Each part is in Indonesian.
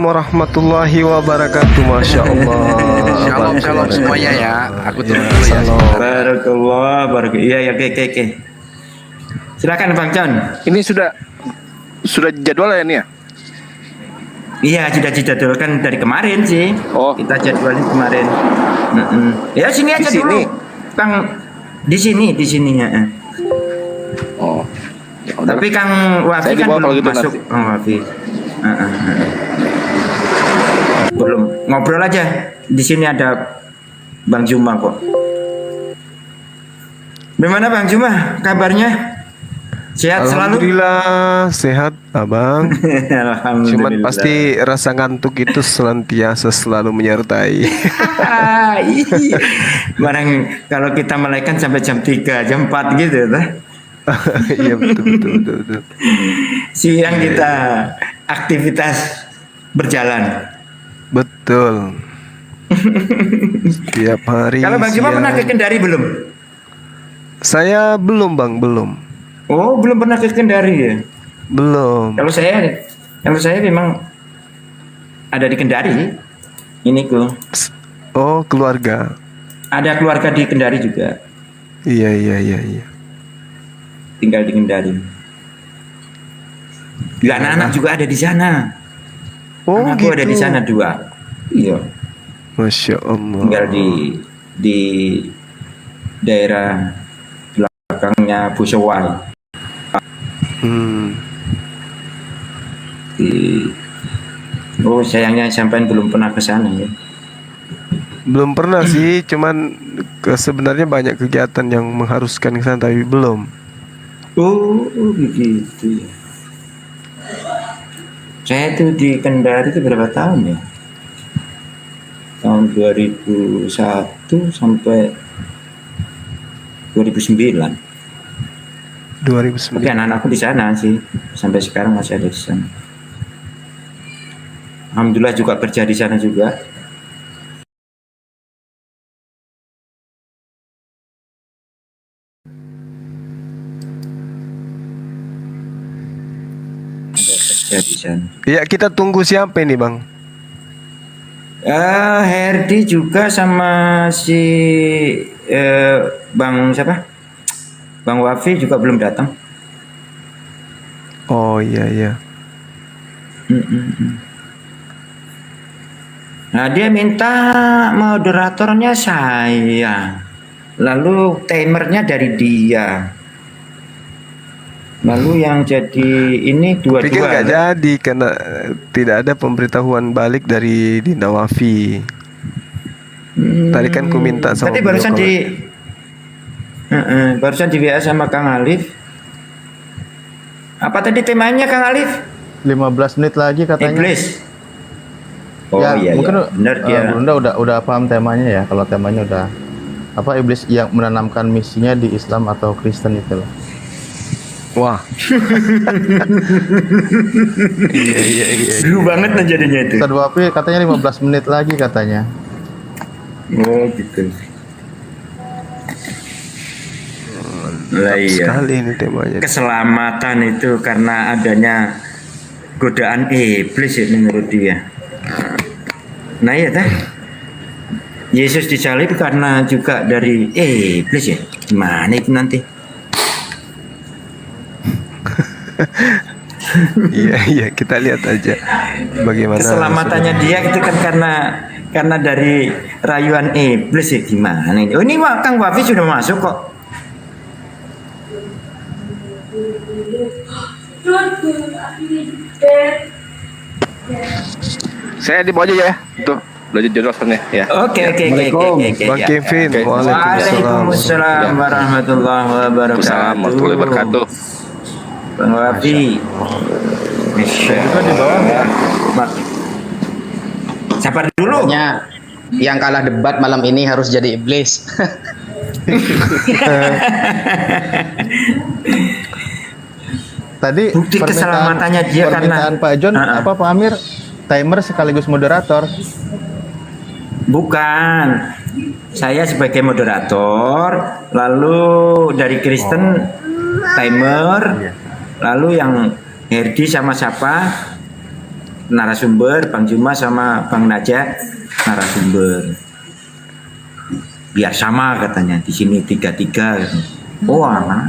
Warahmatullahi wabarakatuh. Masya Allah. Shalom semuanya ya. Aku turun dulu ya. Barakallah, barakallah. Iya, ya, oke. Silakan Bang John. Ini sudah jadwal ya ini ya? Iya, sudah dijadwalkan dari kemarin sih. Oh. Kita jadwalin kemarin. Ya sini aja Di dulu. sini? Kang di sini ya. Oh. Ya udah. Tapi Kang Wafi Saya di kan bawah belum kalau gitu masuk. nanti. Kang Wafi. Belum ngobrol aja. Di sini ada Bang Juma kok. Bagaimana Bang Juma? Kabarnya? Sehat selalu? Alhamdulillah sehat abang. Alhamdulillah. Cuman pasti rasa ngantuk itu senantiasa selalu menyertai. Iya. Barang kalau kita melek kan sampai jam 3, jam 4 gitu lah. Iya betul. Siang kita aktivitas berjalan. Betul. Setiap hari. Kalau Bang Juma pernah ke Kendari belum? Saya belum bang, belum. Oh, belum pernah ke Kendari ya? Belum. Kalau saya memang ada di Kendari. Ini ku. Oh keluarga. Ada keluarga di Kendari juga. Iya. Tinggal di Kendari. Ya, anak-anak juga ada di sana. Oh Anakku gitu. ada di sana 2. Iya. Masya Allah. Tinggal di daerah belakangnya Busewai. Oh sayangnya sampai belum pernah ke sana ya. Belum pernah sih, cuman sebenarnya banyak kegiatan yang mengharuskan ke sana tapi belum. Oh begitu ya. Saya tuh di Kendari itu berapa tahun ya? Tahun 2001 sampai 2009. 2009. Tapi anak-anakku di sana sih, sampai sekarang masih ada di sana. Alhamdulillah juga kerja di sana juga. Ada kerja di sana. Ya kita tunggu siapa ini bang? Herdi juga sama si Bang siapa? Bang Wafi juga belum datang. Oh iya. Nah dia minta moderatornya saya, lalu timernya dari dia, lalu yang jadi ini Pikir dua-dua. nggak jadi karena tidak ada pemberitahuan balik dari Dinda Wafi. Tadi kan ku minta sama Tadi beliau barusan di WA sama Kang Alif. Apa tadi temanya Kang Alif? 15 menit lagi katanya. Iblis. Oh ya, iya, mungkin benar dia. Bunda udah paham temanya ya. Kalau temanya udah apa, iblis yang menanamkan misinya di Islam atau Kristen itu loh. Wah. Iya. Seru banget nah jadinya itu. Ustadz Wafi katanya 15 menit lagi katanya. Oh gitu. Lah iya. Sekali ini temanya. Keselamatan itu karena adanya godaan iblis ya menurut dia. Nah ya tah. Yesus disalib karena juga dari iblis ya. Gimana itu nanti? Iya kita lihat aja bagaimana Keselamatannya dia itu kan karena dari rayuan iblis ya, gimana ini? Oh ini Kang Wafi sudah masuk kok. Saya di bawah aja ya. Tuh, udah jadwal sebenarnya ya. Oke. Bang Ya. Kevin. Oke. Waalaikumsalam warahmatullahi wabarakatuh. Assalamualaikum warahmatullahi wabarakatuh. Bang Wafi. Juga di bawah ya. Sabar dulu. Katanya yang kalah debat malam ini harus jadi iblis. Tadi Bukti keselamatannya dia permintaan karena- Pak John Ah. apa Pak Amir, timer sekaligus moderator. Bukan. Saya sebagai moderator, lalu dari Kristen timer, lalu yang Herdi sama siapa narasumber, Bang Juma sama Bang Najak narasumber. Biar sama katanya, di sini 3-3 gitu. Oh, alah.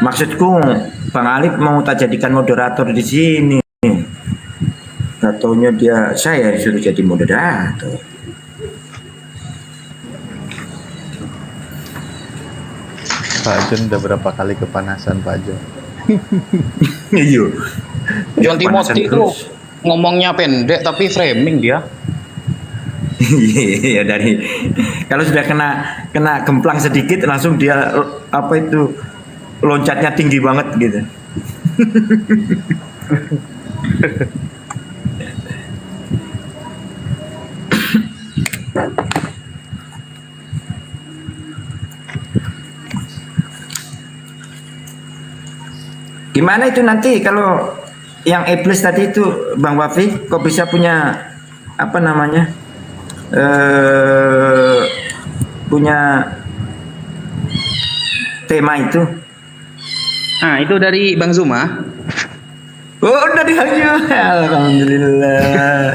Maksudku Bang Alif mau tak jadikan moderator di sini. Gak taunya saya disuruh jadi moderator. Pak John udah berapa kali kepanasan Pak John? Iya. John Panasan Timothy itu terus. ngomongnya pendek tapi framing dia. Iya, dari kalau sudah kena gemplang sedikit langsung dia loncatnya tinggi banget gitu. Gimana itu nanti kalau yang iblis tadi itu Bang Wafi, kok bisa punya apa namanya? Punya tema itu? Nah, itu dari Bang Zuma. Oh, dari Hanya. Alhamdulillah.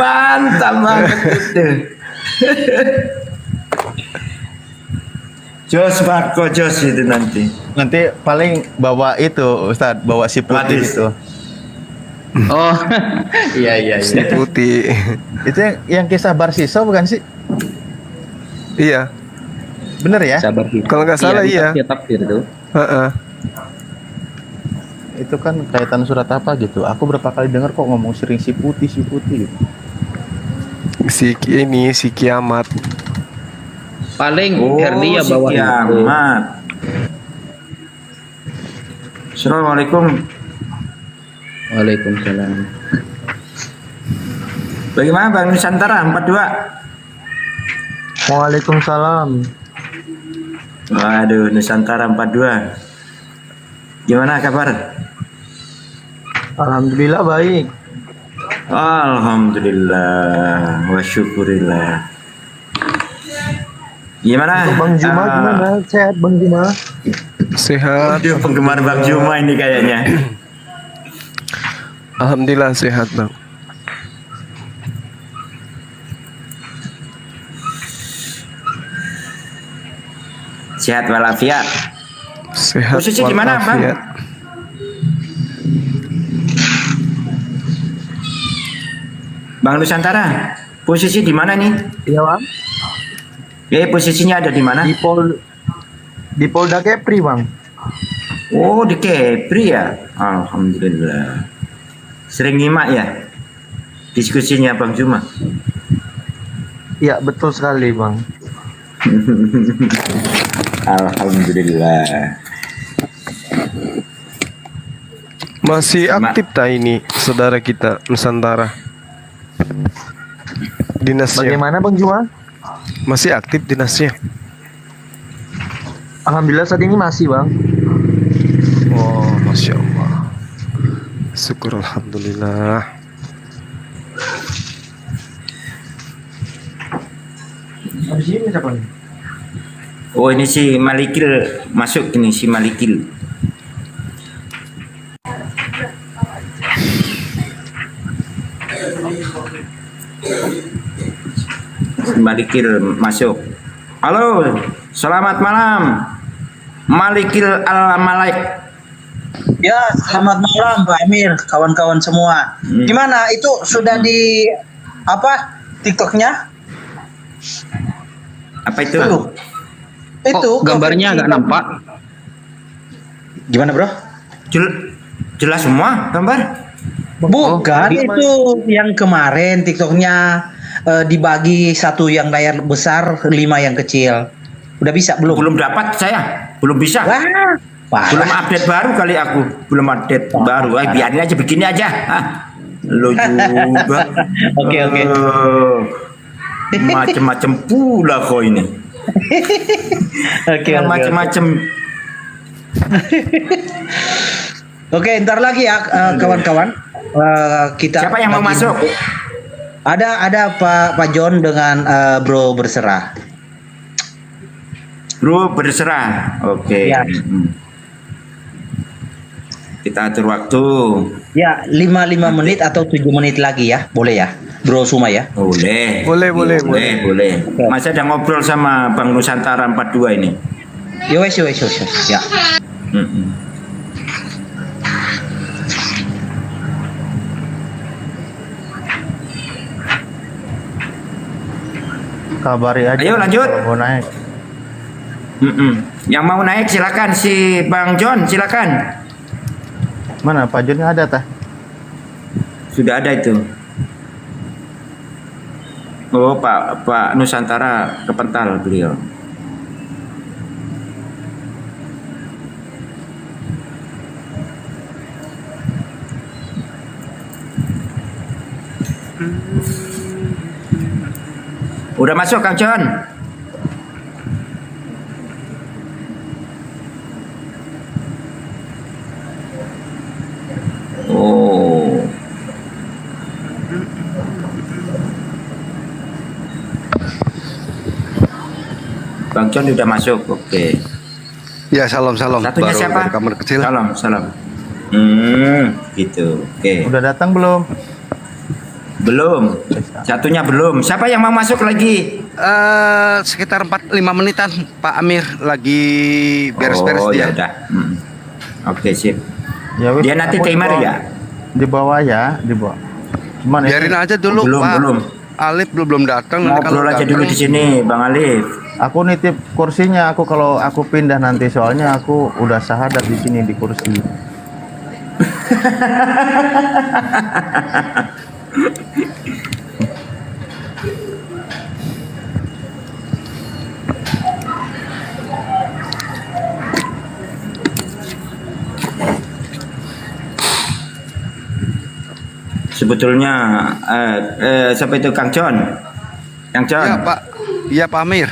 Mantap banget itu. Jos Marco Jos itu nanti. Nanti paling bawa itu Ustadz, bawa si putih Wadis. itu. Oh, iya. Si putih. Itu yang kisah Barsiso bukan sih? Iya. Bener ya? Sabar kita. Kalau nggak salah iya. Takdir itu. Heeh. Itu kan kaitan surat apa gitu. Aku berapa kali dengar kok ngomong sering si putih gitu. Si kiamat. Paling Herli ya si bawa itu. kiamat. Assalamualaikum. Waalaikumsalam. Bagaimana Bang Nusantara 42? Waalaikumsalam. Waduh, Nusantara 42. Gimana kabar? Alhamdulillah baik. Alhamdulillah wa syukurillah. Gimana? Untuk Bang Juma gimana? Sehat Bang Juma? Sehat. Dia penggemar Bang Juma ini kayaknya. Alhamdulillah sehat, Bang. Sehat walafiat. Sehat. Posisi di mana, Bang? walafiat. Bang Nusantara, posisi di mana nih? Iya Bang. Posisinya ada di mana? Di Polda Kepri Bang. Oh, di Kepri ya. Alhamdulillah. Sering nyimak ya diskusinya Bang Juma. Iya betul sekali Bang. Alhamdulillah. Masih aktif tak ini saudara kita Nusantara? Dinasnya. Bagaimana Bang Juma? Masih aktif dinasnya? Alhamdulillah saat ini masih Bang. Oh, Masya Allah. Syukur Alhamdulillah. Habis ini siapa nih? Oh, ini si Malikil masuk ini si Malikil. Si Malikil masuk. Halo, selamat malam. Malikil al-Malaik. Ya, selamat malam Pak Emir, kawan-kawan semua. Gimana? Itu sudah di apa? TikToknya? Apa itu? Belum. Itu Gambarnya nggak nampak. Gimana, Bro? Jelas semua gambar? Bukan, itu yang kemarin TikToknya dibagi satu yang layar besar, 5 yang kecil. Udah bisa belum? Belum dapat saya, belum bisa. Wah, Belum parah. update baru kali aku, belum update baru. Biarin aja begini aja. Lo juga. Oke. Macem-macem pula kau ini. Oke. Macem-macem. Oke, ntar lagi ya kawan-kawan. Kita Siapa yang mau bagi- masuk? Ada Pak John dengan Bro Berserah. Bro, berserah. Oke. Ya. Kita atur waktu. Ya, 5 menit atau 7 menit lagi ya, boleh ya, Bro Suma ya. Boleh. Boleh. Mas ada ngobrol sama Bang Nusantara 42 ini. Yo wes. Ya. Mm-mm. Kabari aja. Ayo, lanjut. kalau mau naik. Yang mau naik silakan, si Bang John silakan. Mana Pak Jonnya ada tah? Sudah ada itu. Oh, Pak Nusantara kepental beliau. Udah masuk Kang John? Oh. Bang John udah masuk, oke. Ya, salam. Satunya Baru siapa? dari kamar kecil. Salam. Gitu, oke. Udah datang belum? Belum. Satunya belum. Siapa yang mau masuk lagi? Sekitar 4-5 menitan Pak Amir lagi beres-beres Oh, dia. ya udah. Oke, sip. Ya wis, Dia nanti aku timer di bawah- ya? Di bawah ya, di bawah. Cuman Biarin ini, aja dulu Belum, Pak. belum. Alif belum datang. Nanti kalau Ngobrol aja datang- dulu di sini, Bang Alif. aku nitip kursinya. Aku kalau aku pindah nanti soalnya aku udah syahadat di sini di kursi. Sebetulnya siapa itu Kang John? Kang John. Iya Pak. Iya Pak Amir.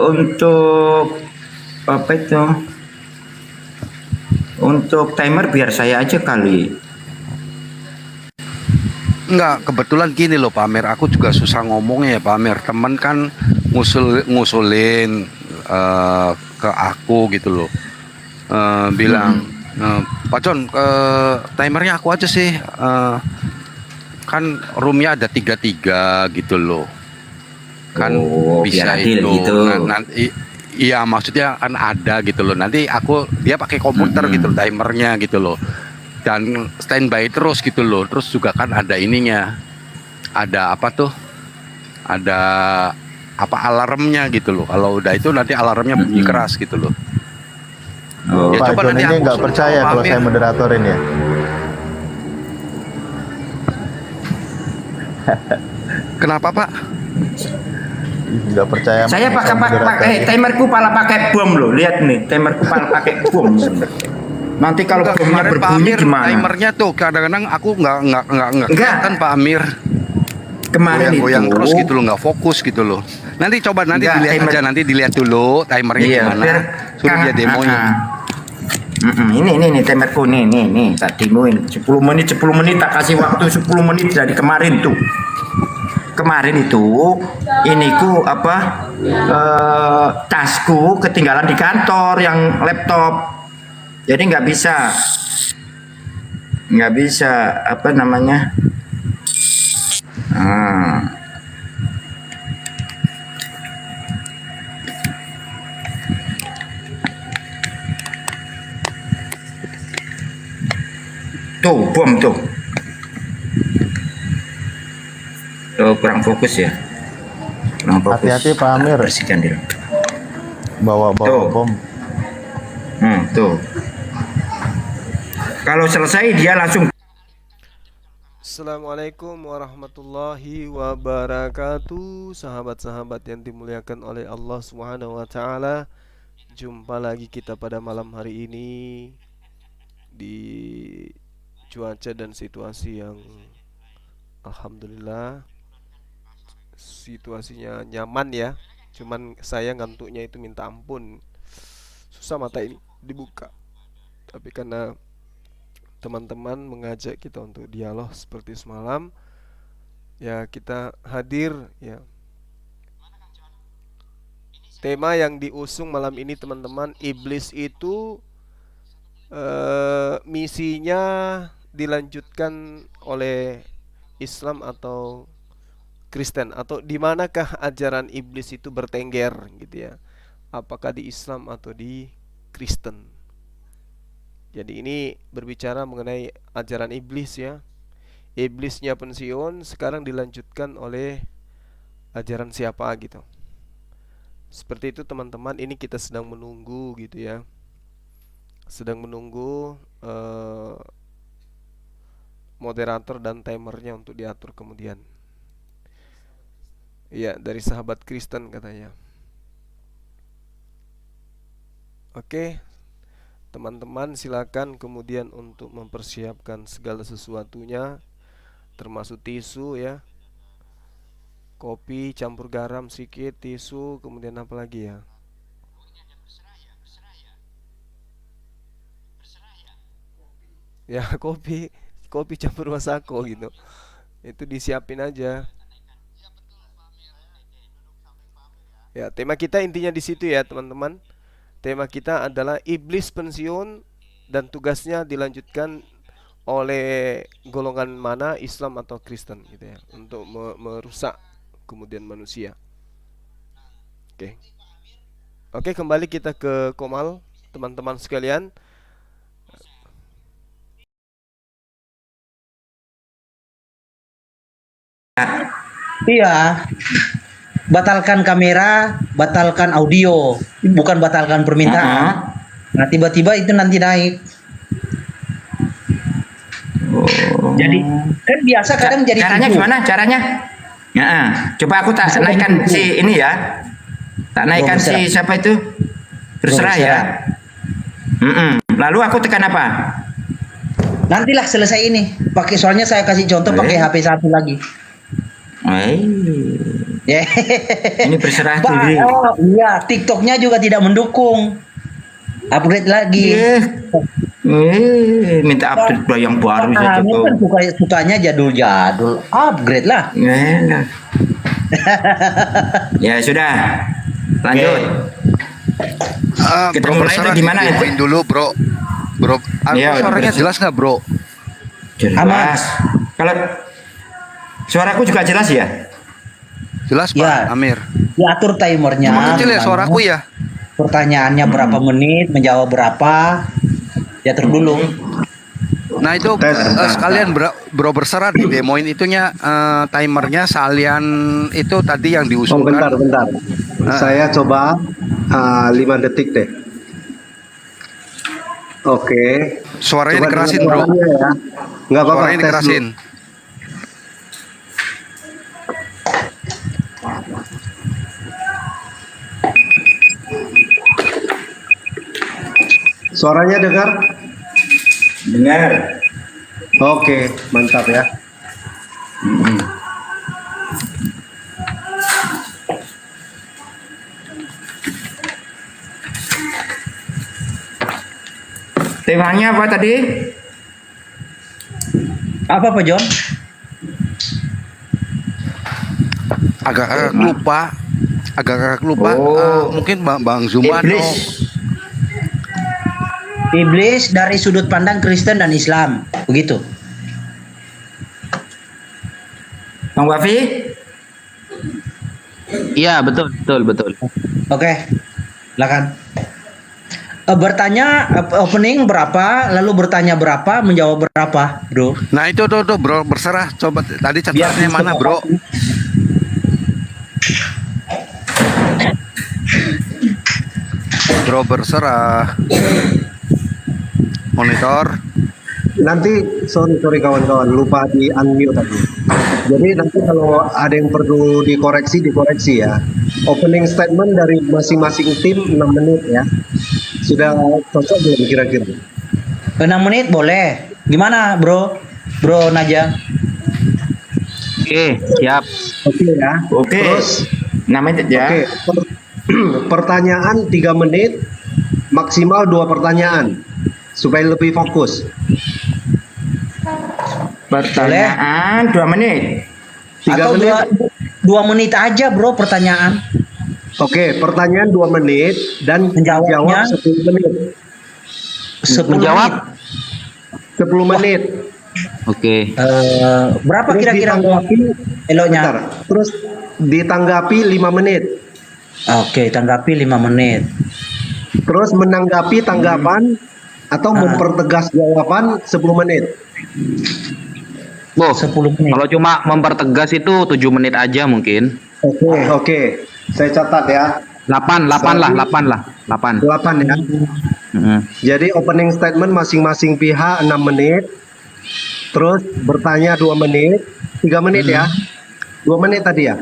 Untuk apa itu? Untuk timer biar saya aja kali. Enggak, kebetulan gini loh Pak Amir, aku juga susah ngomongnya ya Pak Amir. Temen kan ngusulin ke aku gitu loh. Bilang, Pak John, timernya aku aja sih. Kan roomnya ada 3-3 gitu loh. Kan Oh, bisa biar adil itu. gitu. Nanti iya maksudnya kan ada gitu loh. Nanti dia pakai komputer gitu loh, timernya gitu loh. Dan standby terus gitu loh. Terus juga kan ada ininya. Ada apa tuh? Ada apa alarmnya gitu loh. Kalau udah itu nanti alarmnya bunyi keras gitu loh. Oh, Ya, Pak coba Jon nanti ini aku nggak suruh percaya Pak kalau Amir. saya moderatorin ya. Kenapa Pak? Nggak percaya. saya pakai moderatorin. timerku pala pakai bom loh. Lihat nih, timerku pala pakai bom. Nanti kalau Enggak, bomnya kemarin Pak berbunyi Amir gimana? timernya tuh kadang-kadang aku nggak Enggak. kelihatan Pak Amir. Kemarin Goyang itu terus gitu loh, nggak fokus gitu loh. Nanti coba Enggak, dilihat timer. aja, nanti dilihat dulu timernya Iya, gimana. biar Suruh dia demoin. Ini timerku nih tak demoin 10 menit tak kasih waktu 10 menit dari kemarin tuh. Kemarin itu iniku apa tasku ketinggalan di kantor yang laptop. Jadi nggak bisa apa namanya? Tuh bom tuh. Oh, kurang fokus ya. Kurang fokus. Hati-hati, Pak Amir. Bersihkan dulu. Bawa Tuh. bom. Tuh. Kalau selesai dia langsung. Assalamualaikum warahmatullahi wabarakatuh. Sahabat-sahabat yang dimuliakan oleh Allah Subhanahu wa taala. Jumpa lagi kita pada malam hari ini di cuaca dan situasi yang alhamdulillah situasinya nyaman ya. Cuman saya ngantuknya itu minta ampun. Susah mata ini dibuka. Tapi karena teman-teman mengajak kita untuk dialog seperti semalam, ya kita hadir ya. tema yang diusung malam ini teman-teman, iblis itu misinya dilanjutkan oleh Islam atau Kristen, atau di manakah ajaran iblis itu bertengger gitu ya? Apakah di Islam atau di Kristen? Jadi ini berbicara mengenai ajaran iblis ya. Iblisnya pensiun, sekarang dilanjutkan oleh ajaran siapa gitu. Seperti itu teman-teman, ini kita sedang menunggu gitu ya. Sedang menunggu moderator dan timernya untuk diatur kemudian. Iya, dari sahabat Kristen katanya. Oke, teman-teman silakan kemudian untuk mempersiapkan segala sesuatunya, termasuk tisu ya, kopi campur garam sedikit, tisu, kemudian apa lagi ya? Ya kopi, kopi campur masako gitu. Itu disiapin aja. Ya, tema kita intinya di situ ya, teman-teman. Tema kita adalah iblis pensiun dan tugasnya dilanjutkan oleh golongan mana, Islam atau Kristen gitu ya, untuk merusak kemudian manusia. Oke. Oke, kembali kita ke Komal, teman-teman sekalian. Iya, batalkan kamera, batalkan audio, bukan batalkan permintaan. Nah, tiba-tiba itu nanti naik. Jadi kan biasa kadang jadi Caranya tujuh. gimana? Caranya? Ya, coba aku tak naikkan si ini ya. Tak naikkan si siapa itu? Berserah ya. Lalu aku tekan apa? Nantilah selesai ini. Pakai, soalnya saya kasih contoh pakai HP satu lagi. Ya. Ini berserah Pak, TV. oh, iya, TikToknya juga tidak mendukung. Upgrade lagi. Minta update yang baru Ah, saja ini kau. kan sukanya jadul-jadul. Upgrade lah. Ya sudah. Lanjut. Kita Bro mulai berserah itu di mana ya? diinfoin dulu bro. Bro, Iya, suaranya udah. jelas nggak bro? Jelas. Kalau suaraku juga jelas ya? Jelas Pak Ya. Amir. Diatur timernya. Cuma kecil ya suaraku ya. Pertanyaannya berapa menit, menjawab berapa. Diatur dulu. Nah itu sekalian bro berserah di demoin itunya timernya sekalian itu tadi yang diusulkan. bentar. Saya coba 5 detik deh. Oke. Suaranya Coba dikerasin dengar bro. suaranya ya. Nggak apa-apa. Suaranya tes dikerasin. dulu. Suaranya dengar? Dengar. Oke, mantap ya. Temanya apa tadi? Apa Pak John? Agak-agak lupa. Agak-agak lupa. Oh. Mungkin Bang Zuma atau Iblis. Iblis dari sudut pandang Kristen dan Islam. Begitu. Bang Wafi? Iya, betul. Oke. Silakan. Bertanya opening berapa, lalu bertanya berapa, menjawab berapa, Bro? Nah itu tuh bro berserah. Coba tadi catatannya mana bro? Bro berserah. Monitor. Nanti sorry kawan-kawan, lupa di unmute tadi. Jadi nanti kalau ada yang perlu dikoreksi ya. Opening statement dari masing-masing tim 6 menit ya. Sudah cocok belum kira-kira? 6 menit boleh. Gimana, Bro? Bro Naja. Oke, siap. Oke ya. Oke. Terus Namanya ya. oke. Pertanyaan 3 menit, maksimal 2 pertanyaan supaya lebih fokus. Pertanyaan 2 menit. 3 Atau menit. 2 menit aja, Bro, pertanyaan. Oke, pertanyaan 2 menit dan Menjawabnya? jawab 10 menit. 10 Menjawab? menit. 10 menit. Oke. Berapa Terus kira-kira ditanggapi, eloknya? bentar. Terus ditanggapi 5 menit. Oke, tanggapi 5 menit. Terus menanggapi tanggapan atau mempertegas jawaban 10 menit. Boh, 10 menit. kalau cuma mempertegas itu 7 menit aja mungkin. Oke. Saya catat ya. 8 lah, 8 lah. 8. 8 ya. Heeh. Jadi opening statement masing-masing pihak 6 menit. Terus bertanya 2 menit, 3 menit ya. 2 menit tadi ya.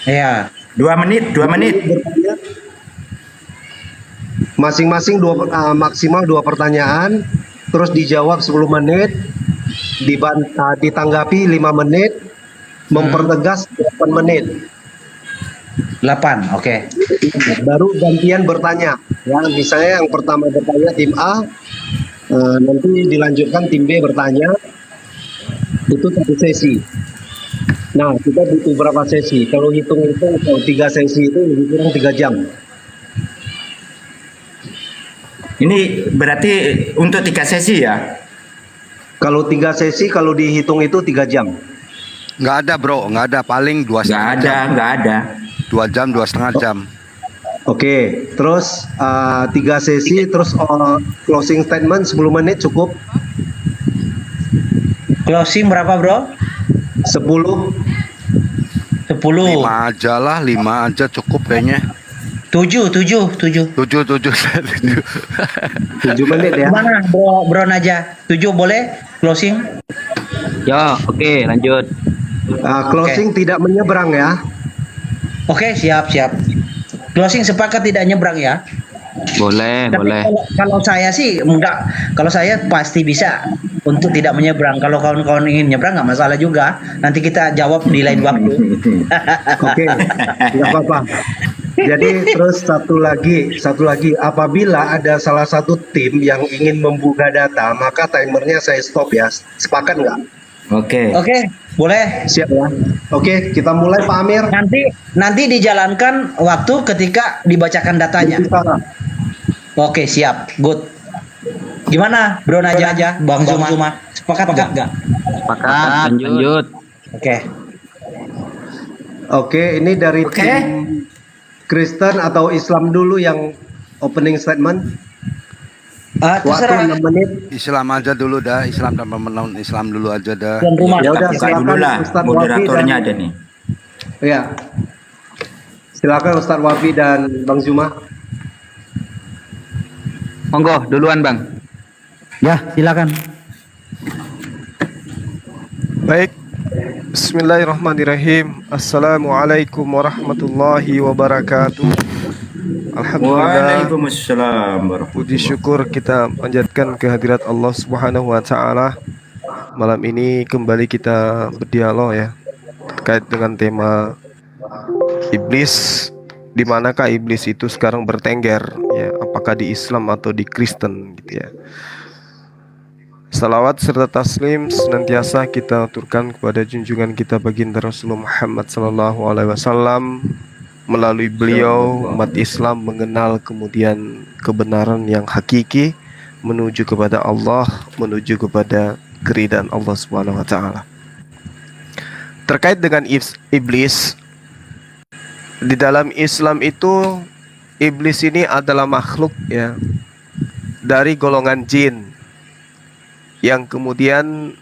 Ya. 2 menit, 2 menit. Bertanya masing-masing maksimal 2 pertanyaan, terus dijawab 10 menit, ditanggapi 5 menit, mempertegas 8 menit. 8, oke. Baru gantian bertanya. Ya, misalnya yang pertama bertanya tim A, nanti dilanjutkan tim B bertanya. Itu 1 sesi. Nah, kita butuh berapa sesi? Kalau hitung-hitung, kalau 3 sesi itu lebih kurang 3 jam. Ini berarti untuk 3 sesi ya? Kalau 3 sesi, kalau dihitung itu 3 jam. Nggak ada bro, nggak ada, paling 2,5 jam. Nggak ada. 2 jam, 2,5 jam. Oke, terus 3 sesi, terus closing statement 10 menit cukup. Closing berapa, Bro? 10. 10. 5 aja lah, 5 aja cukup kayaknya. 7. 7 menit ya. Gimana, Bro Naja? 7 boleh closing? Ya, oke, lanjut. Closing tidak menyeberang ya. Oke, siap. Closing sepakat tidak nyebrang ya. Boleh, Tapi boleh. kalau saya sih enggak. Kalau saya pasti bisa untuk tidak menyeberang. Kalau kawan-kawan ingin nyebrang nggak masalah juga. Nanti kita jawab di lain waktu. Oke, nggak apa-apa. Jadi terus satu lagi, apabila ada salah satu tim yang ingin membuka data, maka timernya saya stop ya. Sepakat nggak? Oke. Oke, boleh. Siap ya. Oke, kita mulai Pak Amir. Nanti dijalankan waktu ketika dibacakan datanya. Oke, siap. Good. Gimana, Bro Naja, Bang Zuma? Sepakat nggak? Sepakat, lanjut. Oke. Oke, ini dari tim Kristen atau Islam dulu yang opening statement. Waktu Terserah. 6 menit. Islam aja dulu dah, Islam dan pemenang Islam dulu aja dah. Tuan rumah. Ya udah, Buka dulu lah. Ustadz Wafi Moderatornya dan- ada nih. Ya. Silakan Ustadz Wafi dan Bang Zuma. Monggo, duluan Bang. Ya, silakan. Baik. Bismillahirrahmanirrahim. Assalamualaikum warahmatullahi wabarakatuh. Alhamdulillah. Waalaikumsalam Puji warahmatullahi. syukur kita panjatkan kehadirat Allah Subhanahu wa taala. Malam ini kembali kita berdialog ya terkait dengan tema iblis. Di manakah iblis itu sekarang bertengger ya, apakah di Islam atau di Kristen gitu ya. Salawat serta taslim senantiasa kita aturkan kepada junjungan kita baginda Rasulullah Muhammad sallallahu alaihi wasallam. Melalui beliau umat Islam mengenal kemudian kebenaran yang hakiki, menuju kepada Allah, menuju kepada keridhaan Allah Subhanahu wa taala. Terkait dengan iblis, di dalam Islam itu iblis ini adalah makhluk ya dari golongan jin yang kemudian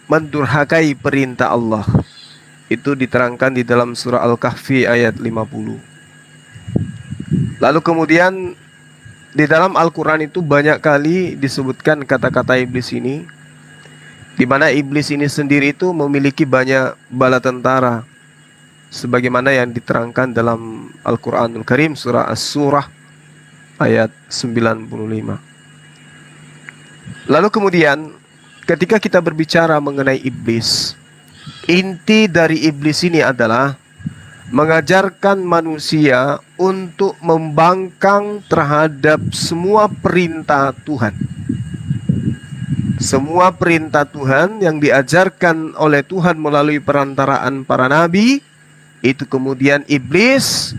mendurhakai perintah Allah. Itu diterangkan di dalam surah Al-Kahfi ayat 50. Lalu kemudian di dalam Al-Quran itu banyak kali disebutkan kata-kata iblis ini, di mana iblis ini sendiri itu memiliki banyak bala tentara, sebagaimana yang diterangkan dalam Al-Quranul Karim surah As-Surah ayat 95. Lalu kemudian ketika kita berbicara mengenai iblis, inti dari iblis ini adalah mengajarkan manusia untuk membangkang terhadap semua perintah Tuhan. Semua perintah Tuhan yang diajarkan oleh Tuhan melalui perantaraan para nabi, itu kemudian iblis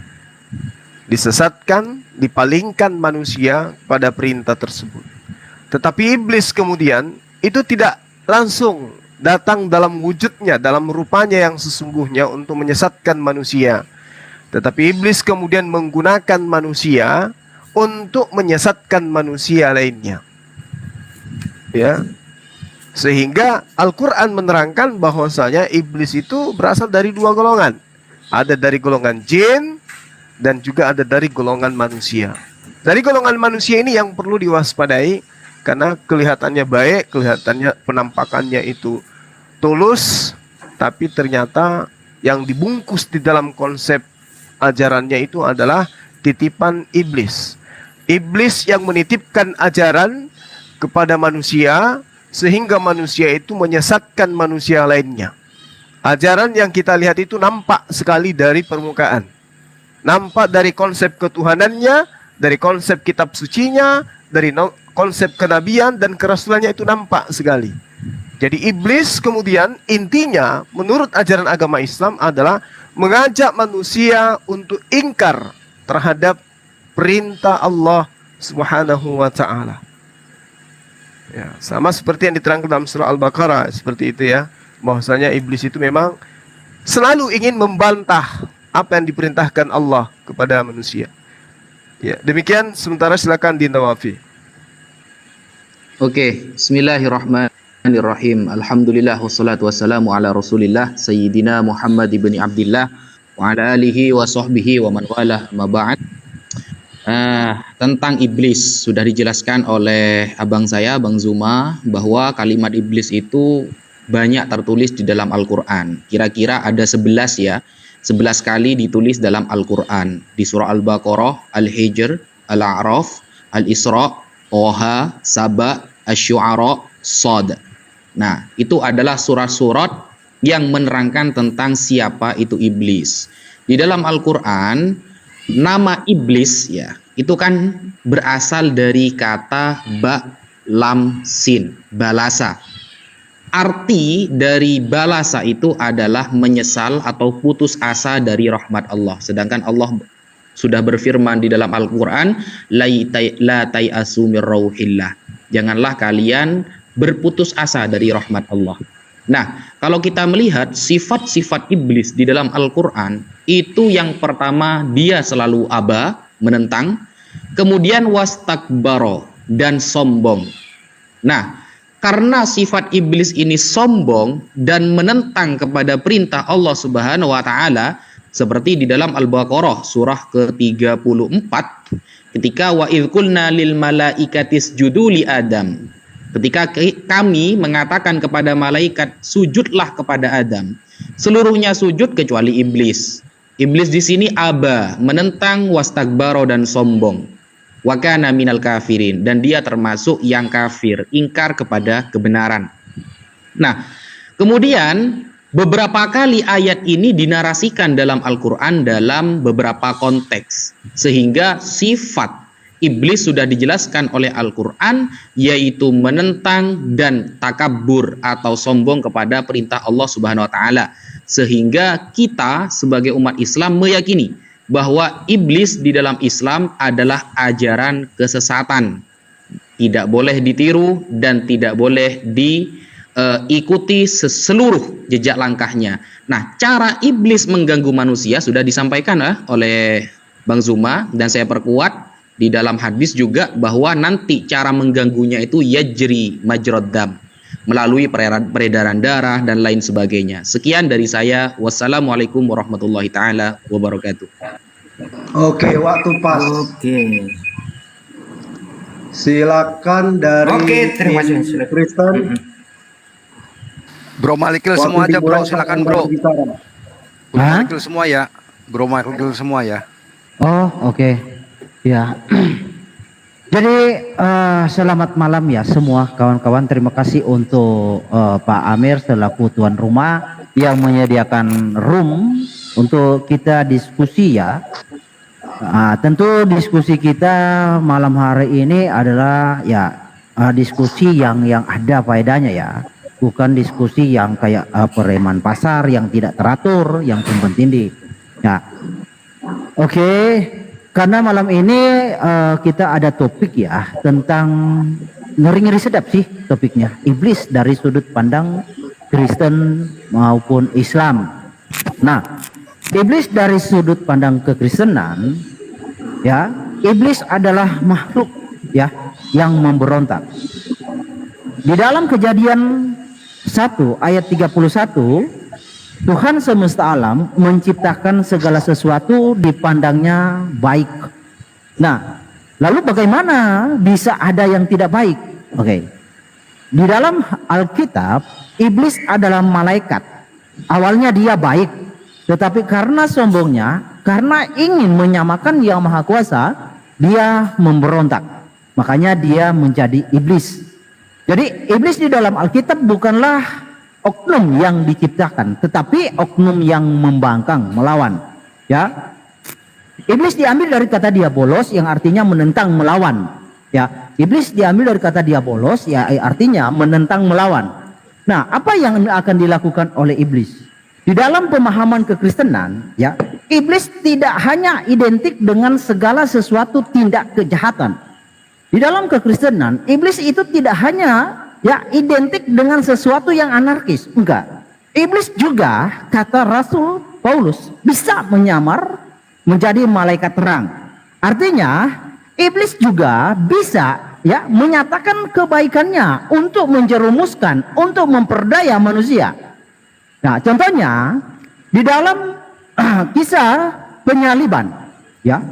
disesatkan, dipalingkan manusia pada perintah tersebut. Tetapi iblis kemudian itu tidak langsung datang dalam wujudnya, dalam rupanya yang sesungguhnya untuk menyesatkan manusia. Tetapi iblis kemudian menggunakan manusia untuk menyesatkan manusia lainnya. Ya. Sehingga Al-Quran menerangkan bahwasanya iblis itu berasal dari dua golongan. Ada dari golongan jin dan juga ada dari golongan manusia. Dari golongan manusia ini yang perlu diwaspadai karena kelihatannya baik, kelihatannya penampakannya itu tulus, tapi ternyata yang dibungkus di dalam konsep ajarannya itu adalah titipan iblis. Iblis yang menitipkan ajaran kepada manusia sehingga manusia itu menyesatkan manusia lainnya. Ajaran yang kita lihat itu nampak sekali dari permukaan. Nampak dari konsep ketuhanannya, dari konsep kitab sucinya, dari konsep kenabian dan kerasulannya itu nampak sekali. Jadi iblis kemudian intinya menurut ajaran agama Islam adalah mengajak manusia untuk ingkar terhadap perintah Allah Subhanahu wa taala. Ya, sama seperti yang diterangkan dalam surah Al-Baqarah seperti itu ya. Bahwasanya iblis itu memang selalu ingin membantah apa yang diperintahkan Allah kepada manusia. Ya, demikian sementara silakan Dinda Wafi. Oke, bismillahirrahmanirrahim. Alhamdulillah wassalatu wassalamu ala Rasulillah Sayyidina Muhammad ibn Abdullah wa ala alihi wa sahbihi wa man walah ma ba'd. Tentang iblis sudah dijelaskan oleh abang saya, Bang Zuma, bahwa kalimat iblis itu banyak tertulis di dalam Al-Quran. Kira-kira ada 11 ya, 11 kali ditulis dalam Al-Quran. Di surah Al-Baqarah, Al-Hijr, Al-A'raf, Al-Isra, Oha, Saba, Asy-Syu'ara, Shad. Nah, itu adalah surat-surat yang menerangkan tentang siapa itu iblis. Di dalam Al-Quran, nama iblis ya, itu kan berasal dari kata ba, lam, sin, balasa. Arti dari balasa itu adalah menyesal atau putus asa dari rahmat Allah. Sedangkan Allah sudah berfirman di dalam Al-Quran, la tai'asu mir rauhillah. Janganlah kalian berputus asa dari rahmat Allah. Nah, kalau kita melihat sifat-sifat iblis di dalam Al-Quran, itu yang pertama dia selalu aba, menentang, kemudian wastakbaro, dan sombong. Nah, karena sifat iblis ini sombong dan menentang kepada perintah Allah Subhanahu wa taala, seperti di dalam Al-Baqarah surah ke-34 ketika wa idz qulna lil malaikati isjudu li Adam. Ketika kami mengatakan kepada malaikat sujudlah kepada Adam, seluruhnya sujud kecuali iblis. Iblis di sini aba, menentang, wastakbaro, dan sombong. Wa kana minal kafirin, dan dia termasuk yang kafir, ingkar kepada kebenaran. Nah, kemudian beberapa kali ayat ini dinarasikan dalam Al-Quran dalam beberapa konteks, sehingga sifat iblis sudah dijelaskan oleh Al-Quran, yaitu menentang dan takabur atau sombong kepada perintah Allah Subhanahu wa taala. Sehingga kita sebagai umat Islam meyakini bahwa iblis di dalam Islam adalah ajaran kesesatan, tidak boleh ditiru dan tidak boleh diikuti seluruh jejak langkahnya. Nah, cara iblis mengganggu manusia sudah disampaikan oleh Bang Zuma, dan saya perkuat di dalam hadis juga bahwa nanti cara mengganggunya itu yajri majrad dam, melalui peredaran darah dan lain sebagainya. Sekian dari saya. Wassalamualaikum warahmatullahi taala wabarakatuh. Oke, waktu pas. Oke. Silakan dari Oke, terima kasih. Silakan. Kristen. Bro Malikil Waktu semua aja bro, dimulai silakan Anda bro. berbicara. Bro Malikil semua ya. Bro Malikil semua ya. Oh, oke. Ya. Jadi selamat malam ya semua kawan-kawan. Terima kasih untuk Pak Amir selaku tuan rumah yang menyediakan room untuk kita diskusi ya. Tentu diskusi kita malam hari ini adalah ya diskusi yang ada faedahnya ya. Bukan diskusi yang kayak preman pasar yang tidak teratur, yang tumpang tindih. Ya. Oke. karena malam ini kita ada topik ya tentang ngeri-ngeri sedap sih topiknya, iblis dari sudut pandang Kristen maupun Islam. Nah, iblis dari sudut pandang kekristenan, ya, iblis adalah makhluk ya yang memberontak. Di dalam Kejadian 1 ayat 31, Tuhan semesta alam menciptakan segala sesuatu dipandangnya baik. Nah, lalu bagaimana bisa ada yang tidak baik? Oke. Di dalam Alkitab, iblis adalah malaikat. Awalnya dia baik, tetapi karena sombongnya, karena ingin menyamakan Yang Maha Kuasa, dia memberontak. Makanya dia menjadi iblis. Jadi iblis di dalam Alkitab bukanlah oknum yang diciptakan, tetapi oknum yang membangkang, melawan. Ya, iblis diambil dari kata diabolos yang artinya menentang, melawan. Ya, iblis diambil dari kata diabolos ya artinya menentang, melawan. Nah, apa yang akan dilakukan oleh iblis? Di dalam pemahaman kekristenan, ya, iblis tidak hanya identik dengan segala sesuatu tindak kejahatan. Di dalam kekristenan, iblis itu tidak hanya ya identik dengan sesuatu yang anarkis, enggak. Iblis juga, kata Rasul Paulus, bisa menyamar menjadi malaikat terang. Artinya iblis juga bisa ya menyatakan kebaikannya untuk menjerumuskan, untuk memperdaya manusia. Nah, contohnya di dalam kisah penyaliban, ya,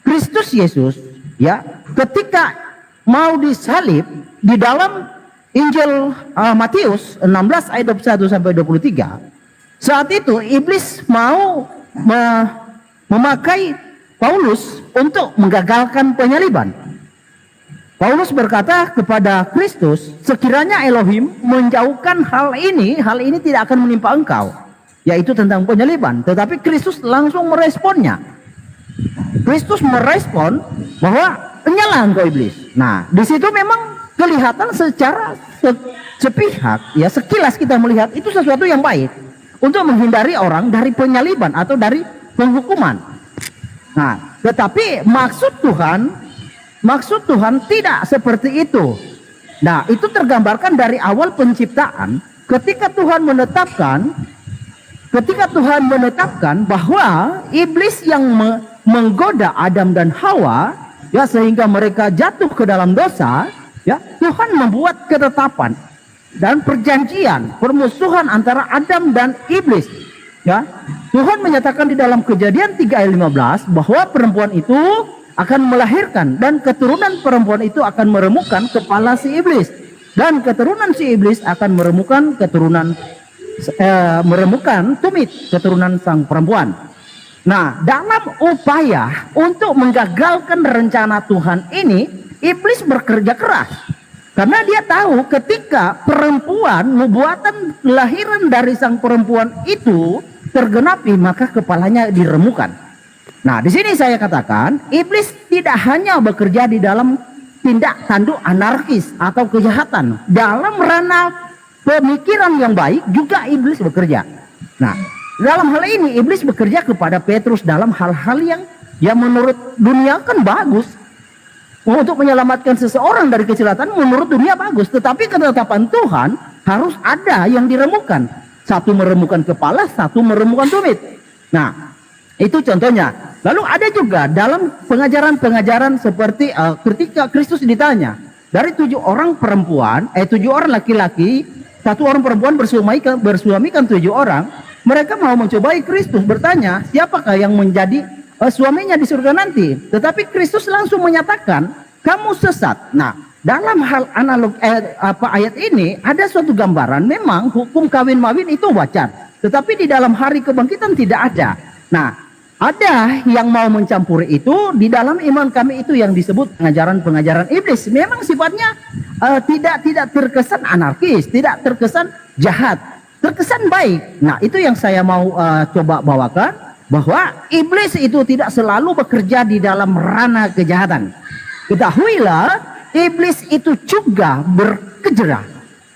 Kristus Yesus ya ketika mau disalib di dalam Injil Matius 16 ayat 21 sampai 23. Saat itu iblis mau memakai Paulus untuk menggagalkan penyaliban. Paulus berkata kepada Kristus, sekiranya Elohim menjauhkan hal ini tidak akan menimpa engkau, yaitu tentang penyaliban. Tetapi Kristus langsung meresponnya. Kristus merespon bahwa nyala engkau iblis. Nah, di situ memang kelihatan secara sepihak, ya sekilas kita melihat itu sesuatu yang baik untuk menghindari orang dari penyaliban atau dari penghukuman. Nah, tetapi maksud Tuhan tidak seperti itu. Nah, itu tergambarkan dari awal penciptaan ketika Tuhan menetapkan bahwa iblis yang menggoda Adam dan Hawa ya sehingga mereka jatuh ke dalam dosa. Ya, Tuhan membuat ketetapan dan perjanjian permusuhan antara Adam dan iblis. Ya, Tuhan menyatakan di dalam Kejadian 3 ayat 15 bahwa perempuan itu akan melahirkan dan keturunan perempuan itu akan meremukkan kepala si iblis dan keturunan si iblis akan meremukkan tumit keturunan sang perempuan. Nah, dalam upaya untuk menggagalkan rencana Tuhan ini, iblis bekerja keras karena dia tahu ketika perempuan nubuatan kelahiran dari sang perempuan itu tergenapi maka kepalanya diremukkan. Nah, di sini saya katakan iblis tidak hanya bekerja di dalam tindak tanduk anarkis atau kejahatan, dalam ranah pemikiran yang baik juga iblis bekerja. Nah, dalam hal ini iblis bekerja kepada Petrus dalam hal-hal yang menurut dunia kan bagus. Untuk menyelamatkan seseorang dari kecelakaan menurut dunia bagus, tetapi ketetapan Tuhan harus ada yang diremukkan. Satu meremukkan kepala, satu meremukkan tumit. Nah, itu contohnya. Lalu ada juga dalam pengajaran-pengajaran seperti ketika Kristus ditanya, dari 7 orang laki-laki, 1 orang perempuan bersuamikan 7 orang, mereka mau mencobai Kristus, bertanya, siapakah yang menjadi suaminya di surga nanti? Tetapi Kristus langsung menyatakan, kamu sesat. Nah, dalam hal analog ayat ini ada suatu gambaran, memang hukum kawin mawin itu wajar, tetapi di dalam hari kebangkitan tidak ada. Nah, ada yang mau mencampuri itu, di dalam iman kami itu yang disebut pengajaran-pengajaran iblis. Memang sifatnya tidak terkesan anarkis, tidak terkesan jahat, terkesan baik. Nah, itu yang saya mau coba bawakan, bahwa iblis itu tidak selalu bekerja di dalam ranah kejahatan. Ketahuilah, iblis itu juga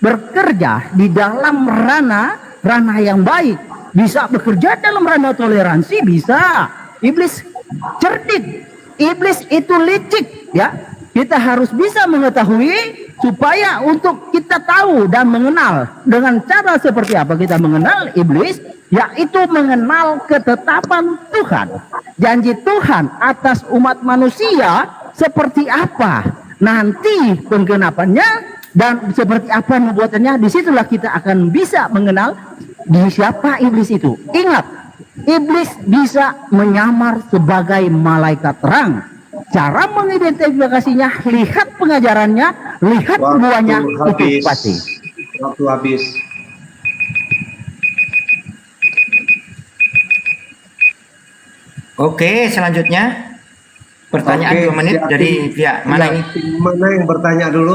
bekerja di dalam ranah yang baik. Bisa bekerja dalam ranah toleransi, bisa. Iblis cerdik iblis itu licik ya. Kita harus bisa mengetahui supaya untuk kita tahu dan mengenal dengan cara seperti apa kita mengenal iblis, yaitu mengenal ketetapan Tuhan. Janji Tuhan atas umat manusia seperti apa nanti penggenapannya dan seperti apa nubuatannya. Disitulah kita akan bisa mengenal di siapa iblis itu. Ingat, iblis bisa menyamar sebagai malaikat terang. Cara mengidentifikasinya, lihat pengajarannya, lihat buahnya, itu pasti. Waktu habis. Oke, selanjutnya pertanyaan Oke, 2 menit siap. dari pihak mana ini? Mana yang bertanya dulu?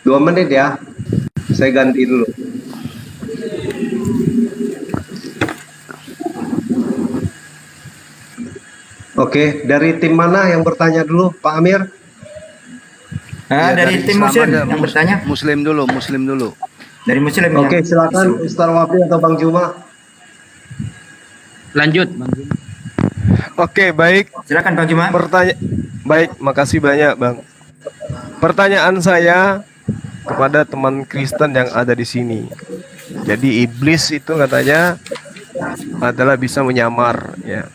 2 menit ya. Saya ganti dulu. Oke, dari tim mana yang bertanya dulu, Pak Amir? Dari tim Islam Muslim aja, yang bertanya. Muslim dulu. Dari Muslim Oke, yang silakan Ustaz Wafi atau Bang Juma. Lanjut. Oke, baik. Silakan Bang Juma. Baik, makasih banyak, Bang. Pertanyaan saya kepada teman Kristen yang ada di sini. Jadi iblis itu katanya adalah bisa menyamar ya.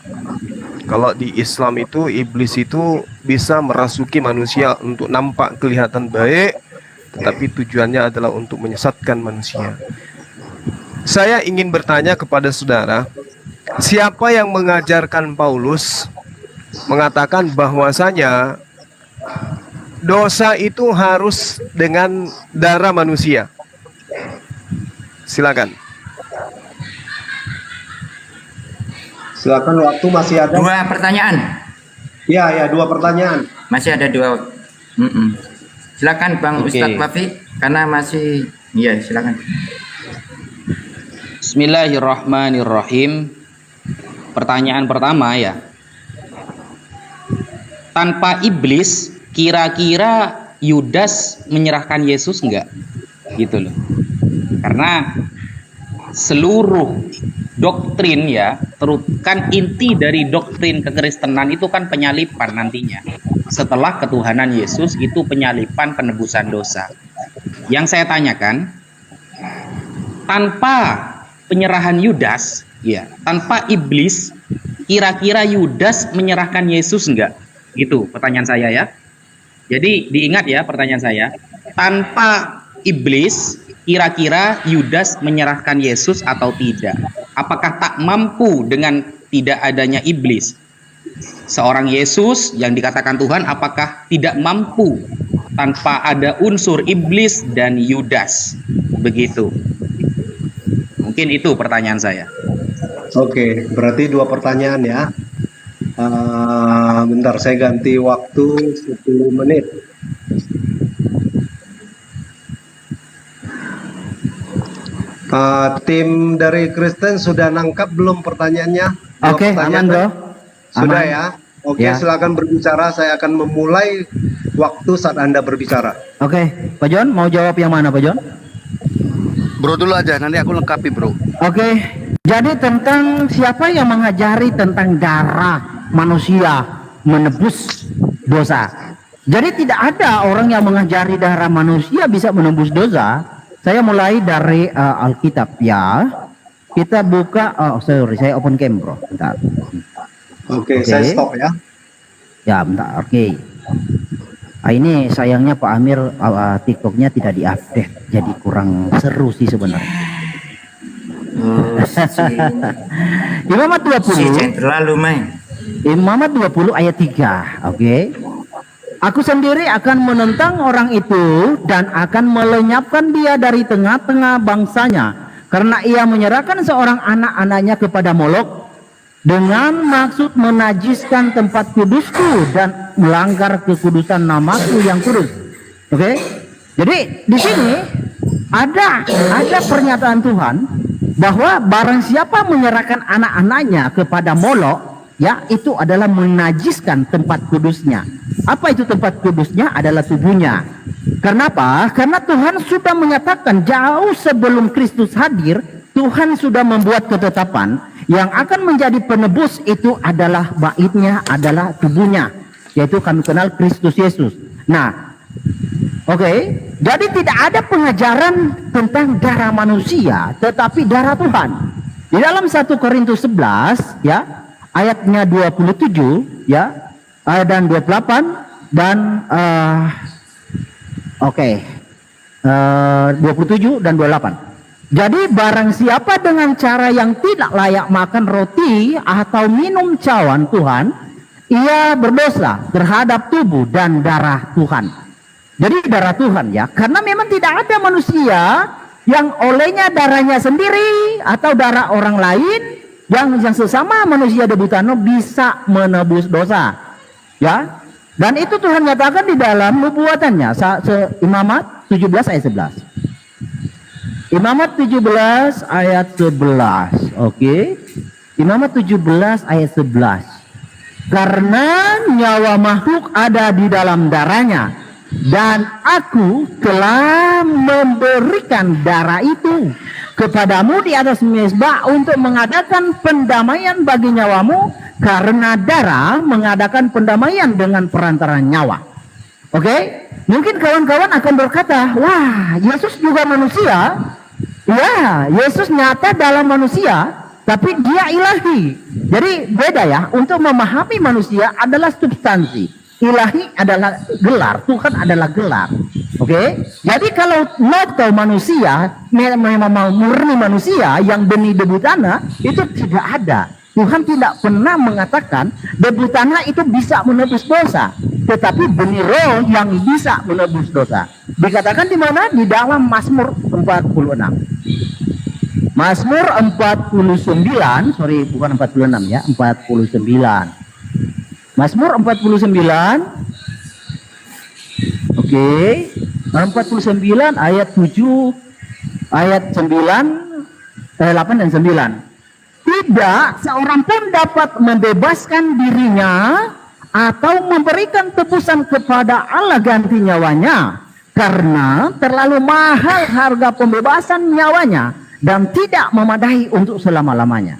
Kalau di Islam itu iblis itu bisa merasuki manusia untuk nampak kelihatan baik, tetapi tujuannya adalah untuk menyesatkan manusia. Saya ingin bertanya kepada saudara, siapa yang mengajarkan Paulus mengatakan bahwasanya dosa itu harus dengan darah manusia? Silakan. Silakan, waktu masih ada. 2 pertanyaan. Ya, 2 pertanyaan. Masih ada 2. Silakan Bang Ustadz Wafi karena masih silakan. Bismillahirrahmanirrahim. Pertanyaan pertama ya. Tanpa iblis, kira-kira Yudas menyerahkan Yesus enggak? Gitu loh. Karena seluruh doktrin ya, kan inti dari doktrin kekristenan itu kan penyalipan nantinya. Setelah ketuhanan Yesus itu penyalipan, penebusan dosa. Yang saya tanyakan, tanpa penyerahan Yudas, ya, tanpa iblis, kira-kira Yudas menyerahkan Yesus enggak? Gitu pertanyaan saya ya. Jadi diingat ya pertanyaan saya. Tanpa iblis, kira-kira Yudas menyerahkan Yesus atau tidak? Apakah tak mampu dengan tidak adanya iblis? Seorang Yesus yang dikatakan Tuhan, apakah tidak mampu tanpa ada unsur iblis dan Yudas? Begitu. Mungkin itu pertanyaan saya. Oke, berarti 2 pertanyaan ya. Bentar, saya ganti waktu 10 menit. Tim dari Kristen sudah nangkap belum pertanyaannya? Oke, aman bro. Sudah Aman. ya. Oke, Ya. silakan berbicara. Saya akan memulai waktu saat Anda berbicara. Oke, Pak John mau jawab yang mana Pak John? Bro dulu aja, nanti aku lengkapi bro. Oke, jadi tentang siapa yang mengajari tentang darah manusia menebus dosa. Jadi tidak ada orang yang mengajari darah manusia bisa menembus dosa. Saya mulai dari Alkitab ya. Kita buka, saya open cam bro. Bentar. Oke, saya stop ya. Ya bentar, oke. Ini sayangnya Pak Amir TikToknya tidak diupdate, jadi kurang seru sih sebenarnya. Imamat 20. Terlalu main. Imamat 20 ayat 3. Oke. Aku sendiri akan menentang orang itu dan akan melenyapkan dia dari tengah-tengah bangsanya, karena ia menyerahkan seorang anak-anaknya kepada Molok dengan maksud menajiskan tempat kudusku dan melanggar kekudusan namaku yang kudus. Oke. Jadi di sini ada pernyataan Tuhan bahwa barang siapa menyerahkan anak-anaknya kepada Molok, ya, itu adalah menajiskan tempat kudusnya. Apa itu tempat kudusnya? Adalah tubuhnya. Kenapa? Karena Tuhan sudah menyatakan jauh sebelum Kristus hadir, Tuhan sudah membuat ketetapan Yang akan menjadi penebus itu adalah baitnya, adalah tubuhnya, yaitu kami kenal Kristus Yesus. Nah, oke, jadi tidak ada pengajaran tentang darah manusia, tetapi darah Tuhan. Di dalam 1 Korintus 11 ya, ayatnya 27 ya, dan 28 dan 27 dan 28. Jadi barang siapa dengan cara yang tidak layak makan roti atau minum cawan Tuhan, ia berdosa terhadap tubuh dan darah Tuhan. Jadi darah Tuhan ya, karena memang tidak ada manusia yang olehnya darahnya sendiri atau darah orang lain yang sesama manusia debutano bisa menebus dosa. Ya. Dan itu Tuhan nyatakan di dalam nubuatannya, Imamat 17 ayat 11. Imamat 17 ayat 11. Oke. Imamat 17 ayat 11. Karena nyawa makhluk ada di dalam darahnya, dan aku telah memberikan darah itu kepadamu di atas mezbah untuk mengadakan pendamaian bagi nyawamu, karena darah mengadakan pendamaian dengan perantara nyawa. Oke? Mungkin kawan-kawan akan berkata, wah, Yesus juga manusia. Ya, Yesus nyata dalam manusia, tapi dia ilahi. Jadi beda ya, untuk memahami manusia adalah substansi, ilahi adalah gelar, Tuhan adalah gelar. Oke? Jadi kalau noto manusia, memang murni manusia yang benih debutana, itu tidak ada. Tuhan tidak pernah mengatakan debutana itu bisa menebus dosa, tetapi benih roh yang bisa menebus dosa. Dikatakan di mana? Di dalam Mazmur 46. Mazmur 49, sorry bukan 46 ya, 49. Mazmur 49. Oke. 49 ayat 7, ayat 9, 8 dan 9. Tidak seorang pun dapat membebaskan dirinya atau memberikan tebusan kepada Allah ganti nyawanya, karena terlalu mahal harga pembebasan nyawanya dan tidak memadai untuk selama-lamanya.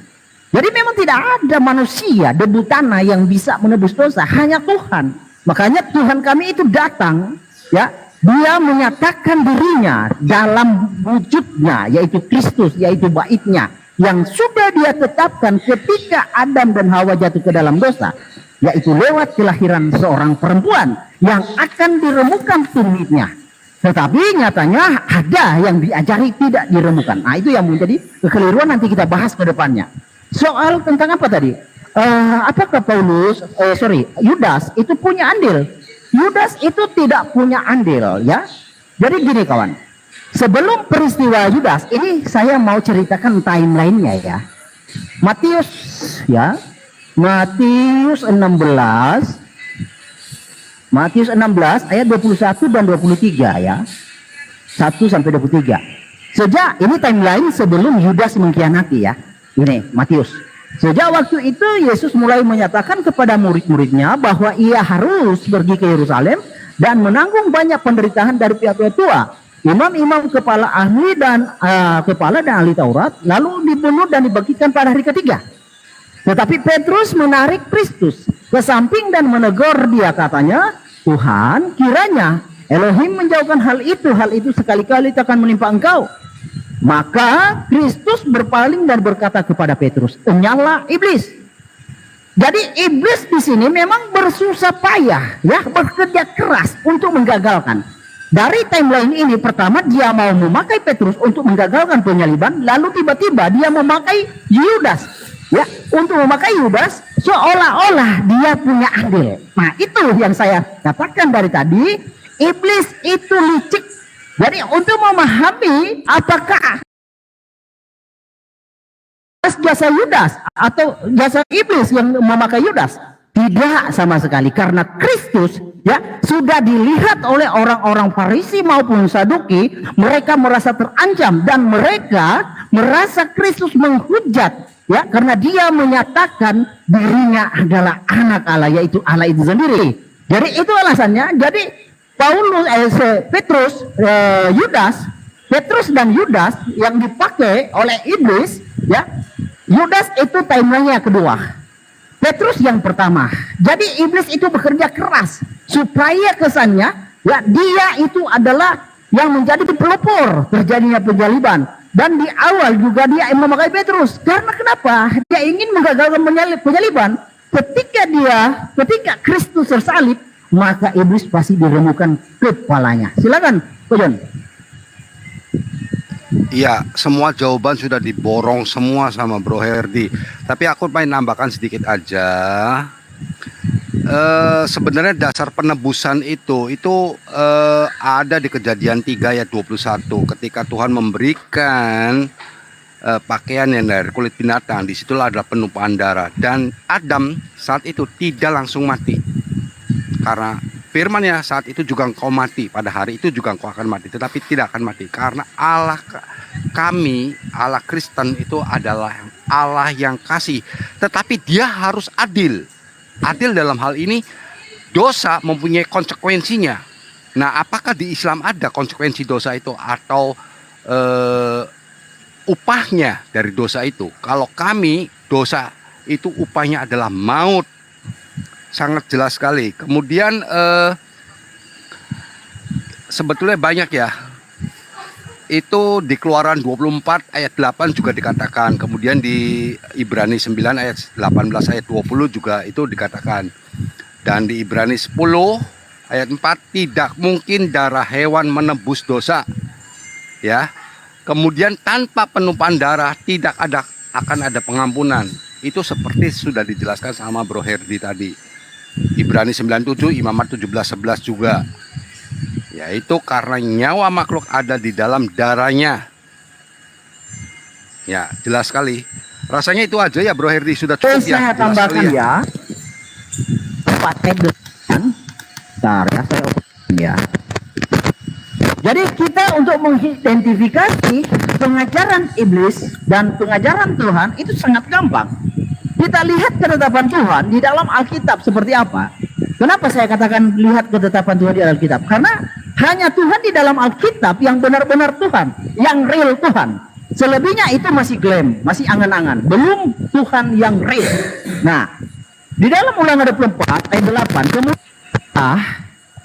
Jadi memang tidak ada manusia debutana yang bisa menebus dosa, hanya Tuhan. Makanya Tuhan kami itu datang, ya, dia menyatakan dirinya dalam wujudnya, yaitu Kristus, yaitu baitnya, yang sudah dia tetapkan ketika Adam dan Hawa jatuh ke dalam dosa, yaitu lewat kelahiran seorang perempuan yang akan diremukkan tumitnya. Tetapi nyatanya ada yang diajari tidak diremukkan. Nah, itu yang menjadi kekeliruan, nanti kita bahas ke depannya. Soal tentang apa tadi? Apakah Yudas itu punya andil? Yudas itu tidak punya andil, ya. Jadi gini kawan. Sebelum peristiwa Yudas ini saya mau ceritakan timelinenya ya. Matius ya. Matius 16 ayat 21 dan 23 ya. 1 sampai 23. Sejak ini timeline sebelum Yudas mengkhianati ya. Ini Matius. Sejak waktu itu Yesus mulai menyatakan kepada murid-muridnya bahwa ia harus pergi ke Yerusalem dan menanggung banyak penderitaan dari pihak-pihak tua, imam-imam, kepala dan ahli Taurat, lalu dibunuh dan dibagikan pada hari ketiga. Tetapi Petrus menarik Kristus ke samping dan menegur dia, katanya, Tuhan, kiranya Elohim menjauhkan hal itu sekali-kali takkan menimpa engkau. Maka Kristus berpaling dan berkata kepada Petrus, "Enyahlah iblis." Jadi iblis di sini memang bersusah payah, ya, bekerja keras untuk menggagalkan. Dari timeline ini, pertama dia mau memakai Petrus untuk menggagalkan penyaliban, lalu tiba-tiba dia memakai Yudas, ya, untuk memakai Yudas seolah-olah dia punya andil. Nah, itu yang saya katakan dari tadi, iblis itu licik. Jadi untuk memahami apakah jasa Yudas atau jasa iblis yang memakai Yudas, tidak sama sekali, karena Kristus ya sudah dilihat oleh orang-orang Farisi maupun Saduki, mereka merasa terancam dan mereka merasa Kristus menghujat, ya, karena dia menyatakan dirinya adalah anak Allah, yaitu Allah itu sendiri. Jadi itu alasannya. Jadi Petrus dan Yudas yang dipakai oleh iblis, ya, Yudas itu timeline yang kedua, Petrus yang pertama. Jadi iblis itu bekerja keras supaya kesannya ya dia itu adalah yang menjadi pelopor terjadinya penjaliban. Dan di awal juga dia memakai Petrus. Karena kenapa? Dia ingin menggagalkan penjaliban. Ketika Kristus tersalib, maka iblis pasti diremukkan kepalanya. Silakan, Pak John. Iya, semua jawaban sudah diborong semua sama Bro Herdi. Tapi aku pengen nambahkan sedikit aja. Sebenarnya dasar penebusan itu ada di Kejadian 3 ayat 21. Ketika Tuhan memberikan pakaian yang dari kulit binatang, disitulah adalah penumpahan darah. Dan Adam saat itu tidak langsung mati. Karena firman-Nya saat itu juga engkau mati, pada hari itu juga engkau akan mati, tetapi tidak akan mati karena Allah kami, Allah Kristen itu adalah Allah yang kasih, tetapi Dia harus adil. Adil dalam hal ini dosa mempunyai konsekuensinya. Nah, apakah di Islam ada konsekuensi dosa itu atau upahnya dari dosa itu? Kalau kami dosa itu upahnya adalah maut. Sangat jelas sekali. Kemudian sebetulnya banyak ya. Itu di Keluaran 24 ayat 8 juga dikatakan. Kemudian di Ibrani 9 ayat 18 ayat 20 juga itu dikatakan. Dan di Ibrani 10 ayat 4 tidak mungkin darah hewan menebus dosa. Ya. Kemudian tanpa penumpahan darah tidak akan ada pengampunan. Itu seperti sudah dijelaskan sama Bro Herdi tadi. Ibrani 97, Imamat 17:11 juga. Yaitu karena nyawa makhluk ada di dalam darahnya. Ya, jelas sekali. Rasanya itu aja ya Bro Herdi, sudah cukup ya. Saya tambahkan ya. Pakai dengan bentar ya, saya ya. Jadi kita untuk mengidentifikasi pengajaran iblis dan pengajaran Tuhan itu sangat gampang. Kita lihat ketetapan Tuhan di dalam Alkitab seperti apa. Kenapa saya katakan lihat ketetapan Tuhan di Alkitab? Karena hanya Tuhan di dalam Alkitab yang benar-benar Tuhan, yang real Tuhan. Selebihnya itu masih klaim, masih angan-angan. Belum Tuhan yang real. Nah, di dalam Ulangan 24 ayat 8, kemudian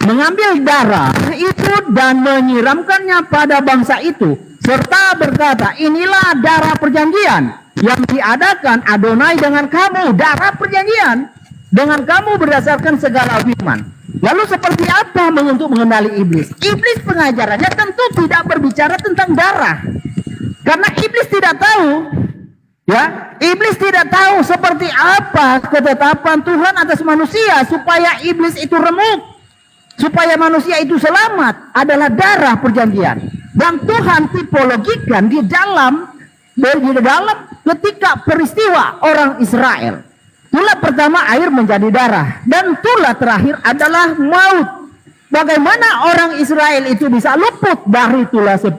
mengambil darah itu dan menyiramkannya pada bangsa itu, serta berkata, inilah darah perjanjian yang diadakan Adonai dengan kamu, darah perjanjian dengan kamu berdasarkan segala firman. Lalu seperti apa untuk mengenali iblis? Iblis pengajarannya tentu tidak berbicara tentang darah, karena iblis tidak tahu. Ya, iblis tidak tahu seperti apa ketetapan Tuhan atas manusia supaya iblis itu remuk, supaya manusia itu selamat adalah darah perjanjian. Dan Tuhan tipologikan di dalam ketika peristiwa orang Israel. Tulah pertama air menjadi darah dan tulah terakhir adalah maut. Bagaimana orang Israel itu bisa luput dari tulah 10?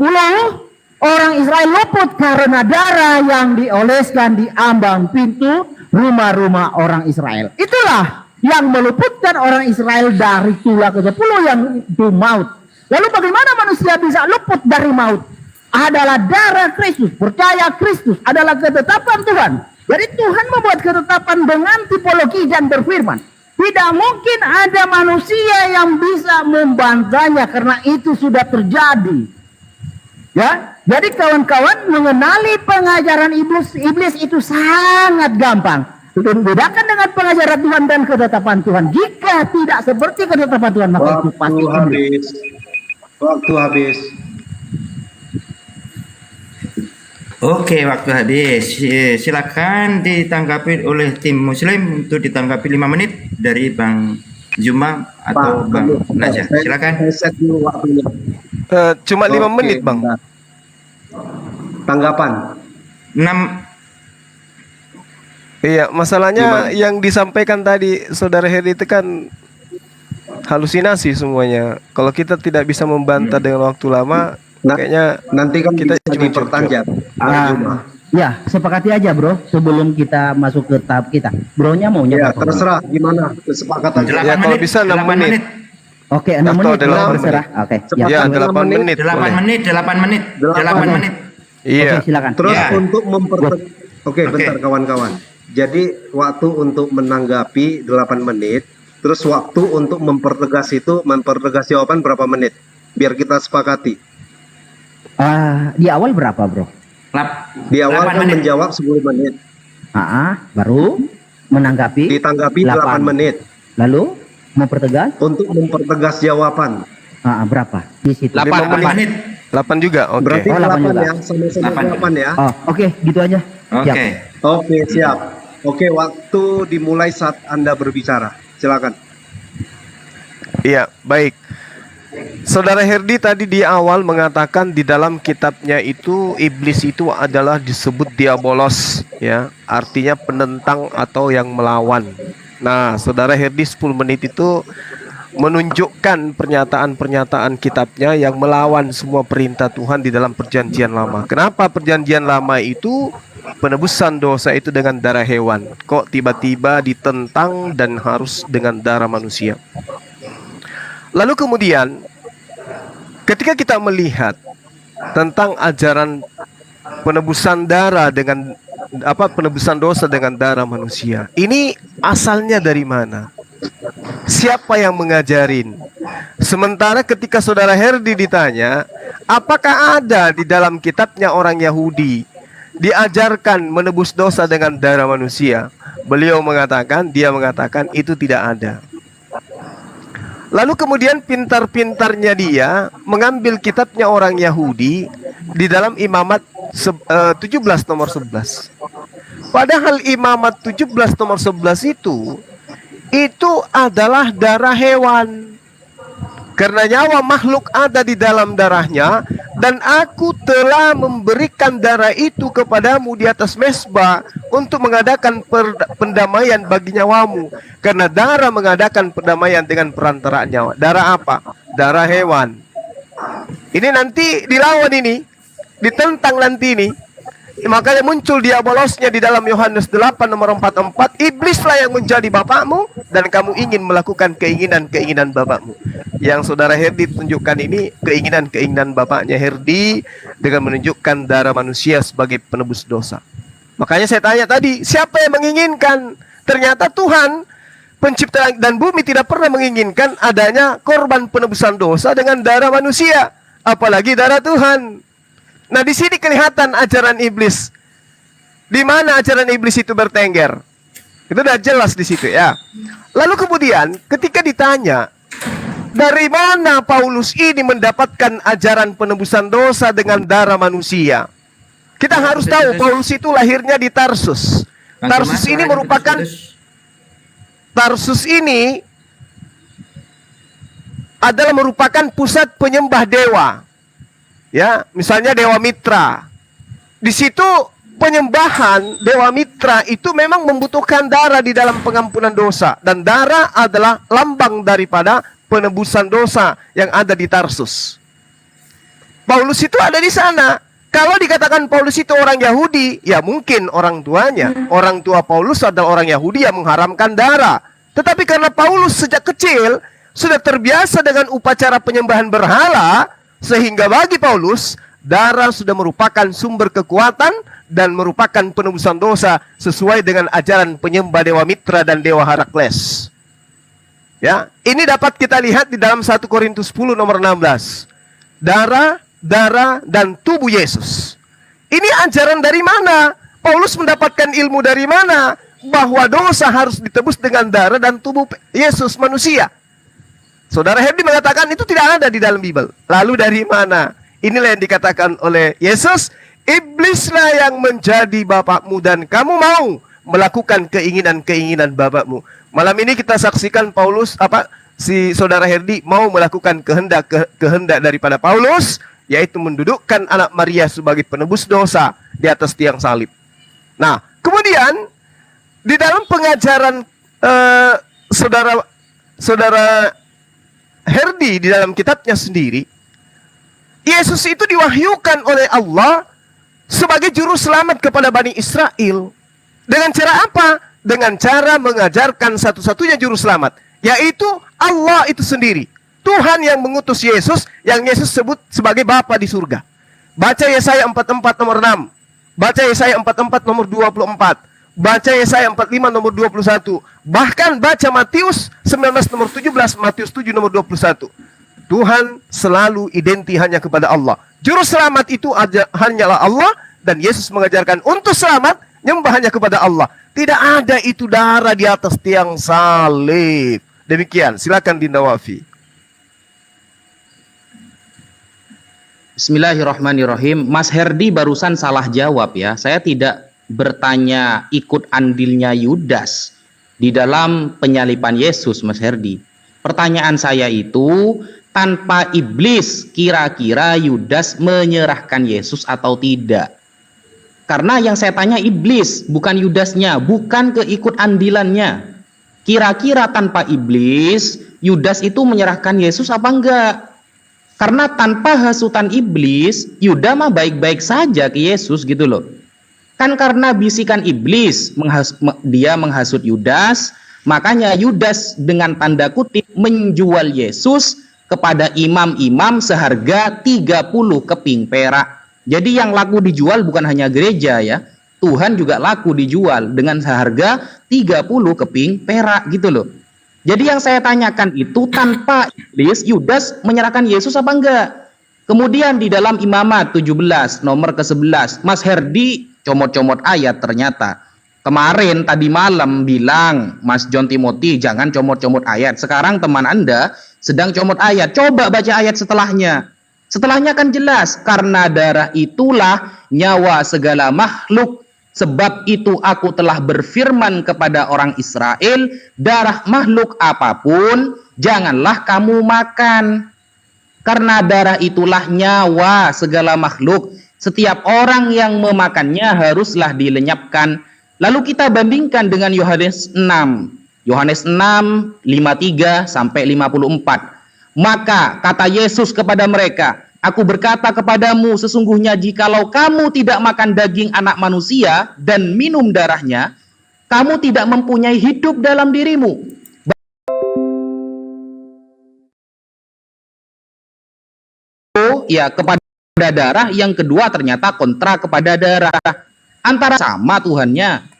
Orang Israel luput karena darah yang dioleskan di ambang pintu rumah-rumah orang Israel. Itulah yang meluputkan orang Israel dari tulah ke-10 yang itu maut. Lalu bagaimana manusia bisa luput dari maut? Adalah darah Kristus. Percaya Kristus adalah ketetapan Tuhan. Jadi Tuhan membuat ketetapan dengan tipologi dan berfirman. Tidak mungkin ada manusia yang bisa membantahnya karena itu sudah terjadi. Ya, jadi kawan-kawan mengenali pengajaran iblis itu sangat gampang. Membedakan dengan pengajaran Tuhan dan ketetapan Tuhan. Jika tidak seperti ketetapan Tuhan, maka itu pasti iblis. Waktu habis. Oke, waktu habis. Silakan ditanggapi oleh tim Muslim untuk ditanggapi 5 menit dari Bang Zuma atau Bang Najah. Silakan. Set dulu waktunya. Cuma 5 menit, Bang. Tanggapan. 6. Iya, masalahnya yang disampaikan tadi Saudara Heri itu kan halusinasi semuanya. Kalau kita tidak bisa membantah dengan waktu lama, kayaknya nanti kan kita bisa cuma diperpanjang. Ya, sepakati aja bro sebelum kita masuk ke tahap kita. Bronya maunya Ya, apa? terserah gimana kesepakatan. Ya, kalau bisa 6 menit. Oke, 6 menit bro, terserah. Oke, Ya, 8 menit. 8 menit. Iya. Oke, silakan. Terus Ya. Oke, Oke. bentar kawan-kawan. Jadi waktu untuk menanggapi 8 menit, terus waktu untuk mempertegas jawaban berapa menit? Biar kita sepakati. Di awal berapa, Bro? Di awal 8 kan menit. menjawab 10 menit, Baru menanggapi ditanggapi 8 menit. Lalu mempertegas Untuk mempertegas jawaban. berapa? Di situ. 8 8 menit. 8 juga, oke. Berarti Oh, 8 8 juga. ya, sama-sama 8. 8 ya. Oh, oke, gitu aja. Oke. Siap. Oke, siap. Oke, waktu dimulai saat Anda berbicara. Silakan. Iya, baik. Saudara Herdi tadi di awal mengatakan di dalam kitabnya itu iblis itu adalah disebut diabolos, ya, artinya penentang atau yang melawan. Nah, Saudara Herdi 10 menit itu menunjukkan pernyataan-pernyataan kitabnya yang melawan semua perintah Tuhan di dalam perjanjian lama. Kenapa perjanjian lama itu penebusan dosa itu dengan darah hewan? Kok tiba-tiba ditentang dan harus dengan darah manusia? Lalu kemudian ketika kita melihat tentang ajaran penebusan darah dengan penebusan dosa dengan darah manusia, ini asalnya dari mana? Siapa yang mengajarin? Sementara ketika Saudara Herdi ditanya, apakah ada di dalam kitabnya orang Yahudi diajarkan menebus dosa dengan darah manusia? Dia mengatakan itu tidak ada. Lalu kemudian pintar-pintarnya dia mengambil kitabnya orang Yahudi di dalam Imamat 17 nomor 11. Padahal Imamat 17 nomor 11 itu adalah darah hewan. Karena nyawa makhluk ada di dalam darahnya, dan aku telah memberikan darah itu kepadamu di atas mezbah untuk mengadakan pendamaian bagi nyawamu. Karena darah mengadakan perdamaian dengan perantaraan nyawa. Darah apa? Darah hewan. Ini nanti dilawan ini, ditentang nanti ini. Makanya muncul diabolosnya di dalam Yohanes 8 nomor 44. Iblislah yang menjadi bapakmu dan kamu ingin melakukan keinginan-keinginan bapakmu. Yang Saudara Herdi tunjukkan ini keinginan-keinginan bapaknya Herdi dengan menunjukkan darah manusia sebagai penebus dosa. Makanya saya tanya tadi, siapa yang menginginkan? Ternyata Tuhan pencipta langit dan bumi tidak pernah menginginkan adanya korban penebusan dosa dengan darah manusia, apalagi darah Tuhan. Nah, di sini kelihatan ajaran iblis. Di mana ajaran iblis itu bertengger? Itu udah jelas di situ ya. Lalu kemudian ketika ditanya, dari mana Paulus ini mendapatkan ajaran penebusan dosa dengan darah manusia? Kita harus tahu Paulus itu lahirnya di Tarsus. Tarsus ini adalah merupakan pusat penyembah dewa. Ya, misalnya Dewa Mitra. Di situ penyembahan Dewa Mitra itu memang membutuhkan darah di dalam pengampunan dosa, dan darah adalah lambang daripada penebusan dosa yang ada di Tarsus. Paulus itu ada di sana. Kalau dikatakan Paulus itu orang Yahudi, ya mungkin orang tuanya, orang tua Paulus adalah orang Yahudi yang mengharamkan darah. Tetapi karena Paulus sejak kecil sudah terbiasa dengan upacara penyembahan berhala, sehingga bagi Paulus, darah sudah merupakan sumber kekuatan dan merupakan penebusan dosa sesuai dengan ajaran penyembah Dewa Mitra dan Dewa Herakles. Ya, ini dapat kita lihat di dalam 1 Korintus 10 nomor 16. Darah, dan tubuh Yesus. Ini ajaran dari mana? Paulus mendapatkan ilmu dari mana? Bahwa dosa harus ditebus dengan darah dan tubuh Yesus manusia. Saudara Herdi mengatakan itu tidak ada di dalam Bible. Lalu dari mana? Inilah yang dikatakan oleh Yesus, iblislah yang menjadi bapakmu dan kamu mau melakukan keinginan-keinginan bapakmu. Malam ini kita saksikan si Saudara Herdi mau melakukan kehendak daripada Paulus, yaitu mendudukkan anak Maria sebagai penebus dosa di atas tiang salib. Nah, kemudian di dalam pengajaran Saudara Herdi di dalam kitabnya sendiri, Yesus itu diwahyukan oleh Allah sebagai juru selamat kepada Bani Israel. Dengan cara apa? Dengan cara mengajarkan satu-satunya juru selamat, yaitu Allah itu sendiri. Tuhan yang mengutus Yesus, yang Yesus sebut sebagai Bapa di surga. Baca Yesaya 44 nomor 6. Baca Yesaya 44 nomor 24. Baca Yesaya 45 nomor 21. Bahkan baca Matius 19 nomor 17, Matius 7 nomor 21. Tuhan selalu identik hanya kepada Allah. Juru selamat itu hanyalah Allah, dan Yesus mengajarkan untuk selamat nyembah hanya kepada Allah. Tidak ada itu darah di atas tiang salib. Demikian, silakan Dinda Wafi. Bismillahirrahmanirrahim. Mas Herdi barusan salah jawab ya. Saya tidak bertanya ikut andilnya Yudas di dalam penyaliban Yesus, Mas Herdi. Pertanyaan saya itu, tanpa iblis, kira-kira Yudas menyerahkan Yesus atau tidak? Karena yang saya tanya iblis, bukan Yudasnya, bukan keikut andilannya. Kira-kira tanpa iblis, Yudas itu menyerahkan Yesus apa enggak? Karena tanpa hasutan iblis, Yuda mah baik-baik saja ke Yesus gitu loh. Kan karena bisikan iblis, dia menghasut Yudas, makanya Yudas dengan tanda kutip menjual Yesus kepada imam-imam seharga 30 keping perak. Jadi yang laku dijual bukan hanya gereja ya, Tuhan juga laku dijual dengan seharga 30 keping perak gitu loh. Jadi yang saya tanyakan itu, tanpa iblis Yudas menyerahkan Yesus apa enggak? Kemudian di dalam Imamat 17 nomor ke-11, Mas Herdi comot-comot ayat ternyata. Kemarin tadi malam bilang Mas John Timothy jangan comot-comot ayat. Sekarang teman Anda sedang comot ayat. Coba baca ayat setelahnya. Setelahnya kan jelas, karena darah itulah nyawa segala makhluk. Sebab itu aku telah berfirman kepada orang Israel, darah makhluk apapun janganlah kamu makan. Karena darah itulah nyawa segala makhluk. Setiap orang yang memakannya haruslah dilenyapkan. Lalu kita bandingkan dengan Yohanes 6. Yohanes 6, 53 sampai 54. Maka kata Yesus kepada mereka, aku berkata kepadamu, sesungguhnya jikalau kamu tidak makan daging anak manusia dan minum darahnya, kamu tidak mempunyai hidup dalam dirimu. Ya, kepada darah, yang kedua ternyata kontra kepada darah. Antara sama Tuhannya.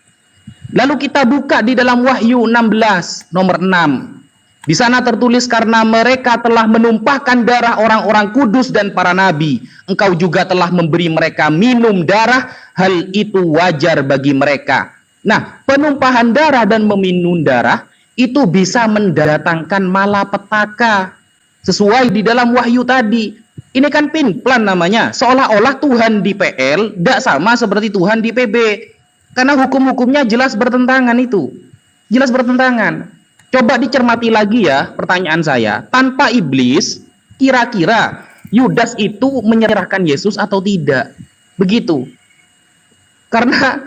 Lalu kita buka di dalam Wahyu 16 nomor 6. Di sana tertulis, karena mereka telah menumpahkan darah orang-orang kudus dan para nabi, engkau juga telah memberi mereka minum darah, hal itu wajar bagi mereka. Nah, penumpahan darah dan meminum darah itu bisa mendatangkan malapetaka. Sesuai di dalam Wahyu tadi. Ini kan pinplan namanya. Seolah-olah Tuhan di PL tidak sama seperti Tuhan di PB. Karena hukum-hukumnya jelas bertentangan itu. Jelas bertentangan. Coba dicermati lagi ya pertanyaan saya. Tanpa iblis, kira-kira Yudas itu menyerahkan Yesus atau tidak? Begitu. Karena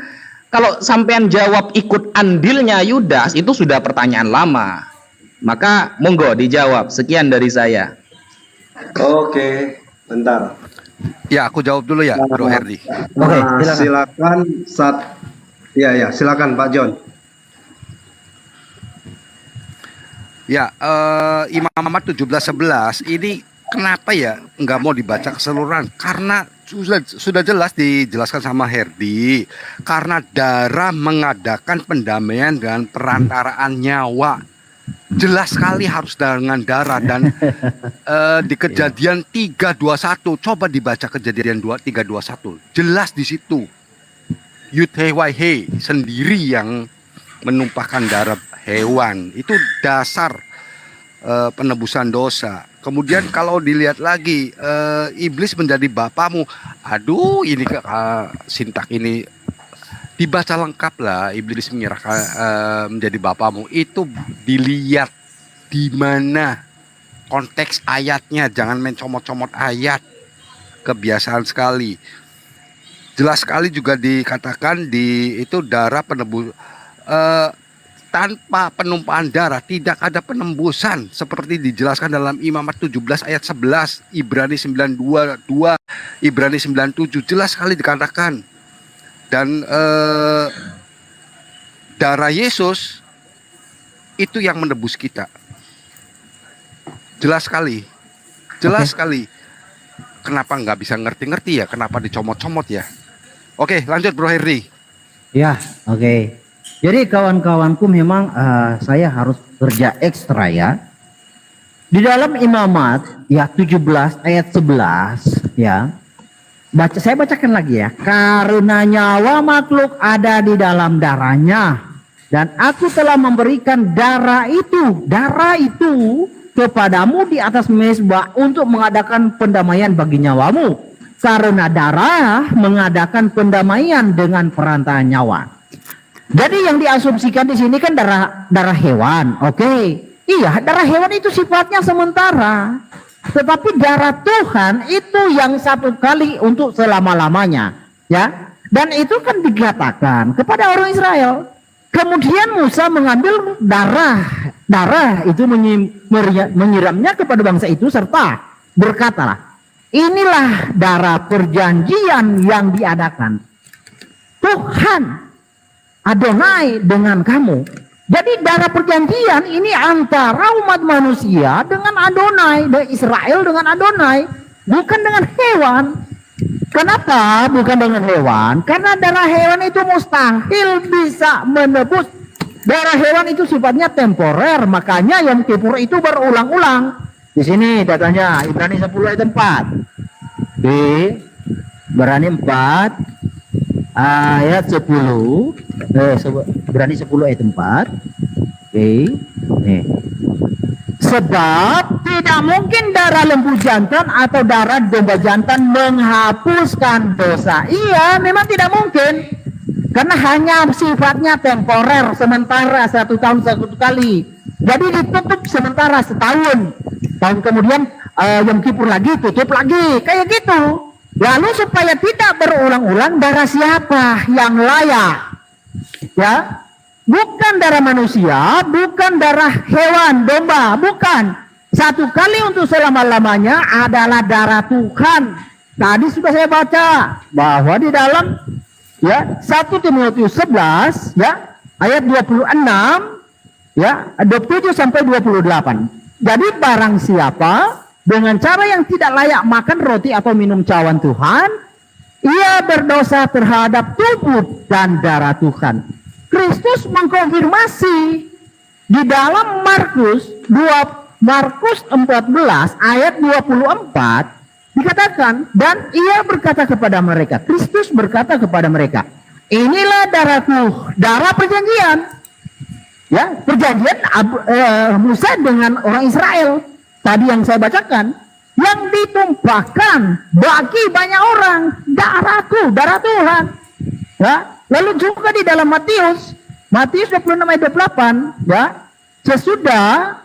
kalau sampean jawab ikut andilnya Yudas, itu sudah pertanyaan lama. Maka monggo dijawab. Sekian dari saya. Oke, bentar. Ya, aku jawab dulu ya, Bro Herdi. Oke, silakan. Ya, silakan Pak John. Ya, Imamat 17:11 ini kenapa ya nggak mau dibaca keseluruhan? Karena sudah jelas dijelaskan sama Herdi. Karena darah mengadakan pendamaian dan perantaraan nyawa. Jelas sekali harus dengan darah. Dan di Kejadian 3:21, coba dibaca Kejadian 3:21. Jelas di situ. Yud-He-Wai-He sendiri yang menumpahkan darah hewan. Itu dasar penebusan dosa. Kemudian kalau dilihat lagi, iblis menjadi bapamu. Aduh, ini sintak ini dibaca lengkap lah. Iblis menyerahkan menjadi bapamu. Itu dilihat di mana konteks ayatnya. Jangan main comot-comot ayat. Kebiasaan sekali. Jelas sekali juga dikatakan di itu darah penebus. Tanpa penumpahan darah tidak ada penembusan, seperti dijelaskan dalam Imamat 17 ayat 11, Ibrani 9:22, Ibrani 9:7, jelas sekali dikatakan. Dan darah Yesus itu yang menebus kita. Jelas sekali. Jelas sekali. Kenapa nggak bisa ngerti-ngerti ya? Kenapa dicomot-comot ya? Oke, lanjut Bro Herdi. Ya, oke. Jadi kawan-kawanku memang saya harus kerja ekstra ya. Di dalam Imamat ya 17 ayat 11 ya. Saya bacakan lagi ya. Karena nyawa makhluk ada di dalam darahnya, dan aku telah memberikan darah itu kepadamu di atas mezbah untuk mengadakan pendamaian bagi nyawamu. Karena darah mengadakan pendamaian dengan perantaraan nyawa. Jadi yang diasumsikan di sini kan darah hewan, oke? Iya, darah hewan itu sifatnya sementara. Tetapi darah Tuhan itu yang satu kali untuk selama-lamanya, ya. Dan itu kan dikatakan kepada orang Israel. Kemudian Musa mengambil darah itu menyiramnya kepada bangsa itu serta berkatalah, inilah darah perjanjian yang diadakan Tuhan Adonai dengan kamu. Jadi darah perjanjian ini antara umat manusia dengan Adonai, dan Israel dengan Adonai, bukan dengan hewan. Kenapa bukan dengan hewan? Karena darah hewan itu mustahil bisa menebus. Darah hewan itu sifatnya temporer, makanya Yom Kippur itu berulang-ulang. Di sini datanya Ibrani 10 ayat 4. Ibrani 4 ayat 10. Ibrani 10 ayat 4. Nih. Sebab tidak mungkin darah lembu jantan atau darah domba jantan menghapuskan dosa. Iya, memang tidak mungkin. Karena hanya sifatnya temporer, sementara 1 tahun 1 kali. Jadi ditutup sementara setahun. Tahun kemudian Yom Kippur lagi, tutup lagi. Kayak gitu. Lalu supaya tidak berulang-ulang, darah siapa yang layak? Ya, bukan darah manusia, bukan darah hewan, domba, bukan. Satu kali untuk selama-lamanya adalah darah Tuhan. Tadi sudah saya baca bahwa di dalam ya 1 Timotius 11 ya ayat 26 ya 27 sampai 28. Jadi barang siapa dengan cara yang tidak layak makan roti atau minum cawan Tuhan, ia berdosa terhadap tubuh dan darah Tuhan. Kristus mengkonfirmasi di dalam Markus 14 ayat 24 dikatakan, dan ia berkata kepada mereka, Kristus berkata kepada mereka, inilah darahku, darah perjanjian. Ya, perjanjian Musa dengan orang Israel. Tadi yang saya bacakan, yang ditumpahkan bagi banyak orang, darahku, darah Tuhan. Ya, lalu juga di dalam Matius 26 ayat 28, ya, sesudah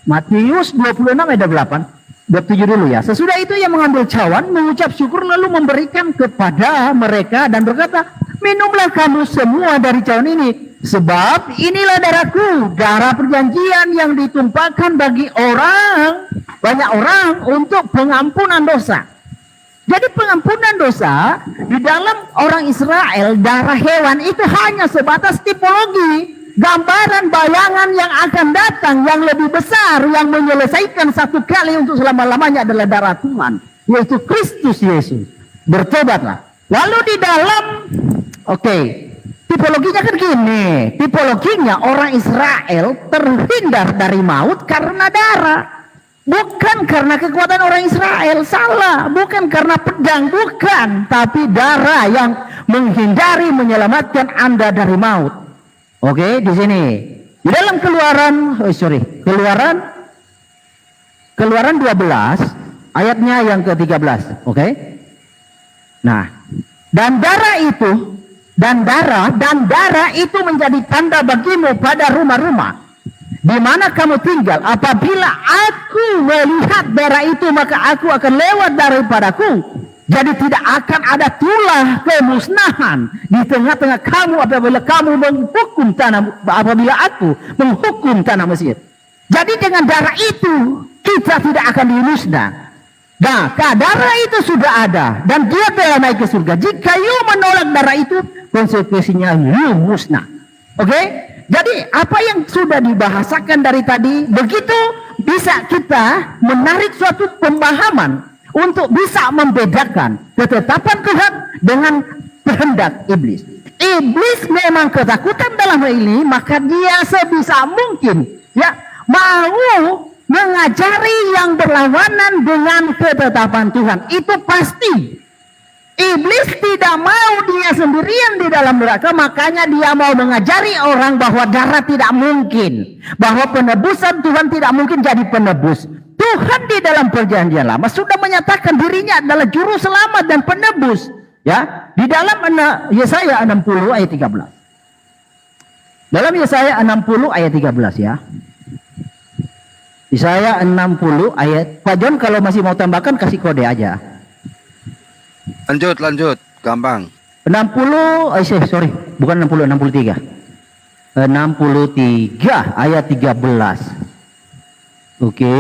Matius 26 ayat 28, 27 dulu ya. Sesudah itu ia mengambil cawan, mengucap syukur lalu memberikan kepada mereka dan berkata, minumlah kamu semua dari cawan ini, sebab inilah darahku, darah perjanjian yang ditumpahkan bagi banyak orang untuk pengampunan dosa. Jadi pengampunan dosa di dalam orang Israel, darah hewan itu hanya sebatas tipologi, gambaran bayangan yang akan datang yang lebih besar, yang menyelesaikan satu kali untuk selama-lamanya adalah darah Tuhan, yaitu Kristus Yesus. Bertobatlah. Lalu di dalam tipologinya kan gini, tipologinya orang Israel terhindar dari maut karena darah. Bukan karena kekuatan orang Israel, salah. Bukan karena pedang, bukan. Tapi darah yang menghindari, menyelamatkan Anda dari maut. Oke, di sini. Di dalam Keluaran 12, ayatnya yang ke-13. Oke. Nah, dan darah itu menjadi tanda bagimu pada rumah-rumah di mana kamu tinggal. Apabila aku melihat darah itu, maka aku akan lewat daripadaku. Jadi tidak akan ada tulah kemusnahan di tengah-tengah kamu apabila aku menghukum tanah Mesir. Jadi dengan darah itu kita tidak akan dimusnah. Nah, darah itu sudah ada dan dia telah naik ke surga. Jika you menolak darah itu, konsekuensinya you musnah. Oke? Jadi apa yang sudah dibahasakan dari tadi, begitu bisa kita menarik suatu pemahaman untuk bisa membedakan ketetapan Tuhan dengan kehendak iblis. Iblis memang ketakutan dalam hal ini, maka dia sebisa mungkin ya mau mengajari yang berlawanan dengan ketetapan Tuhan. Itu pasti. Iblis tidak mau dia sendirian di dalam neraka, makanya dia mau mengajari orang bahwa darah tidak mungkin, bahwa penebusan Tuhan tidak mungkin jadi penebus. Tuhan di dalam perjanjian lama sudah menyatakan dirinya adalah juru selamat dan penebus. Ya, di dalam Yesaya 60 ayat 13. Dalam Yesaya 60 ayat 13 ya. Yesaya 60 ayat. Pak John kalau masih mau tambahkan kasih kode aja. Lanjut, gampang. 60, sorry, bukan 60, 63. 63 ayat 13. Oke.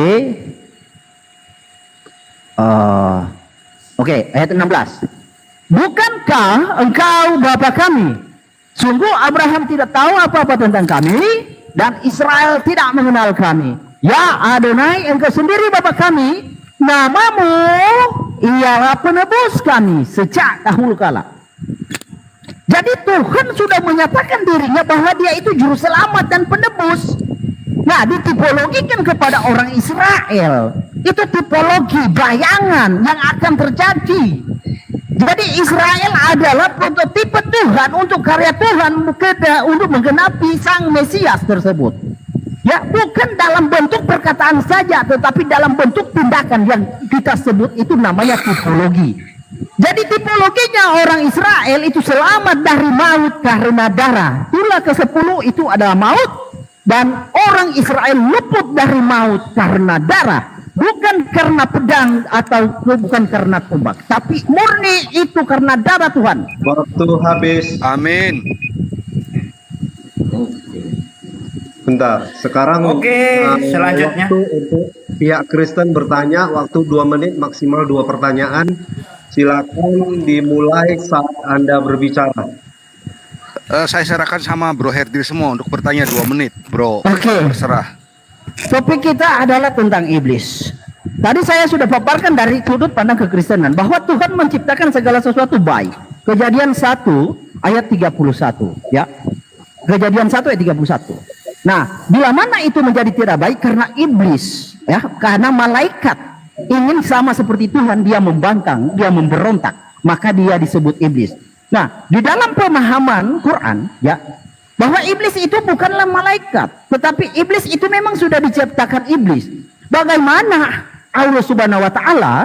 Oke, ayat 16. Bukankah engkau Bapa kami? Sungguh Abraham tidak tahu apa-apa tentang kami dan Israel tidak mengenal kami. Ya Adonai, engkau sendiri Bapa kami, namamu ialah penebus kami sejak dahulu kala. Jadi Tuhan sudah menyatakan dirinya bahwa dia itu juru selamat dan penebus. Nah, ditipologikan kepada orang Israel. Itu tipologi bayangan yang akan terjadi. Jadi Israel adalah prototipe Tuhan untuk karya Tuhan untuk menggenapi sang Mesias tersebut. Ya, bukan dalam bentuk perkataan saja, tetapi dalam bentuk tindakan yang kita sebut itu namanya tipologi. Jadi tipologinya orang Israel itu selamat dari maut karena darah. Tulah ke-10 itu adalah maut, dan orang Israel luput dari maut karena darah. Bukan karena pedang atau bukan karena tombak, tapi murni itu karena darah Tuhan. Waktu habis. Amin. Bentar, sekarang selanjutnya. waktu untuk pihak Kristen bertanya, waktu 2 menit maksimal 2 pertanyaan. Silakan dimulai saat Anda berbicara. Saya serahkan sama Bro Herdi semua untuk bertanya 2 menit, Bro. Oke. Terserah. Topik kita adalah tentang iblis. Tadi saya sudah paparkan dari sudut pandang kekristenan bahwa Tuhan menciptakan segala sesuatu baik. Kejadian 1 ayat 31 ya. Kejadian 1 ayat 31. Nah, bila mana itu menjadi tidak baik karena iblis ya, karena malaikat ingin sama seperti Tuhan, dia membangkang, dia memberontak, maka dia disebut iblis. Nah, di dalam pemahaman Quran ya, bahwa iblis itu bukanlah malaikat, tetapi iblis itu memang sudah diciptakan iblis. Bagaimana Allah Subhanahu wa taala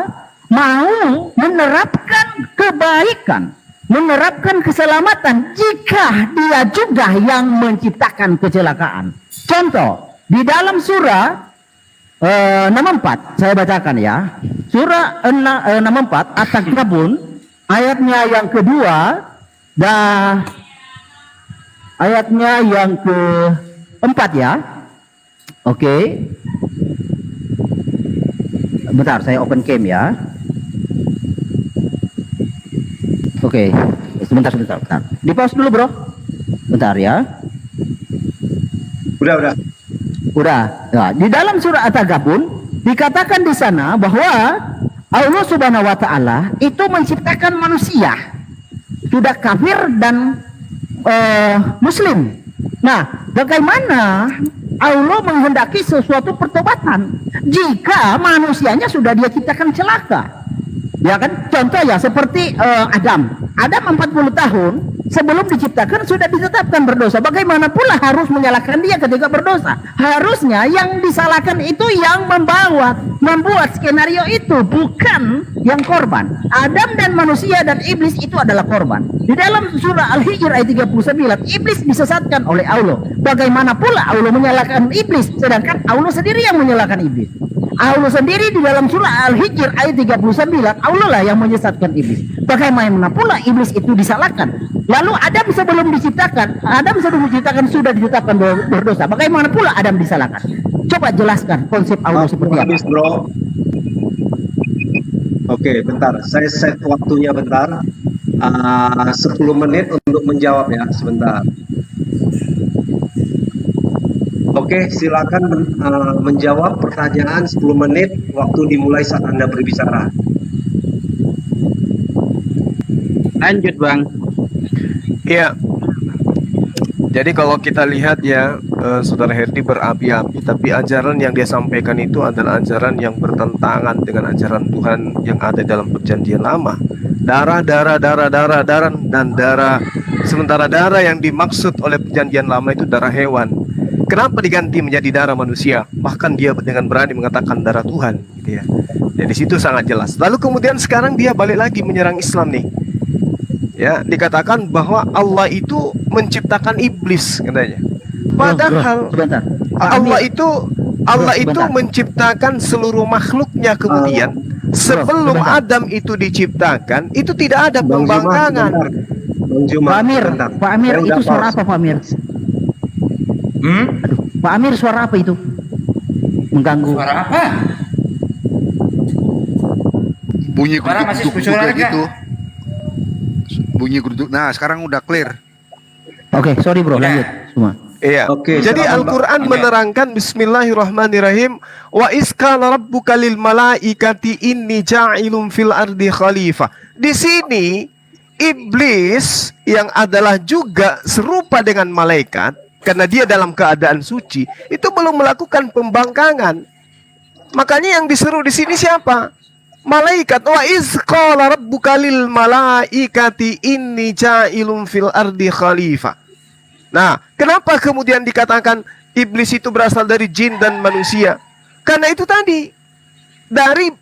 mau menerapkan kebaikan, menerapkan keselamatan jika dia juga yang menciptakan kecelakaan? Contoh, di dalam surah 64 saya bacakan ya. Surah 64 At-Takabun ayatnya yang kedua dan ayatnya yang keempat ya. Oke. Bentar, saya open cam ya. Oke. Sebentar. Di pause dulu, Bro. Bentar ya. Udah. Nah, di dalam surah At-Tagabun dikatakan di sana bahwa Allah Subhanahu wa taala itu menciptakan manusia sudah kafir dan muslim. Nah, bagaimana Allah menghendaki sesuatu pertobatan jika manusianya sudah dia ciptakan celaka? Ya kan, contoh ya seperti Adam 40 tahun sebelum diciptakan sudah ditetapkan berdosa. Bagaimana pula harus menyalahkan dia ketika berdosa? Harusnya yang disalahkan itu yang membuat skenario itu, bukan yang korban. Adam dan manusia dan iblis itu adalah korban. Di dalam surah Al-Hijr ayat 39, iblis disesatkan oleh Allah. Bagaimana pula Allah menyalahkan iblis sedangkan Allah sendiri yang menyalahkan iblis? Allah sendiri di dalam surah Al-Hijr ayat 39, Allah lah yang menyesatkan iblis. Bagaimana pula iblis itu disalahkan? Lalu Adam sebelum diciptakan sudah ditetapkan berdosa. Bagaimana pula Adam disalahkan? Coba jelaskan konsep Allah seperti apa? Habis, Bro. Oke, bentar. Saya set waktunya bentar. 10 menit untuk menjawab ya, sebentar. Oke, silakan menjawab pertanyaan 10 menit, waktu dimulai saat Anda berbicara. Lanjut Bang. Iya. Jadi kalau kita lihat ya, Saudara Herdi berapi-api, tapi ajaran yang dia sampaikan itu adalah ajaran yang bertentangan dengan ajaran Tuhan yang ada dalam Perjanjian Lama. Darah, dan darah. Sementara darah yang dimaksud oleh Perjanjian Lama itu darah hewan. Kenapa diganti menjadi darah manusia? Bahkan dia dengan berani mengatakan darah Tuhan, gitu ya. Jadi situ sangat jelas. Lalu kemudian sekarang dia balik lagi menyerang Islam nih. Ya, dikatakan bahwa Allah itu menciptakan iblis katanya. Padahal Sebentar. Pak Allah Amir. itu sebentar. menciptakan seluruh makhluknya kemudian sebelum sebentar. Adam itu diciptakan itu tidak ada Bang Zuma, pembangkangan. sebentar. Bang Zuma, Pak Amir, sebentar. Pak Amir Saya itu nggak suara paham. apa Pak Amir? Aduh, Pak Amir suara apa itu? Mengganggu. Suara apa? Bunyi Suara masih geruduk suara kayak nggak? gitu. Bunyi geruduk. Nah, sekarang udah clear. Oke, sorry bro, Ya. lanjut semua. Iya. Oke, Jadi silakan, Al-Qur'an Oke. menerangkan bismillahirrahmanirrahim wa iskala rabbuka lil malaikati inni ja'ilun fil ardi khalifah. Di sini iblis yang adalah juga serupa dengan malaikat karena dia dalam keadaan suci itu belum melakukan pembangkangan. Makanya yang diseru di sini siapa? Malaikat. Wa iz qala rabbuka lil malaikati inni ja'ilun fil ardi khalifah. Nah, kenapa kemudian dikatakan iblis itu berasal dari jin dan manusia? Karena itu tadi dari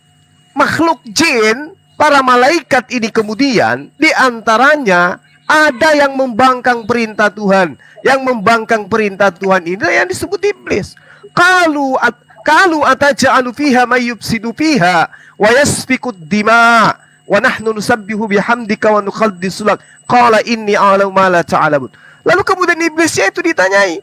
makhluk jin, para malaikat ini kemudian diantaranya ada yang membangkang perintah Tuhan. Yang membangkang perintah Tuhan ini yang disebut iblis. Qalu ataj'alu fiha may yufsidu fiha wa yasfiku dima wa nahnu nusabbihu bihamdika wa nuqaddisu lak. Qala inni a'lamu ma la ta'lamun. Lalu kemudian iblisnya itu ditanyai,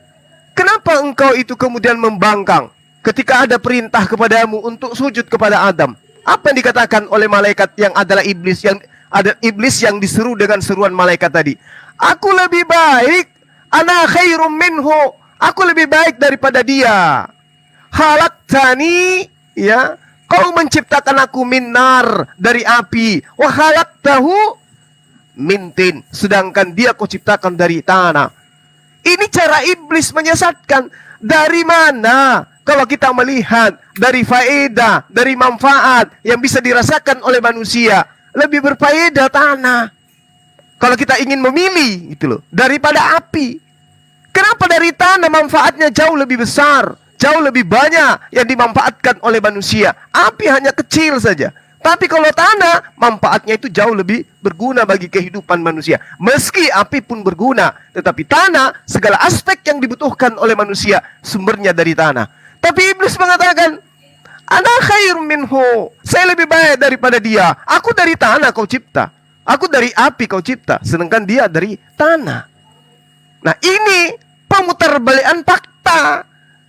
kenapa engkau itu kemudian membangkang ketika ada perintah kepadamu untuk sujud kepada Adam? Apa yang dikatakan oleh malaikat yang adalah iblis, yang ada iblis yang diseru dengan seruan malaikat tadi? Aku lebih baik, ana khairum minhu. Aku lebih baik daripada dia. Khalaqtani, ya, kau menciptakan aku minar dari api. Wa khalaqtahu mintin, sedangkan dia kau ciptakan dari tanah. Ini cara iblis menyesatkan. Dari mana? Kalau kita melihat dari faedah, dari manfaat yang bisa dirasakan oleh manusia, lebih berfaedah tanah. Kalau kita ingin memilih gitu loh, daripada api. Kenapa dari tanah manfaatnya jauh lebih besar, jauh lebih banyak yang dimanfaatkan oleh manusia. Api hanya kecil saja. Tapi kalau tanah, manfaatnya itu jauh lebih berguna bagi kehidupan manusia. Meski api pun berguna, tetapi tanah, segala aspek yang dibutuhkan oleh manusia, sumbernya dari tanah. Tapi iblis mengatakan, ana khair minhu. Saya lebih baik daripada dia. Aku dari tanah kau cipta. Aku dari api kau cipta. Sedangkan dia dari tanah. Nah ini pemutarbalikan fakta.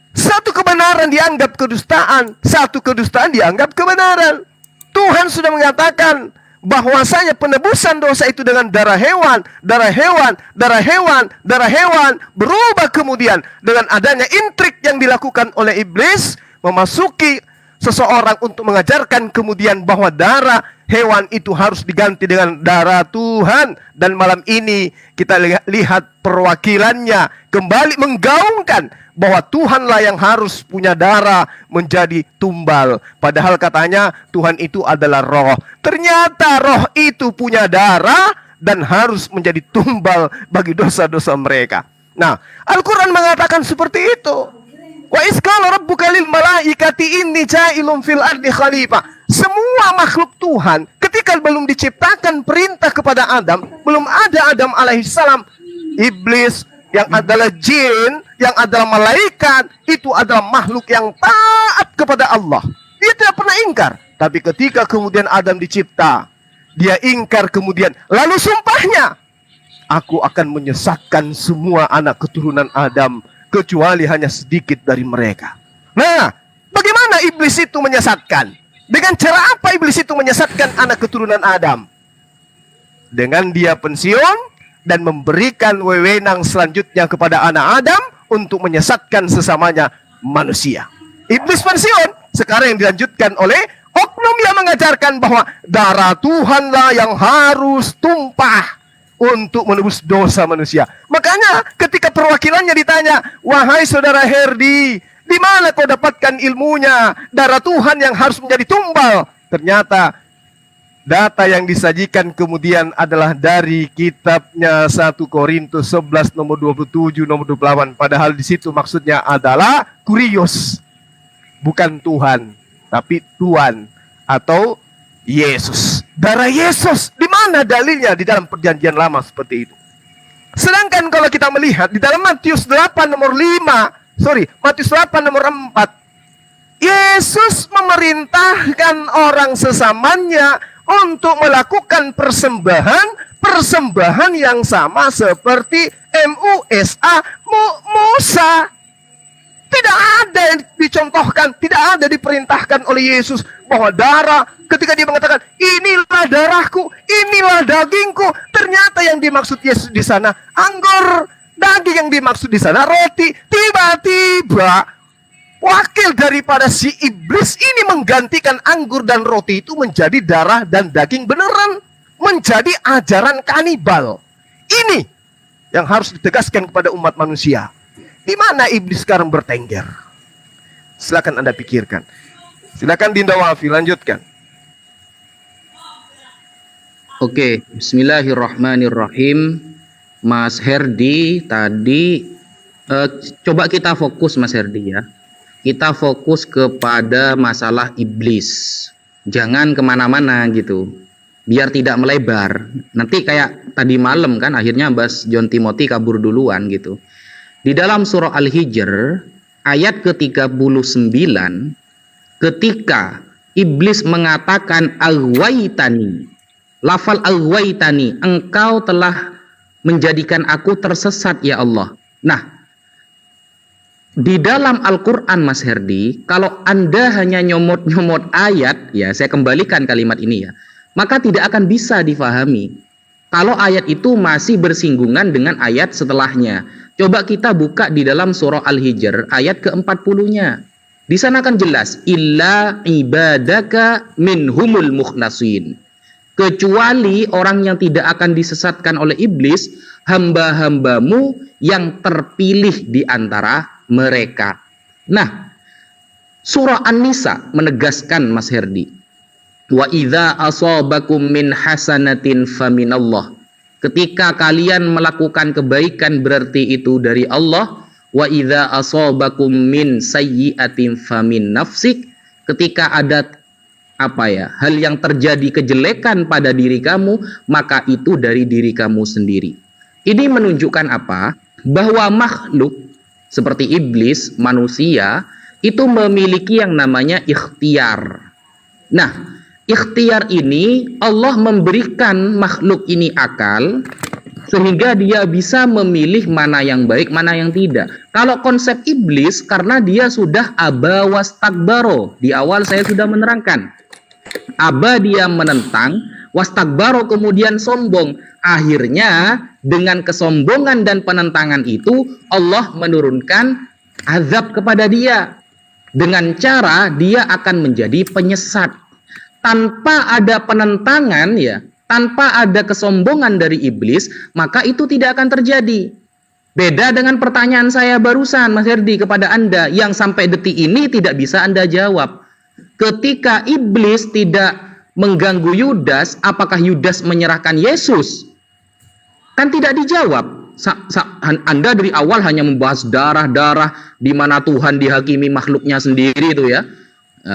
Satu kebenaran dianggap kedustaan. Satu kedustaan dianggap kebenaran. Tuhan sudah mengatakan bahwasanya penebusan dosa itu dengan darah hewan, darah hewan, darah hewan, darah hewan, berubah kemudian dengan adanya intrik yang dilakukan oleh iblis memasuki seseorang untuk mengajarkan kemudian bahwa darah hewan itu harus diganti dengan darah Tuhan. Dan malam ini kita lihat perwakilannya kembali menggaungkan bahwa Tuhanlah yang harus punya darah menjadi tumbal. Padahal katanya Tuhan itu adalah roh. Ternyata roh itu punya darah dan harus menjadi tumbal bagi dosa-dosa mereka. Nah, Al-Quran mengatakan seperti itu. Wa iskala rabbuka lil malaikati inni ja'ilun fil ardi khalifah. Semua makhluk Tuhan ketika belum diciptakan perintah kepada Adam, belum ada Adam alaihissalam, iblis yang adalah jin, yang adalah malaikat, itu adalah makhluk yang taat kepada Allah. Dia tidak pernah ingkar. Tapi ketika kemudian Adam dicipta, dia ingkar kemudian. Lalu sumpahnya, aku akan menyesatkan semua anak keturunan Adam, kecuali hanya sedikit dari mereka. Nah, bagaimana iblis itu menyesatkan? Dengan cara apa iblis itu menyesatkan anak keturunan Adam? Dengan dia pensiun dan memberikan wewenang selanjutnya kepada anak Adam untuk menyesatkan sesamanya manusia. Iblis pensiun, sekarang yang dilanjutkan oleh oknum Umumnya mengajarkan bahwa darah Tuhanlah yang harus tumpah untuk menebus dosa manusia. Makanya ketika perwakilannya ditanya, wahai saudara Herdi, di mana kau dapatkan ilmunya? Darah Tuhan yang harus menjadi tumbal. Ternyata data yang disajikan kemudian adalah dari kitabnya 1 Korintus 11 nomor 27 nomor 28. Padahal di situ maksudnya adalah Kurios. Bukan Tuhan, tapi Tuhan atau Yesus. Darah Yesus. Di mana dalilnya di dalam perjanjian lama seperti itu? Sedangkan kalau kita melihat di dalam Matius 8 nomor 4, Yesus memerintahkan orang sesamanya untuk melakukan persembahan yang sama seperti Musa. Tidak ada yang dicontohkan, tidak ada diperintahkan oleh Yesus bahwa darah, ketika dia mengatakan inilah darahku, inilah dagingku, ternyata yang dimaksud Yesus di sana anggur, daging yang dimaksud di sana roti. Tiba-tiba wakil daripada si iblis ini menggantikan anggur dan roti itu menjadi darah dan daging beneran, menjadi ajaran kanibal. Ini yang harus ditegaskan kepada umat manusia. Di mana iblis sekarang bertengger? Silakan Anda pikirkan. Silakan Dinda Wafi lanjutkan. Oke, bismillahirrahmanirrahim. Mas Herdi tadi coba kita fokus Mas Herdi ya. Kita fokus kepada masalah iblis. Jangan kemana-mana gitu. Biar tidak melebar. Nanti kayak tadi malam kan akhirnya Bas John Timothy kabur duluan gitu. Di dalam surah Al-Hijr ayat ke-39 ketika iblis mengatakan aghwaytani. Lafal aghwaytani, engkau telah menjadikan aku tersesat ya Allah. Nah, di dalam Al-Quran Mas Herdi, kalau Anda hanya nyomot-nyomot ayat, ya saya kembalikan kalimat ini ya, maka tidak akan bisa difahami. Kalau ayat itu masih bersinggungan dengan ayat setelahnya. Coba kita buka di dalam surah Al-Hijr ayat ke-40-nya. Di sana kan jelas, illa ibadaka minhumul mukhlasin. Kecuali orang yang tidak akan disesatkan oleh iblis, hamba-hambamu yang terpilih di antara mereka. Nah, surah An-Nisa menegaskan Mas Herdi, wa idza asabakum min hasanatin faminallah. Ketika kalian melakukan kebaikan berarti itu dari Allah. Wa idza asabakum min sayyi'atin famin nafsik. Ketika ada hal yang terjadi kejelekan pada diri kamu, maka itu dari diri kamu sendiri. Ini menunjukkan apa? Bahwa makhluk seperti iblis, manusia, itu memiliki yang namanya ikhtiar. Nah, ikhtiar ini Allah memberikan makhluk ini akal sehingga dia bisa memilih mana yang baik, mana yang tidak. Kalau konsep iblis, karena dia sudah aba wastakbaro, di awal saya sudah menerangkan. Aba dia menentang, wastakbaro kemudian sombong. Akhirnya dengan kesombongan dan penentangan itu Allah menurunkan azab kepada dia. Dengan cara dia akan menjadi penyesat. Tanpa ada penentangan ya, tanpa ada kesombongan dari iblis, maka itu tidak akan terjadi. Beda dengan pertanyaan saya barusan Mas Herdi kepada Anda yang sampai detik ini tidak bisa Anda jawab. Ketika iblis tidak mengganggu Yudas, apakah Yudas menyerahkan Yesus? Kan tidak dijawab. Anda dari awal hanya membahas darah-darah di mana Tuhan dihakimi makhluknya sendiri itu ya.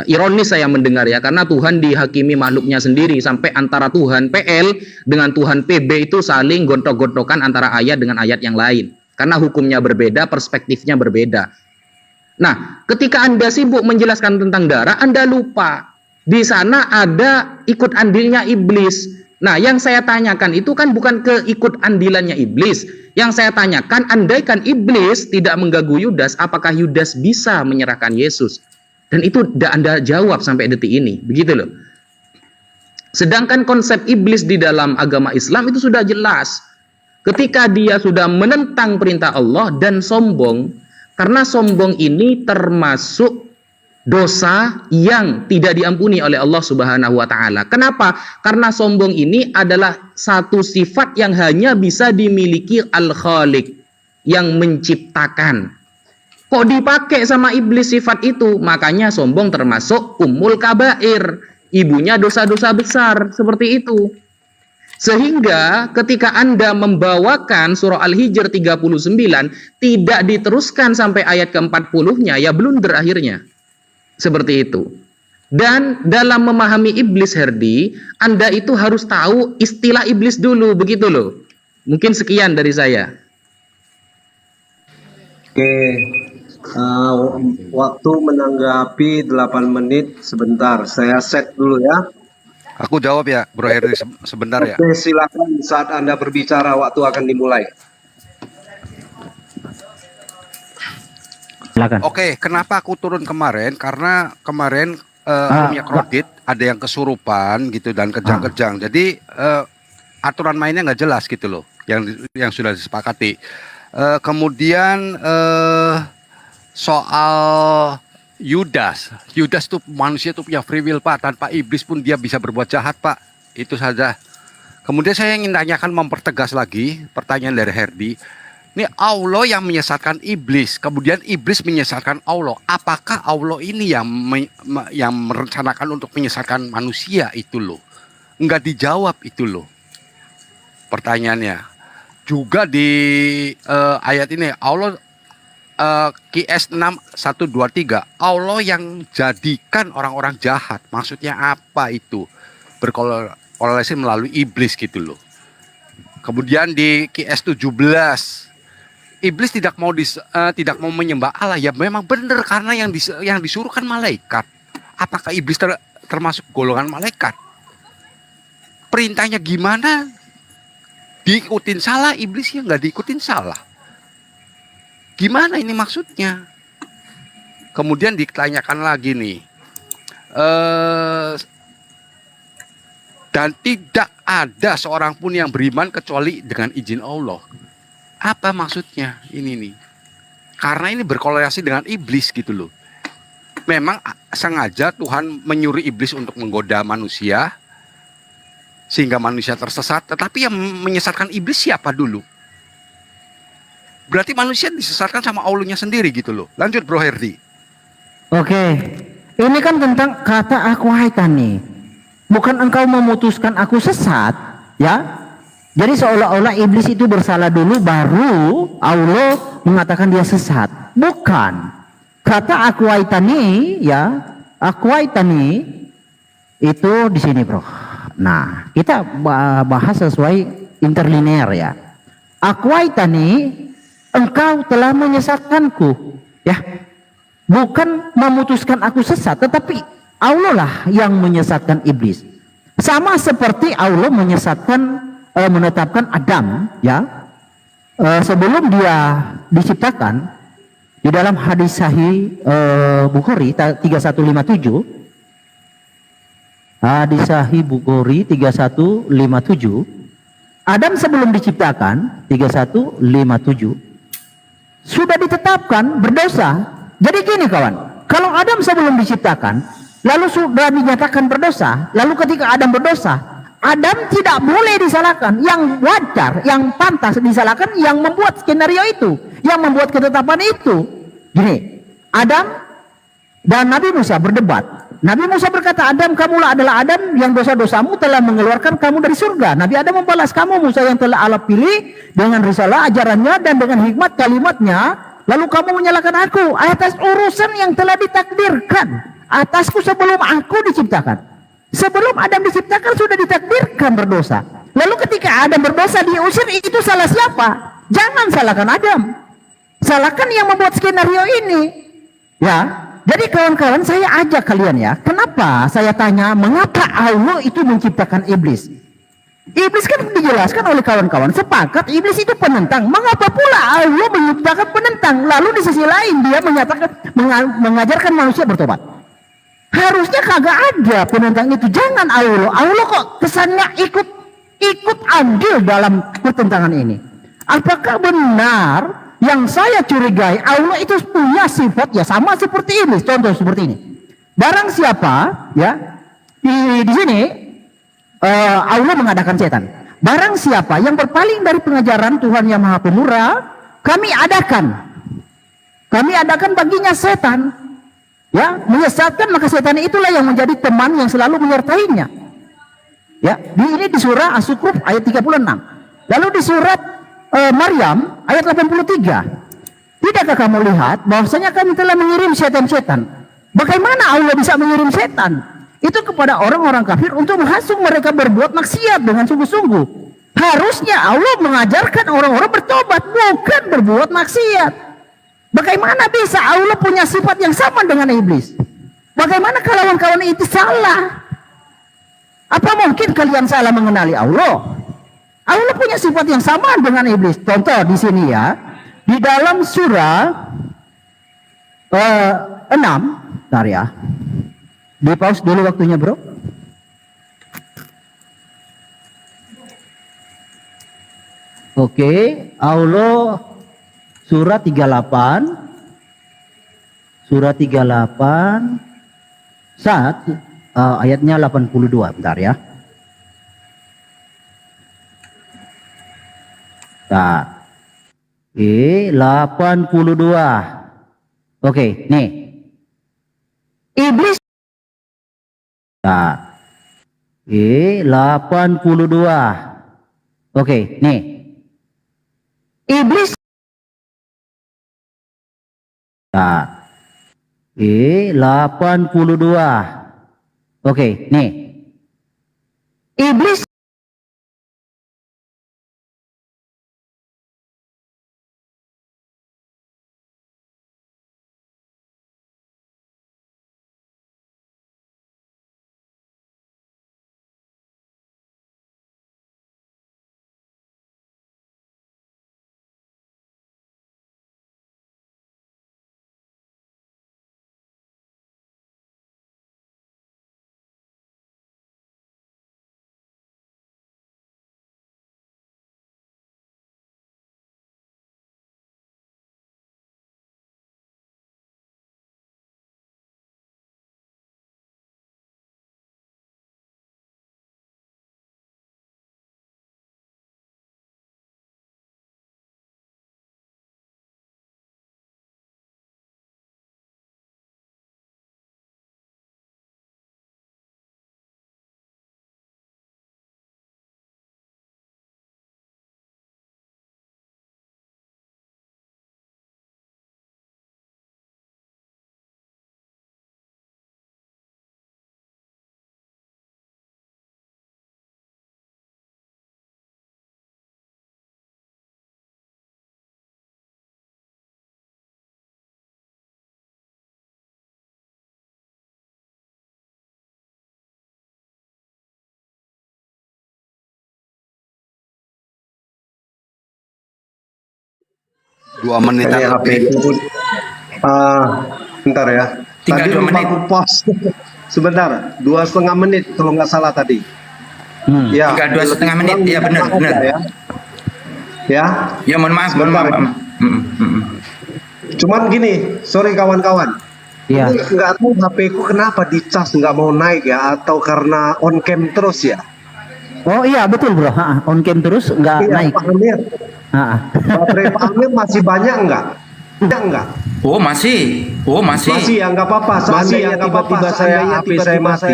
Ironis saya mendengar ya, karena Tuhan dihakimi makhluknya sendiri sampai antara Tuhan PL dengan Tuhan PB itu saling gontok-gontokan antara ayat dengan ayat yang lain. Karena hukumnya berbeda, perspektifnya berbeda. Nah, ketika Anda sibuk menjelaskan tentang darah, Anda lupa. Di sana ada ikut andilnya iblis. Nah, yang saya tanyakan itu kan bukan keikut andilannya iblis. Yang saya tanyakan, andaikan iblis tidak mengganggu Yudas, apakah Yudas bisa menyerahkan Yesus? Dan itu tidak Anda jawab sampai detik ini. Begitu loh. Sedangkan konsep iblis di dalam agama Islam itu sudah jelas. Ketika dia sudah menentang perintah Allah dan sombong, karena sombong ini termasuk dosa yang tidak diampuni oleh Allah Subhanahu wa taala. Kenapa? Karena sombong ini adalah satu sifat yang hanya bisa dimiliki Al-Khaliq, yang menciptakan. Kok dipakai sama iblis sifat itu? Makanya sombong termasuk ummul kabair, ibunya dosa-dosa besar, seperti itu. Sehingga ketika Anda membawakan surah Al-Hijr 39 tidak diteruskan sampai ayat ke-40-nya, ya blunder akhirnya. Seperti itu. Dan dalam memahami iblis, Herdi, Anda itu harus tahu istilah iblis dulu, begitu loh. Mungkin sekian dari saya. Oke, waktu menanggapi 8 menit sebentar. Saya set dulu ya. Aku jawab ya, Bro Herdi, sebentar ya. Oke, silakan saat Anda berbicara waktu akan dimulai. Silakan. Oke, kenapa aku turun kemarin? Karena kemarin punya kredit ada yang kesurupan gitu dan kejang-kejang. Jadi aturan mainnya nggak jelas gitu loh, yang sudah disepakati. Kemudian soal Yudas tuh manusia tuh punya free will Pak, tanpa iblis pun dia bisa berbuat jahat Pak, itu saja. Kemudian saya ingin tanyakan, mempertegas lagi pertanyaan dari Herdi. Ini Allah yang menyesatkan iblis, kemudian iblis menyesatkan Allah. Apakah Allah ini yang merencanakan untuk menyesatkan manusia itu loh? Enggak dijawab itu loh pertanyaannya. Juga di ayat ini Allah QS 6123, Allah yang jadikan orang-orang jahat. Maksudnya apa itu? Berkorelasi melalui iblis gitu loh. Kemudian di QS 17, iblis tidak mau menyembah Allah. Ya memang benar, karena yang disuruh kan malaikat. Apakah iblis termasuk golongan malaikat? Perintahnya gimana? Diikutin salah, iblisnya nggak diikutin salah. Gimana ini maksudnya? Kemudian ditanyakan lagi nih, dan tidak ada seorang pun yang beriman kecuali dengan izin Allah. Apa maksudnya ini nih? Karena ini berkorelasi dengan iblis gitu loh. Memang sengaja Tuhan menyuruh iblis untuk menggoda manusia sehingga manusia tersesat. Tetapi yang menyesatkan iblis siapa dulu? Berarti manusia disesatkan sama Allahnya sendiri gitu loh. Lanjut Bro Herdi. Oke, ini kan tentang kata akwaitan nih. Bukan engkau memutuskan aku sesat, ya? Jadi seolah-olah iblis itu bersalah dulu baru Allah mengatakan dia sesat. Bukan. Kata akwaitani, ya, akwaitani itu di sini, Bro. Nah, kita bahas sesuai interlinear ya. Akwaitani, engkau telah menyesatkanku, ya. Bukan memutuskan aku sesat, tetapi Allah lah yang menyesatkan iblis. Sama seperti Allah menyesatkan menetapkan Adam, ya, sebelum dia diciptakan. Di dalam hadis sahih Bukhari 3157, hadis sahih Bukhari 3157, Adam sebelum diciptakan 3157 sudah ditetapkan berdosa. Jadi gini kawan, kalau Adam sebelum diciptakan lalu sudah dinyatakan berdosa, lalu ketika Adam berdosa, Adam tidak boleh disalahkan. Yang wajar, yang pantas disalahkan yang membuat skenario itu, yang membuat ketetapan itu. Gini, Adam dan Nabi Musa berdebat. Nabi Musa berkata, Adam, kamulah adalah Adam yang dosa-dosamu telah mengeluarkan kamu dari surga. Nabi Adam membalas, kamu Musa yang telah Allah pilih dengan risalah ajarannya dan dengan hikmat kalimatnya, lalu kamu menyalahkan aku atas urusan yang telah ditakdirkan atasku sebelum aku diciptakan. Sebelum Adam diciptakan sudah ditakdirkan berdosa. Lalu ketika Adam berdosa diusir, itu salah siapa? Jangan salahkan Adam. Salahkan yang membuat skenario ini. Ya, jadi kawan-kawan saya ajak kalian ya. Kenapa saya tanya mengapa Allah itu menciptakan iblis? Iblis kan dijelaskan oleh kawan-kawan sepakat iblis itu penentang. Mengapa pula Allah menciptakan penentang? Lalu di sisi lain dia menyatakan mengajarkan manusia bertobat. Harusnya kagak ada penentang itu. Jangan Allah kok kesannya ikut andil dalam pertentangan ini. Apakah benar yang saya curigai Allah itu punya sifat ya sama seperti iblis? Contoh seperti ini. Barang siapa ya di sini Allah mengadakan setan. Barang siapa yang berpaling dari pengajaran Tuhan yang Maha Pemurah, kami adakan baginya setan. Ya, menyesatkan, maka setan itulah yang menjadi teman yang selalu menyertainya. Ya, ini di surah As-Zukhruf ayat 36. Lalu di surat Maryam ayat 83. Tidakkah kamu lihat bahwasanya kami telah mengirim setan-setan? Bagaimana Allah bisa mengirim setan? Itu kepada orang-orang kafir untuk menghasung mereka berbuat maksiat dengan sungguh-sungguh. Harusnya Allah mengajarkan orang-orang bertobat, bukan berbuat maksiat. Bagaimana bisa Allah punya sifat yang sama dengan iblis? Bagaimana kawan-kawan itu salah? Apa mungkin kalian salah mengenali Allah? Allah punya sifat yang sama dengan iblis. Contoh di sini ya, di dalam surah 6, bentar ya. Di pause dulu waktunya, bro. Oke, Allah surah 38. Surah 38 ayatnya 82, bentar ya. Bentar. 82. Oke, nih. Iblis 82. Oke, nih. Iblis 82. Oke, nih. Iblis Dua menitan Kayaknya HP lebih. itu pun. Bentar ya. Tinggal Tadi 2 lupa menit. aku pause. Sebentar, 2,5 menit kalau nggak salah tadi. Ya, Tinggal 2,5 menit. lebih Ya, kurang benar, minta maaf benar. Ya. Ya, Ya, mohon maaf, mohon Sebentar maaf. ya. Cuman gini, sorry kawan-kawan. ya. Ini nggak tahu HP ku kenapa dicas nggak mau naik ya, atau karena on cam terus ya. Oh iya betul, bro. On cam terus nggak Iya, naik. Pak Amir. Baterai Pak Amir masih banyak nggak? Banyak nggak? Oh, masih. Masih ya, nggak apa-apa. Seandainya tiba-tiba saya HP saya mati,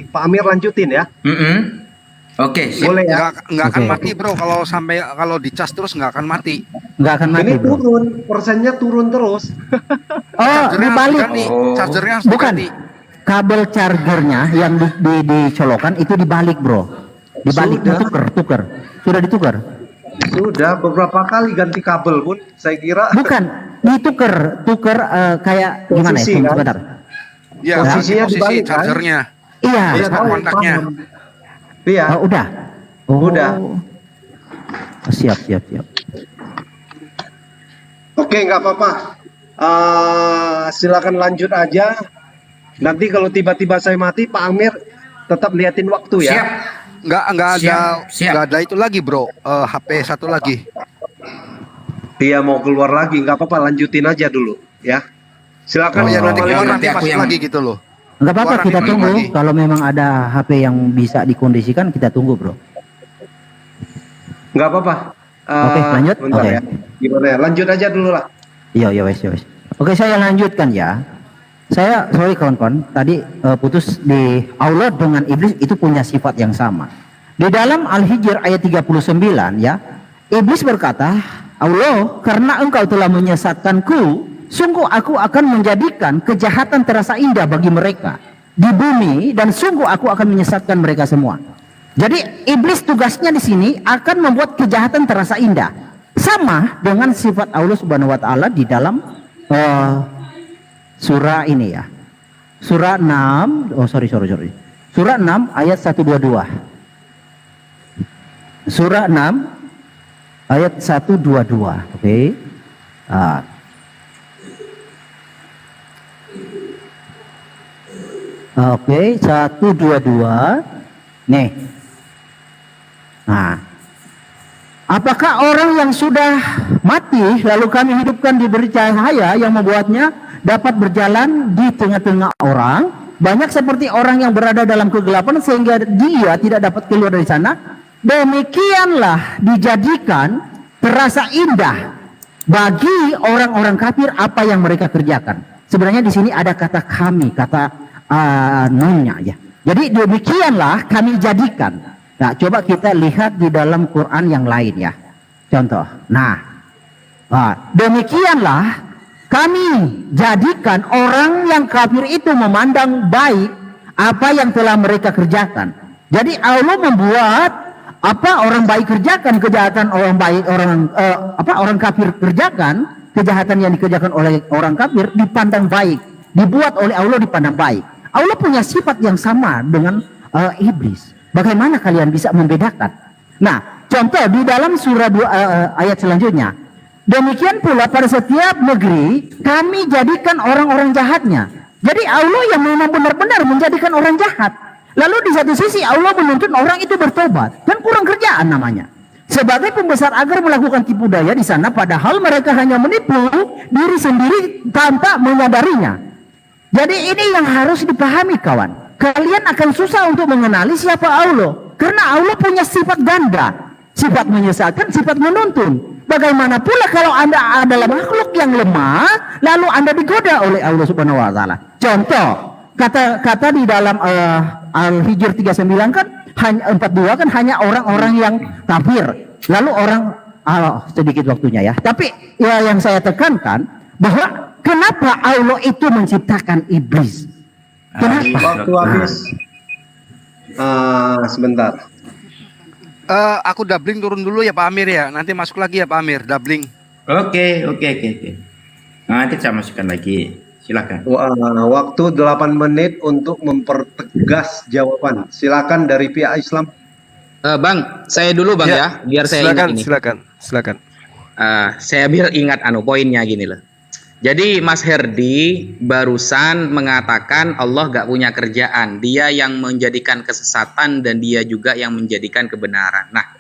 Pak Amir lanjutin ya. Oke, siap. Boleh ya? Nggak akan Oke. mati bro, kalau dicas terus nggak akan mati. Nggak akan mati, Ini bro. turun, persennya turun terus. Oh, Chargernya harus dibalik. diganti. Oh. Chargernya harus Bukan. diganti. Kabel chargernya yang dicolokan itu dibalik, bro. Dibalik, Sudah. tuker. Sudah ditukar. Sudah beberapa kali ganti kabel pun, saya kira. Bukan, ditukar, kayak gimana ya? Posisi, kan? Sebentar. Ya, Posisinya posisi dibalik, kan? chargernya. Iya. Iya, tahu, kontaknya. paham. Iya. Oh, udah. Oh. Udah. Siap. Oke, nggak apa-apa. Silakan lanjut aja. Nanti kalau tiba-tiba saya mati, Pak Amir tetap liatin waktu ya. Siap. Nggak Siap. ada itu lagi bro. HP satu lagi. Dia mau keluar lagi, nggak apa-apa, lanjutin aja dulu ya. Silakan Ya yang nanti paling gimana nanti nanti aku masuk yang- lagi gitu loh. Enggak apa-apa, Keluaran kita nih, tunggu. lagi. Kalau memang ada HP yang bisa dikondisikan, kita tunggu, bro. nggak apa-apa. Oke, lanjut. Bentar Oke. ya. Gimana ya? Lanjut aja dulu lah. Iya, ya wes, ya wes. Oke, saya lanjutkan ya. Saya, sorry kawan-kawan, tadi putus di Allah dengan iblis itu punya sifat yang sama. Di dalam Al-Hijr ayat 39 ya, iblis berkata, Allah, karena engkau telah menyesatkanku, sungguh aku akan menjadikan kejahatan terasa indah bagi mereka di bumi, dan sungguh aku akan menyesatkan mereka semua. Jadi iblis tugasnya di sini akan membuat kejahatan terasa indah, sama dengan sifat Allah Subhanahu wa taala di dalam surah ini ya. Surah 6, Surah 6 ayat 122. Surah 6 ayat 122. Oke. Oke, 122. Nih. Nah, apakah orang yang sudah mati lalu kami hidupkan diberi cahaya yang membuatnya dapat berjalan di tengah-tengah orang, banyak seperti orang yang berada dalam kegelapan sehingga dia tidak dapat keluar dari sana? Demikianlah dijadikan terasa indah bagi orang-orang kafir apa yang mereka kerjakan. Sebenarnya di sini ada kata kami, kata nunnya ya. Jadi demikianlah kami jadikan. Nah, coba kita lihat di dalam Quran yang lain ya. Contoh. Nah, demikianlah kami jadikan orang yang kafir itu memandang baik apa yang telah mereka kerjakan. Jadi Allah membuat apa orang baik kerjakan, kejahatan orang baik orang kafir kerjakan, kejahatan yang dikerjakan oleh orang kafir dipandang baik, dibuat oleh Allah dipandang baik. Allah punya sifat yang sama dengan iblis. Bagaimana kalian bisa membedakan? Nah, contoh di dalam surah 2 ayat selanjutnya. Demikian pula pada setiap negeri kami jadikan orang-orang jahatnya. Jadi Allah yang memang benar-benar menjadikan orang jahat. Lalu di satu sisi Allah menuntut orang itu bertobat, dan kurang kerjaan namanya. Sebagai pembesar agar melakukan tipu daya di sana, padahal mereka hanya menipu diri sendiri tanpa menyadarinya. Jadi ini yang harus dipahami kawan. Kalian akan susah untuk mengenali siapa Allah, karena Allah punya sifat ganda, sifat menyesatkan, sifat menuntun. Bagaimana pula kalau Anda adalah makhluk yang lemah, lalu Anda digoda oleh Allah Subhanahu wa taala. Contoh, kata di dalam Al-Hijr 39 kan hanya 42 kan hanya orang-orang yang kafir. Lalu orang sedikit waktunya ya. Tapi ya yang saya tekankan bahwa kenapa Allah itu menciptakan iblis? Kenapa? Waktu habis. Sebentar. Aku doubling turun dulu ya Pak Amir ya. Nanti masuk lagi ya Pak Amir, doubling. Oke. Nanti saya masukkan lagi. Silakan. Waktu 8 menit untuk mempertegas jawaban. Silakan dari pihak Islam. Bang, saya dulu Bang ya, biar saya ingat ini. Silakan. Saya biar ingat poinnya gini loh. Jadi Mas Herdi barusan mengatakan Allah gak punya kerjaan. Dia yang menjadikan kesesatan dan dia juga yang menjadikan kebenaran. Nah,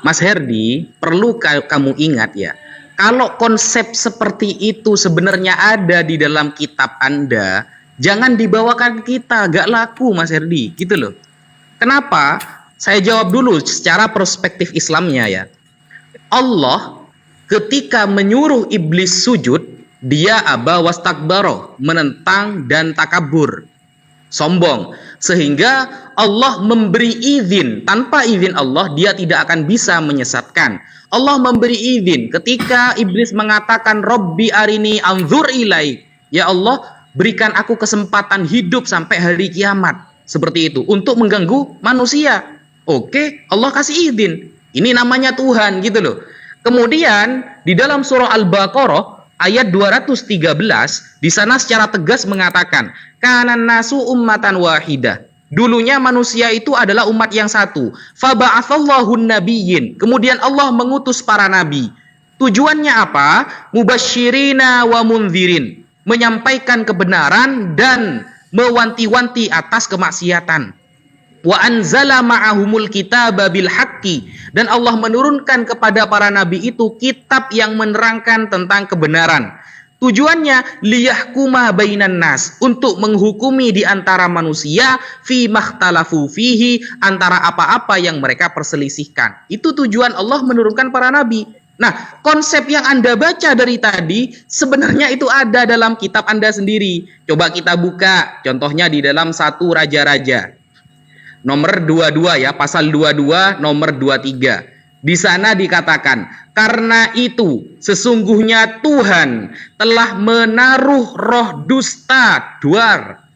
Mas Herdi perlu kamu ingat ya. Kalau konsep seperti itu sebenarnya ada di dalam kitab Anda, jangan dibawakan kita, gak laku Mas Herdi, gitu loh. Kenapa? Saya jawab dulu secara perspektif Islamnya ya. Allah ketika menyuruh iblis sujud, dia aba wastakbaro, menentang dan takabur, sombong, sehingga Allah memberi izin. Tanpa izin Allah dia tidak akan bisa menyesatkan. Allah memberi izin ketika iblis mengatakan Robbi arini anzur ilai, ya Allah berikan aku kesempatan hidup sampai hari kiamat, seperti itu, untuk mengganggu manusia. Oke, Allah kasih izin. Ini namanya Tuhan, gitu loh. Kemudian di dalam surah Al-Baqarah ayat 213, di sana secara tegas mengatakan, kanan nasu ummatan wahidah. Dulunya manusia itu adalah umat yang satu. Faba'athallahu nabiyyin. Kemudian Allah mengutus para nabi. Tujuannya apa? Mubasyirina wa mundzirin. Menyampaikan kebenaran dan mewanti-wanti atas kemaksiatan. Wa anzala ma'ahumul kitaba bil haqqi, dan Allah menurunkan kepada para nabi itu kitab yang menerangkan tentang kebenaran. Tujuannya liyahkuma bainan nas, untuk menghukumi di antara manusia fi makhtalafu fihi, antara apa-apa yang mereka perselisihkan. Itu tujuan Allah menurunkan para nabi. Nah, konsep yang Anda baca dari tadi sebenarnya itu ada dalam kitab Anda sendiri. Coba kita buka contohnya di dalam 1 Raja-Raja nomor 22 ya, pasal 22 nomor 23. Di sana dikatakan, karena itu sesungguhnya Tuhan telah menaruh roh dusta, duar.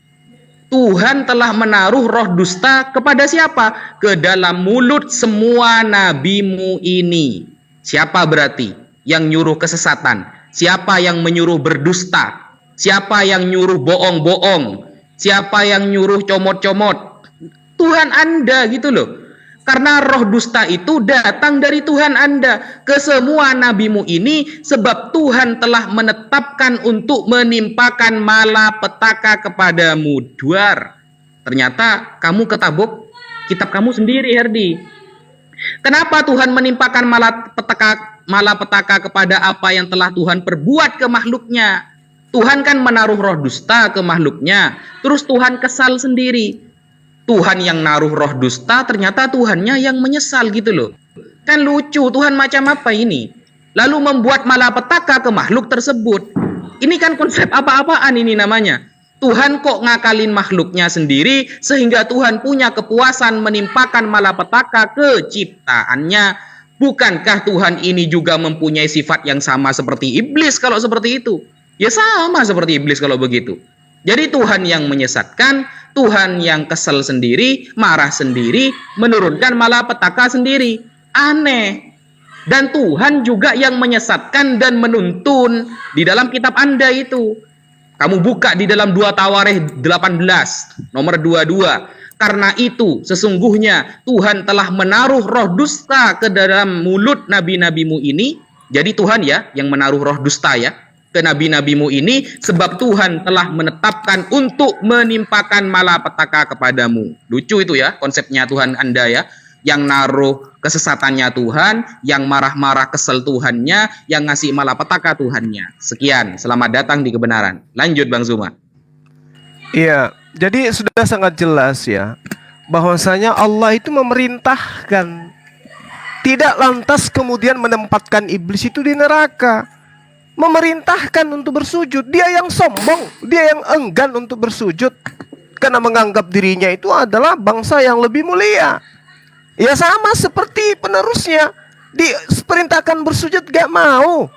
Tuhan telah menaruh roh dusta kepada siapa? Ke dalam mulut semua nabimu ini. Siapa berarti yang nyuruh kesesatan? Siapa yang menyuruh berdusta? Siapa yang nyuruh bohong-bohong? Siapa yang nyuruh comot-comot? Tuhan Anda gitu loh. Karena roh dusta itu datang dari Tuhan Anda ke semua nabimu ini, sebab Tuhan telah menetapkan untuk menimpakan malapetaka kepadamu. Duar. Ternyata kamu ketabuk kitab kamu sendiri, Herdi. Kenapa Tuhan menimpakan malapetaka kepada apa yang telah Tuhan perbuat ke makhluknya? Tuhan kan menaruh roh dusta ke makhluknya, terus Tuhan kesal sendiri. Tuhan yang naruh roh dusta, ternyata Tuhannya yang menyesal gitu loh. Kan lucu, Tuhan macam apa ini? Lalu membuat malapetaka ke makhluk tersebut. Ini kan konsep apa-apaan ini namanya. Tuhan kok ngakalin makhluknya sendiri, sehingga Tuhan punya kepuasan menimpakan malapetaka ke ciptaannya. Bukankah Tuhan ini juga mempunyai sifat yang sama seperti iblis kalau seperti itu? Ya sama seperti iblis kalau begitu. Jadi Tuhan yang menyesatkan, Tuhan yang kesel sendiri, marah sendiri, menurunkan malapetaka sendiri. Aneh. Dan Tuhan juga yang menyesatkan dan menuntun di dalam kitab Anda itu. Kamu buka di dalam 2 Tawarikh 18 nomor 22. Karena itu sesungguhnya Tuhan telah menaruh roh dusta ke dalam mulut nabi-nabimu ini. Jadi Tuhan ya yang menaruh roh dusta ya ke nabi-nabimu ini, sebab Tuhan telah menetapkan untuk menimpakan malapetaka kepadamu. Lucu itu ya konsepnya Tuhan Anda ya, yang naruh kesesatannya Tuhan, yang marah-marah kesel Tuhannya, yang ngasih malapetaka Tuhannya. Sekian, selamat datang di kebenaran. Lanjut Bang Zuma. Iya, jadi sudah sangat jelas ya bahwasanya Allah itu memerintahkan, tidak lantas kemudian menempatkan iblis itu di neraka. Memerintahkan untuk bersujud. Dia yang sombong, dia yang enggan untuk bersujud karena menganggap dirinya itu adalah bangsa yang lebih mulia. Ya sama seperti penerusnya, diperintahkan bersujud gak mau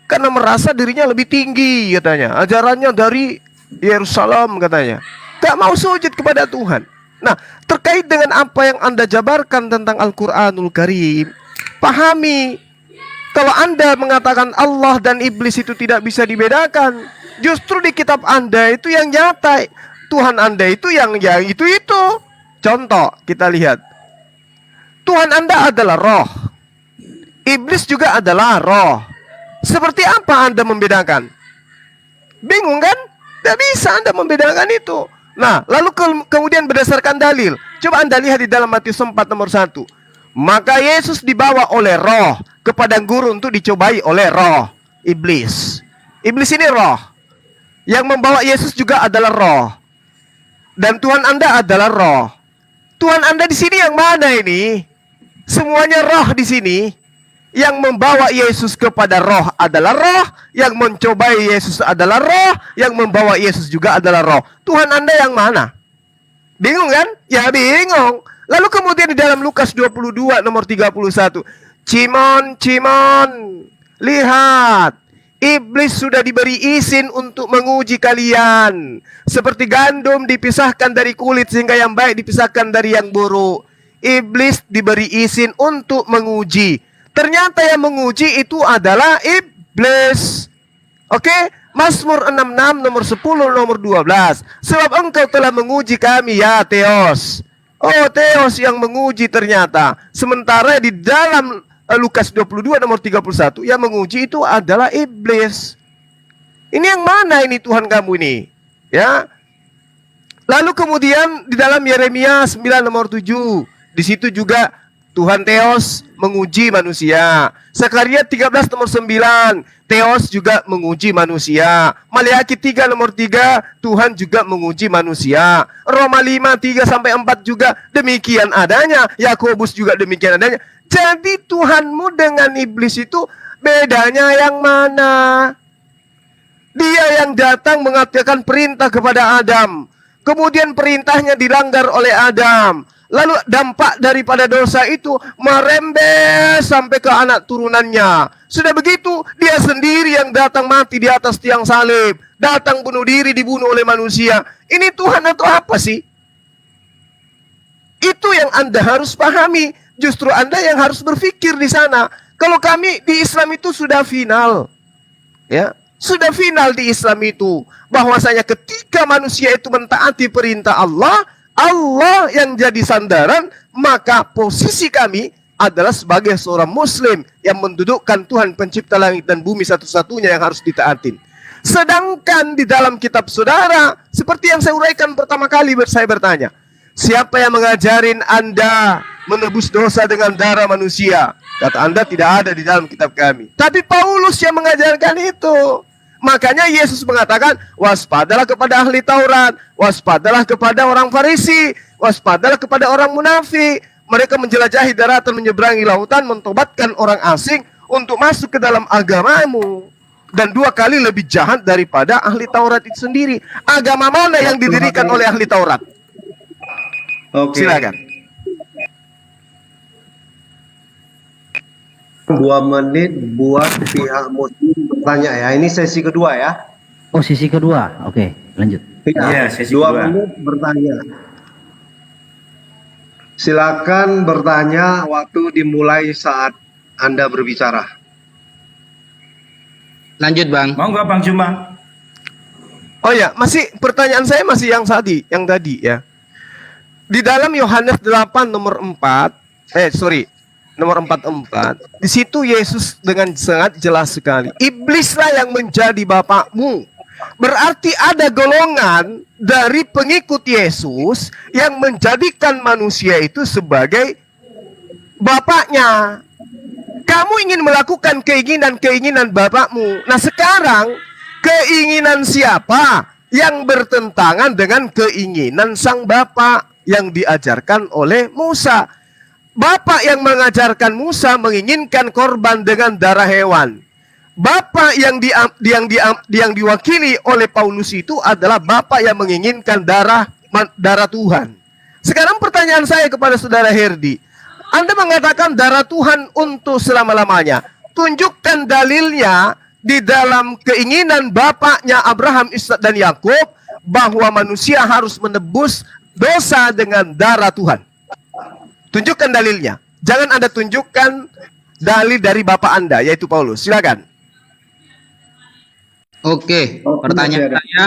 karena merasa dirinya lebih tinggi katanya, ajarannya dari Yerusalem katanya, gak mau sujud kepada Tuhan. Nah, terkait dengan apa yang Anda jabarkan tentang Al-Quranul Karim, pahami, kalau Anda mengatakan Allah dan iblis itu tidak bisa dibedakan, justru di kitab Anda itu yang nyata. Tuhan Anda itu yang itu. Contoh, kita lihat. Tuhan Anda adalah roh. Iblis juga adalah roh. Seperti apa Anda membedakan? Bingung kan? Tidak bisa Anda membedakan itu. Nah, lalu kemudian berdasarkan dalil. Coba Anda lihat di dalam Matius 4 nomor 1. Maka Yesus dibawa oleh roh ke padang gurun untuk dicobai oleh roh iblis. Iblis ini roh. Yang membawa Yesus juga adalah roh. Dan Tuhan Anda adalah roh. Tuhan Anda di sini yang mana ini? Semuanya roh di sini. Yang membawa Yesus kepada roh adalah roh. Yang mencobai Yesus adalah roh. Yang membawa Yesus juga adalah roh. Tuhan Anda yang mana? Bingung kan? Ya bingung. Lalu kemudian di dalam Lukas 22 nomor 31. Cimon, lihat. Iblis sudah diberi izin untuk menguji kalian. Seperti gandum dipisahkan dari kulit sehingga yang baik dipisahkan dari yang buruk. Iblis diberi izin untuk menguji. Ternyata yang menguji itu adalah iblis. Oke? Mazmur 66 nomor 10 nomor 12. Sebab engkau telah menguji kami ya Theos. Oh, Theos yang menguji ternyata. Sementara di dalam Lukas 22 nomor 31 yang menguji itu adalah iblis. Ini yang mana ini Tuhan kamu ini? Ya. Lalu kemudian di dalam Yeremia 9 nomor 7, di situ juga Tuhan Theos menguji manusia. Zakaria 13 nomor 9, Theos juga menguji manusia. Maleakhi 3 nomor 3, Tuhan juga menguji manusia. Roma 5 3 sampai 4 juga demikian adanya. Yakobus juga demikian adanya. Jadi Tuhanmu dengan iblis itu bedanya yang mana? Dia yang datang mengatakan perintah kepada Adam. Kemudian perintahnya dilanggar oleh Adam. Lalu dampak daripada dosa itu merembes sampai ke anak turunannya. Sudah begitu, dia sendiri yang datang mati di atas tiang salib. Datang bunuh diri, dibunuh oleh manusia. Ini Tuhan atau apa sih? Itu yang Anda harus pahami. Justru Anda yang harus berpikir di sana. Kalau kami di Islam itu sudah final. Ya, sudah final di Islam itu. Bahwasanya ketika manusia itu mentaati perintah Allah, Allah yang jadi sandaran, maka posisi kami adalah sebagai seorang muslim yang mendudukkan Tuhan pencipta langit dan bumi satu-satunya yang harus ditaatin. Sedangkan di dalam kitab saudara, seperti yang saya uraikan pertama kali saya bertanya, siapa yang mengajarin Anda menebus dosa dengan darah manusia? Kata Anda tidak ada di dalam kitab kami. Tapi Paulus yang mengajarkan itu. Makanya Yesus mengatakan, waspadalah kepada ahli Taurat, waspadalah kepada orang Farisi, waspadalah kepada orang munafik. Mereka menjelajahi daratan, menyeberangi lautan, mentobatkan orang asing untuk masuk ke dalam agamamu. Dan 2 kali lebih jahat daripada ahli Taurat itu sendiri. Agama mana yang didirikan oleh ahli Taurat? Oke. Silakan. 2 menit buat pihak muslim bertanya ya. Ini sesi kedua ya. Oh, sisi kedua. Oke, lanjut. Iya, sesi 2 kedua. menit bertanya. Silakan bertanya, waktu dimulai saat Anda berbicara. Lanjut Bang. Mau nggak Bang Juma? Oh ya, masih pertanyaan saya masih yang tadi ya. Di dalam Yohanes 8 nomor 44, di situ Yesus dengan sangat jelas sekali, iblislah yang menjadi bapakmu. Berarti ada golongan dari pengikut Yesus yang menjadikan manusia itu sebagai bapaknya. Kamu ingin melakukan keinginan-keinginan bapakmu. Nah sekarang, keinginan siapa yang bertentangan dengan keinginan sang bapak yang diajarkan oleh Musa? Bapak yang mengajarkan Musa menginginkan korban dengan darah hewan. Bapak yang diwakili oleh Paulus itu adalah bapak yang menginginkan darah Tuhan. Sekarang pertanyaan saya kepada saudara Herdi. Anda mengatakan darah Tuhan untuk selama-lamanya. Tunjukkan dalilnya di dalam keinginan bapaknya Abraham, Ishak dan Yakub bahwa manusia harus menebus dosa dengan darah Tuhan. Tunjukkan dalilnya. Jangan Anda tunjukkan dalil dari bapak Anda, yaitu Paulus. Silakan. Oke, pertanyaan saya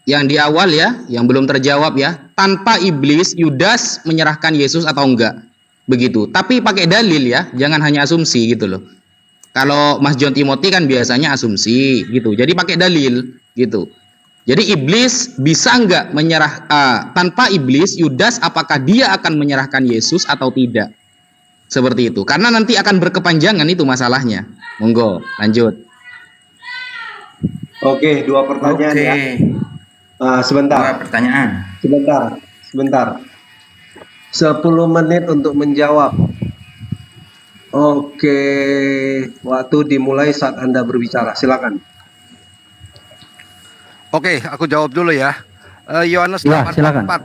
yang di awal ya, yang belum terjawab ya. Tanpa iblis, Yudas menyerahkan Yesus atau enggak? Begitu. Tapi pakai dalil ya, jangan hanya asumsi gitu loh. Kalau Mas John Timothy kan biasanya asumsi gitu. Jadi pakai dalil gitu. Jadi iblis bisa enggak tanpa iblis, Yudas apakah dia akan menyerahkan Yesus atau tidak? Seperti itu. Karena nanti akan berkepanjangan itu masalahnya. Monggo, lanjut. Oke, 2 pertanyaan ya. Sebentar. 2 pertanyaan. Sebentar. 10 menit untuk menjawab. Oke, waktu dimulai saat Anda berbicara. Silakan. Oke, aku jawab dulu ya. Yohanes Ya, 8:44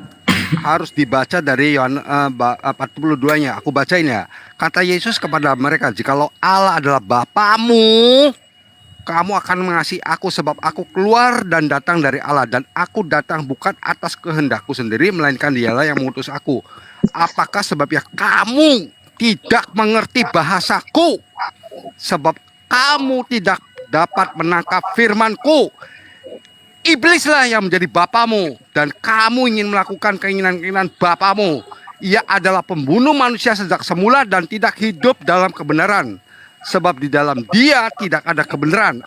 harus dibaca dari Yohanes 42-nya. Aku bacain ya. Kata Yesus kepada mereka, "Jikalau Allah adalah Bapamu, kamu akan mengasihi aku sebab aku keluar dan datang dari Allah, dan aku datang bukan atas kehendakku sendiri melainkan Dialah yang mengutus aku. Apakah sebabnya kamu tidak mengerti bahasaku? Sebab kamu tidak dapat menangkap firmanku. Iblislah yang menjadi bapamu, dan kamu ingin melakukan keinginan-keinginan bapamu. Ia adalah pembunuh manusia sejak semula dan tidak hidup dalam kebenaran. Sebab di dalam dia tidak ada kebenaran.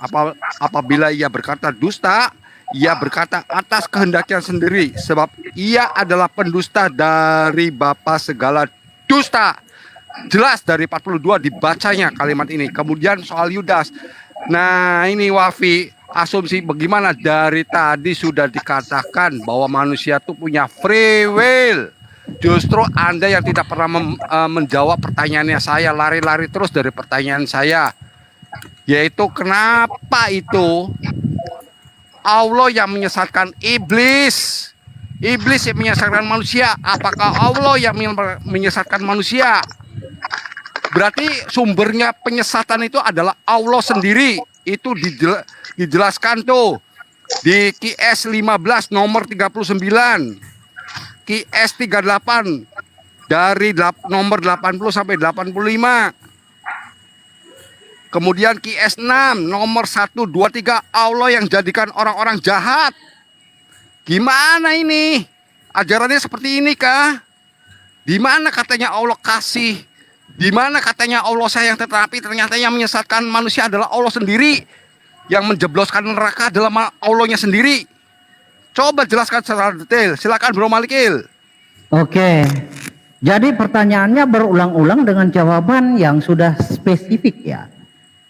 Apabila ia berkata dusta, ia berkata atas kehendaknya sendiri. Sebab ia adalah pendusta dari bapa segala dusta. jelas dari 42 dibacanya kalimat ini. Kemudian soal Yudas. Nah, ini Wafi, asumsi bagaimana dari tadi sudah dikatakan bahwa manusia itu punya free will. Justru Anda yang tidak pernah menjawab pertanyaannya saya, lari-lari terus dari pertanyaan saya. Yaitu kenapa itu Allah yang menyesatkan iblis? Iblis yang menyesatkan manusia. Apakah Allah yang menyesatkan manusia? Berarti sumbernya penyesatan itu adalah Allah sendiri. Itu dijelaskan tuh di QS 15 nomor 39, QS 38 dari nomor 80 sampai 85. Kemudian QS 6 nomor 123, Allah yang jadikan orang-orang jahat. Gimana ini? Ajarannya seperti ini kah? Di mana katanya Allah kasih? Di mana katanya Allah sayang, tetapi ternyata yang menyesatkan manusia adalah Allah sendiri. Yang menjebloskan neraka adalah Allahnya sendiri. Coba jelaskan secara detail. Silakan Bro Malikil. Oke. Jadi pertanyaannya berulang-ulang dengan jawaban yang sudah spesifik ya.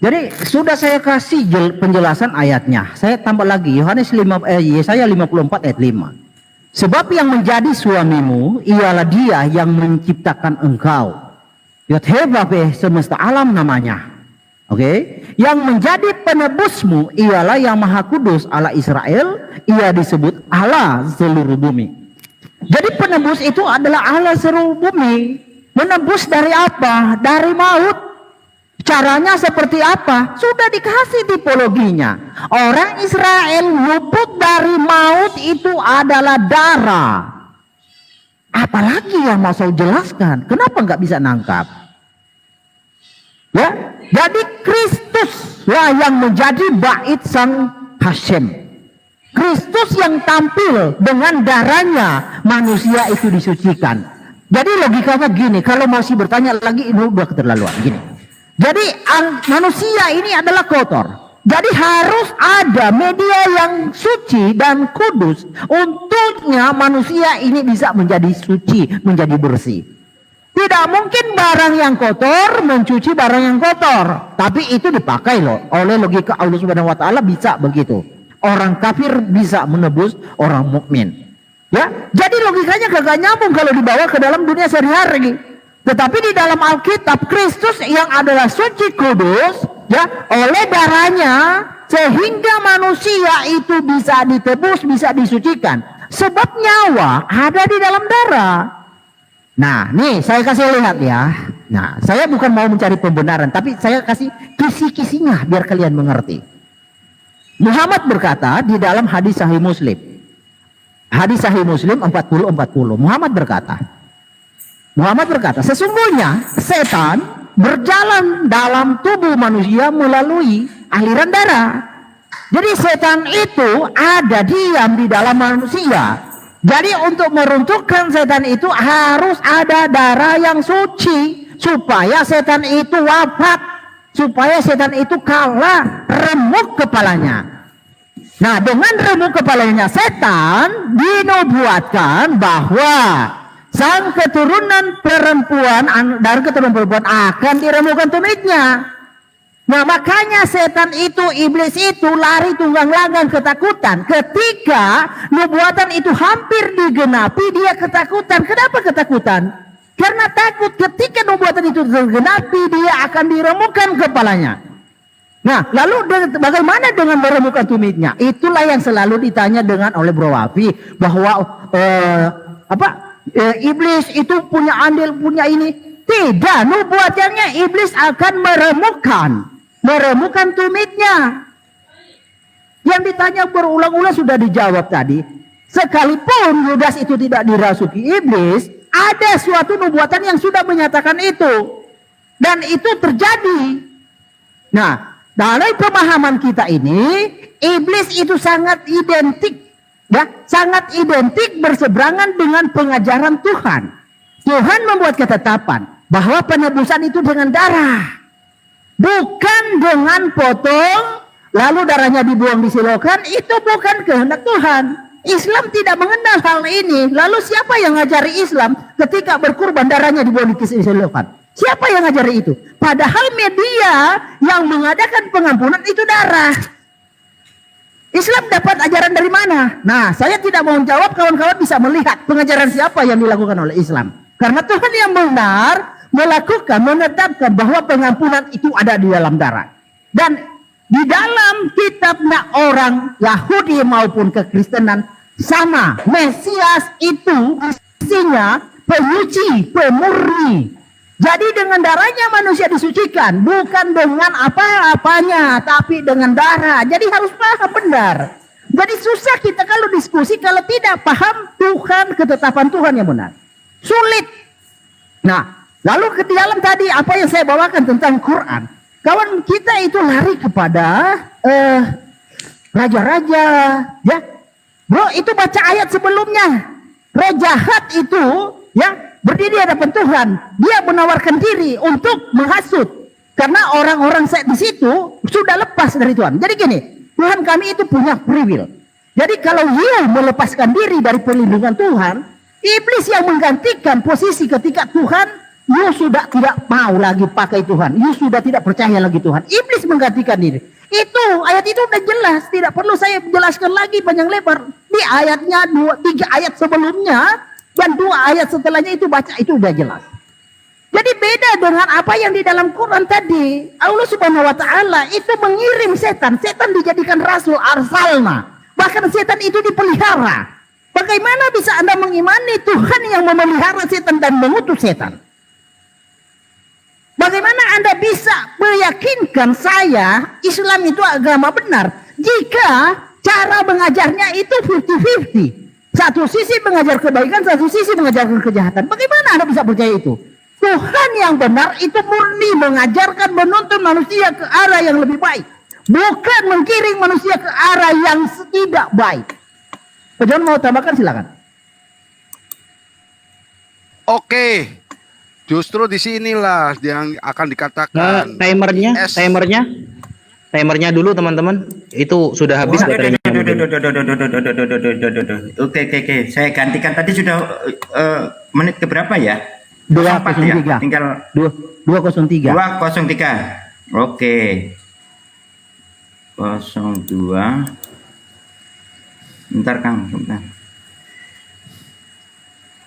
Jadi sudah saya kasih penjelasan ayatnya. Saya tambah lagi Yesaya 54 ayat 5. Sebab yang menjadi suamimu ialah Dia yang menciptakan engkau. Yod-He-Vav-He semesta alam namanya. Oke. Yang menjadi penebusmu ialah Yang Maha Kudus Allah Israel. Ia disebut Allah seluruh bumi. Jadi penebus itu adalah Allah seluruh bumi. Menebus dari apa? Dari maut. Caranya seperti apa? Sudah dikasih tipologinya. Orang Israel luput dari maut itu adalah darah. Apalagi yang mau saya jelaskan? Kenapa nggak bisa nangkap? Ya, jadi Kristus lah yang menjadi bait sang Hashem. Kristus yang tampil dengan darahnya manusia itu disucikan. Jadi logikanya gini, kalau masih bertanya lagi ini udah keterlaluan gini. Jadi manusia ini adalah kotor. Jadi harus ada media yang suci dan kudus untuknya manusia ini bisa menjadi suci, menjadi bersih. Tidak mungkin barang yang kotor mencuci barang yang kotor. Tapi itu dipakai loh oleh logika Allah Subhanahu wa taala bisa begitu. Orang kafir bisa menebus orang mukmin. Ya, jadi logikanya kagak nyambung kalau dibawa ke dalam dunia sehari-hari. Tetapi di dalam Alkitab Kristus yang adalah suci kudus ya oleh darahnya sehingga manusia itu bisa ditebus, bisa disucikan. Sebab nyawa ada di dalam darah. Nah, nih saya kasih lihat ya. Nah, saya bukan mau mencari pembenaran, tapi saya kasih kisi-kisinya biar kalian mengerti. Muhammad berkata di dalam hadis Sahih Muslim. Hadis Sahih Muslim 40-40. Muhammad berkata, sesungguhnya setan berjalan dalam tubuh manusia melalui aliran darah. Jadi setan itu ada diam di dalam manusia. Jadi untuk meruntuhkan setan itu harus ada darah yang suci. Supaya setan itu wafat. Supaya setan itu kalah, remuk kepalanya. Nah, dengan remuk kepalanya setan dinubuatkan bahwa sang keturunan perempuan dari keturunan perempuan akan diremukkan tumitnya. Nah, makanya setan itu, iblis itu lari tunggang langgang ketakutan. Ketika nubuatan itu hampir digenapi, dia ketakutan. Kenapa ketakutan? Karena takut ketika nubuatan itu digenapi, dia akan diremukkan kepalanya. Nah, lalu bagaimana dengan meremukkan tumitnya? Itulah yang selalu ditanya dengan oleh Bro Wafi bahwa iblis itu punya andil, punya ini. Tidak, nubuatannya iblis akan meremukkan tumitnya. Yang ditanya berulang-ulang sudah dijawab tadi. Sekalipun Yudas itu tidak dirasuki iblis, ada suatu nubuatan yang sudah menyatakan itu. Dan itu terjadi. Nah, dalam pemahaman kita ini, iblis itu sangat identik. Ya, sangat identik berseberangan dengan pengajaran Tuhan. Tuhan membuat ketetapan bahwa penebusan itu dengan darah. Bukan dengan potong, lalu darahnya dibuang di silokan, itu bukan kehendak Tuhan. Islam tidak mengenal hal ini. Lalu siapa yang ngajari Islam ketika berkurban darahnya dibuang di silokan? Siapa yang ngajari itu? Padahal media yang mengadakan pengampunan itu darah. Islam dapat ajaran dari mana? Nah, saya tidak mau jawab, kawan-kawan bisa melihat pengajaran siapa yang dilakukan oleh Islam. Karena Tuhan yang benar melakukan, menetapkan bahwa pengampunan itu ada di dalam darah. Dan di dalam kitabnya orang Yahudi maupun kekristenan sama. Mesias itu isinya penyuci, pemurni. Jadi dengan darahnya manusia disucikan, bukan dengan apa-apanya, tapi dengan darah. Jadi harus paham benar. Jadi susah kita kalau diskusi kalau tidak paham Tuhan, ketetapan Tuhan yang benar. Sulit. Nah, lalu ke dalam tadi apa yang saya bawakan tentang Quran. Kawan kita itu lari kepada raja-raja, ya. Bro, itu baca ayat sebelumnya. Roh jahat itu, ya, berdiri di hadapan Tuhan, dia menawarkan diri untuk menghasut karena orang-orang di situ sudah lepas dari Tuhan. Jadi gini, Tuhan kami itu punya free will. Jadi kalau you melepaskan diri dari perlindungan Tuhan, iblis yang menggantikan posisi ketika Tuhan, you sudah tidak mau lagi pakai Tuhan, you sudah tidak percaya lagi Tuhan. Iblis menggantikan diri. Itu ayat itu udah jelas, tidak perlu saya jelaskan lagi panjang lebar. Di ayatnya 3 ayat sebelumnya dan 2 ayat setelahnya itu baca itu udah jelas. Jadi beda dengan apa yang di dalam Quran tadi. Allah Subhanahu wa taala itu mengirim setan. Setan dijadikan rasul, arsalna. Bahkan setan itu dipelihara. Bagaimana bisa Anda mengimani Tuhan yang memelihara setan dan mengutus setan? Bagaimana Anda bisa meyakinkan saya Islam itu agama benar jika cara mengajarnya itu 50-50? Satu sisi mengajar kebaikan, satu sisi mengajarkan kejahatan. Bagaimana Anda bisa percaya itu? Tuhan yang benar itu murni mengajarkan, menuntun manusia ke arah yang lebih baik. Bukan menggiring manusia ke arah yang tidak baik. Pak John mau tambahkan silakan. Oke, justru di sinilah yang akan dikatakan timernya dulu teman-teman, itu sudah habis baterainya. Oke. Saya gantikan tadi sudah menit ke berapa ya? 203. Ya? Tinggal 203. 203. Oke. 02. Bentar Kang, bentar.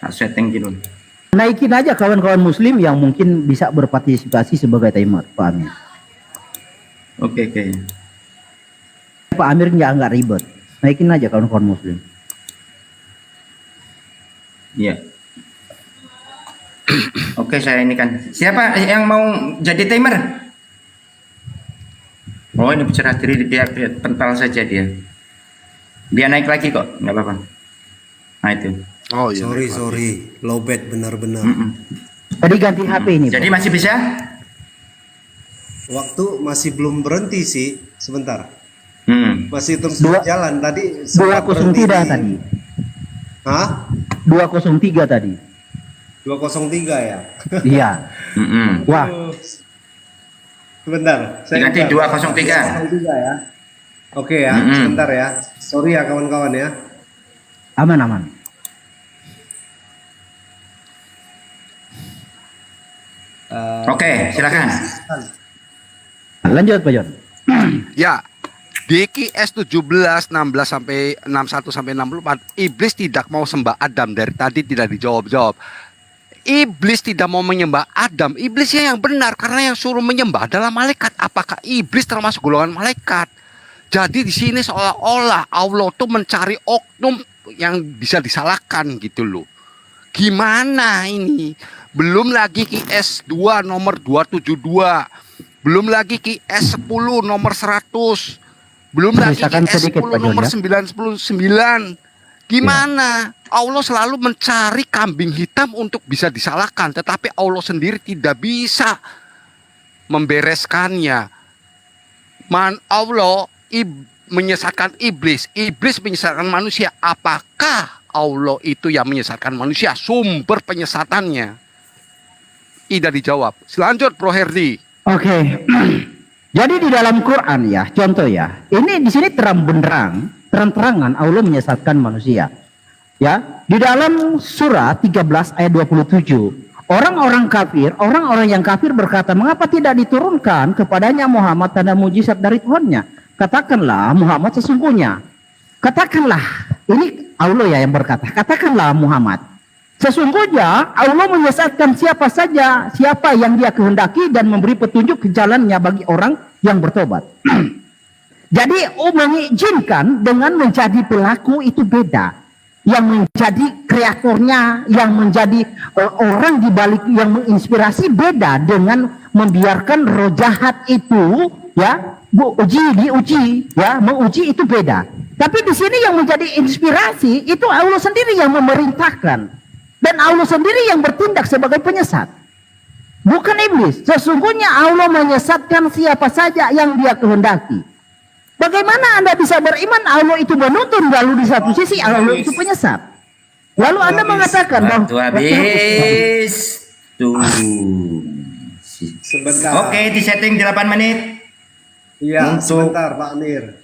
Tak setting dulu. Naikin aja kawan-kawan muslim yang mungkin bisa berpartisipasi sebagai timer, Pak Amir. Oke. Pak Amir nggak ribet. Naikin aja kawan-kawan muslim. Iya. Oke, saya ini kan. Siapa yang mau jadi timer? Oh, ini bercerah diri dia pental saja dia. Dia naik lagi kok, nggak apa-apa. Nah itu. oh iya. Sorry, lowbat benar-benar. Tadi ganti HP ini. Jadi masih bisa? Waktu masih belum berhenti sih, sebentar. Masih terus Dua- jalan tadi. sempat 203 berhenti di- tadi. Hah? 203 tadi. 203 ya? Iya. Wah, Sebentar. Ganti 203. 203 ya. Oke ya, sebentar ya. Sorry ya kawan-kawan ya. aman. Oke, silakan. Lanjut Pak John. Ya, di QS 17, 16 sampai 61 sampai 64, iblis tidak mau sembah Adam. Dari tadi tidak dijawab-jawab. Iblis tidak mau menyembah Adam. Iblisnya yang benar karena yang suruh menyembah adalah malaikat. Apakah iblis termasuk golongan malaikat? Jadi di sini seolah-olah Allah tuh mencari oknum yang bisa disalahkan gitu loh. Gimana ini? Belum lagi QS 2 nomor 272. Belum lagi QS 10 nomor 100. Belum lagi Misalkan QS sedikit, 10 Pak John, nomor ya. 999. Gimana? Allah selalu mencari kambing hitam untuk bisa disalahkan, tetapi Allah sendiri tidak bisa membereskannya. Allah menyesatkan iblis, iblis menyesatkan manusia. Apakah Allah itu yang menyesatkan manusia? Sumber penyesatannya tidak dijawab. Selanjut, Bro Herdi. Oke. Jadi di dalam Quran ya, contoh ya. Ini di sini terang-terangan Allah menyesatkan manusia. Ya, di dalam surah 13 ayat 27, Orang-orang kafir, orang-orang yang kafir berkata, mengapa tidak diturunkan kepadanya Muhammad tanda mujizat dari Tuhannya? Katakanlah Muhammad sesungguhnya. Katakanlah, ini Allah ya yang berkata, katakanlah Muhammad, sesungguhnya Allah menyesatkan siapa saja, siapa yang dia kehendaki dan memberi petunjuk ke jalannya bagi orang yang bertobat. Jadi mengizinkan dengan menjadi pelaku itu beda. Yang menjadi kreatornya, yang menjadi orang di balik yang menginspirasi beda dengan membiarkan roh jahat itu ya diuji ya, menguji itu beda. Tapi di sini yang menjadi inspirasi itu Allah sendiri yang memerintahkan dan Allah sendiri yang bertindak sebagai penyesat. Bukan iblis. Sesungguhnya Allah menyesatkan siapa saja yang dia kehendaki. Bagaimana Anda bisa beriman Allah itu menuntun, lalu di satu sisi Allah itu penyesat? Lalu Anda mengatakan bahwa habis tuh. Sebentar. Oke, di setting 8 menit. Iya, sebentar Pak Amir.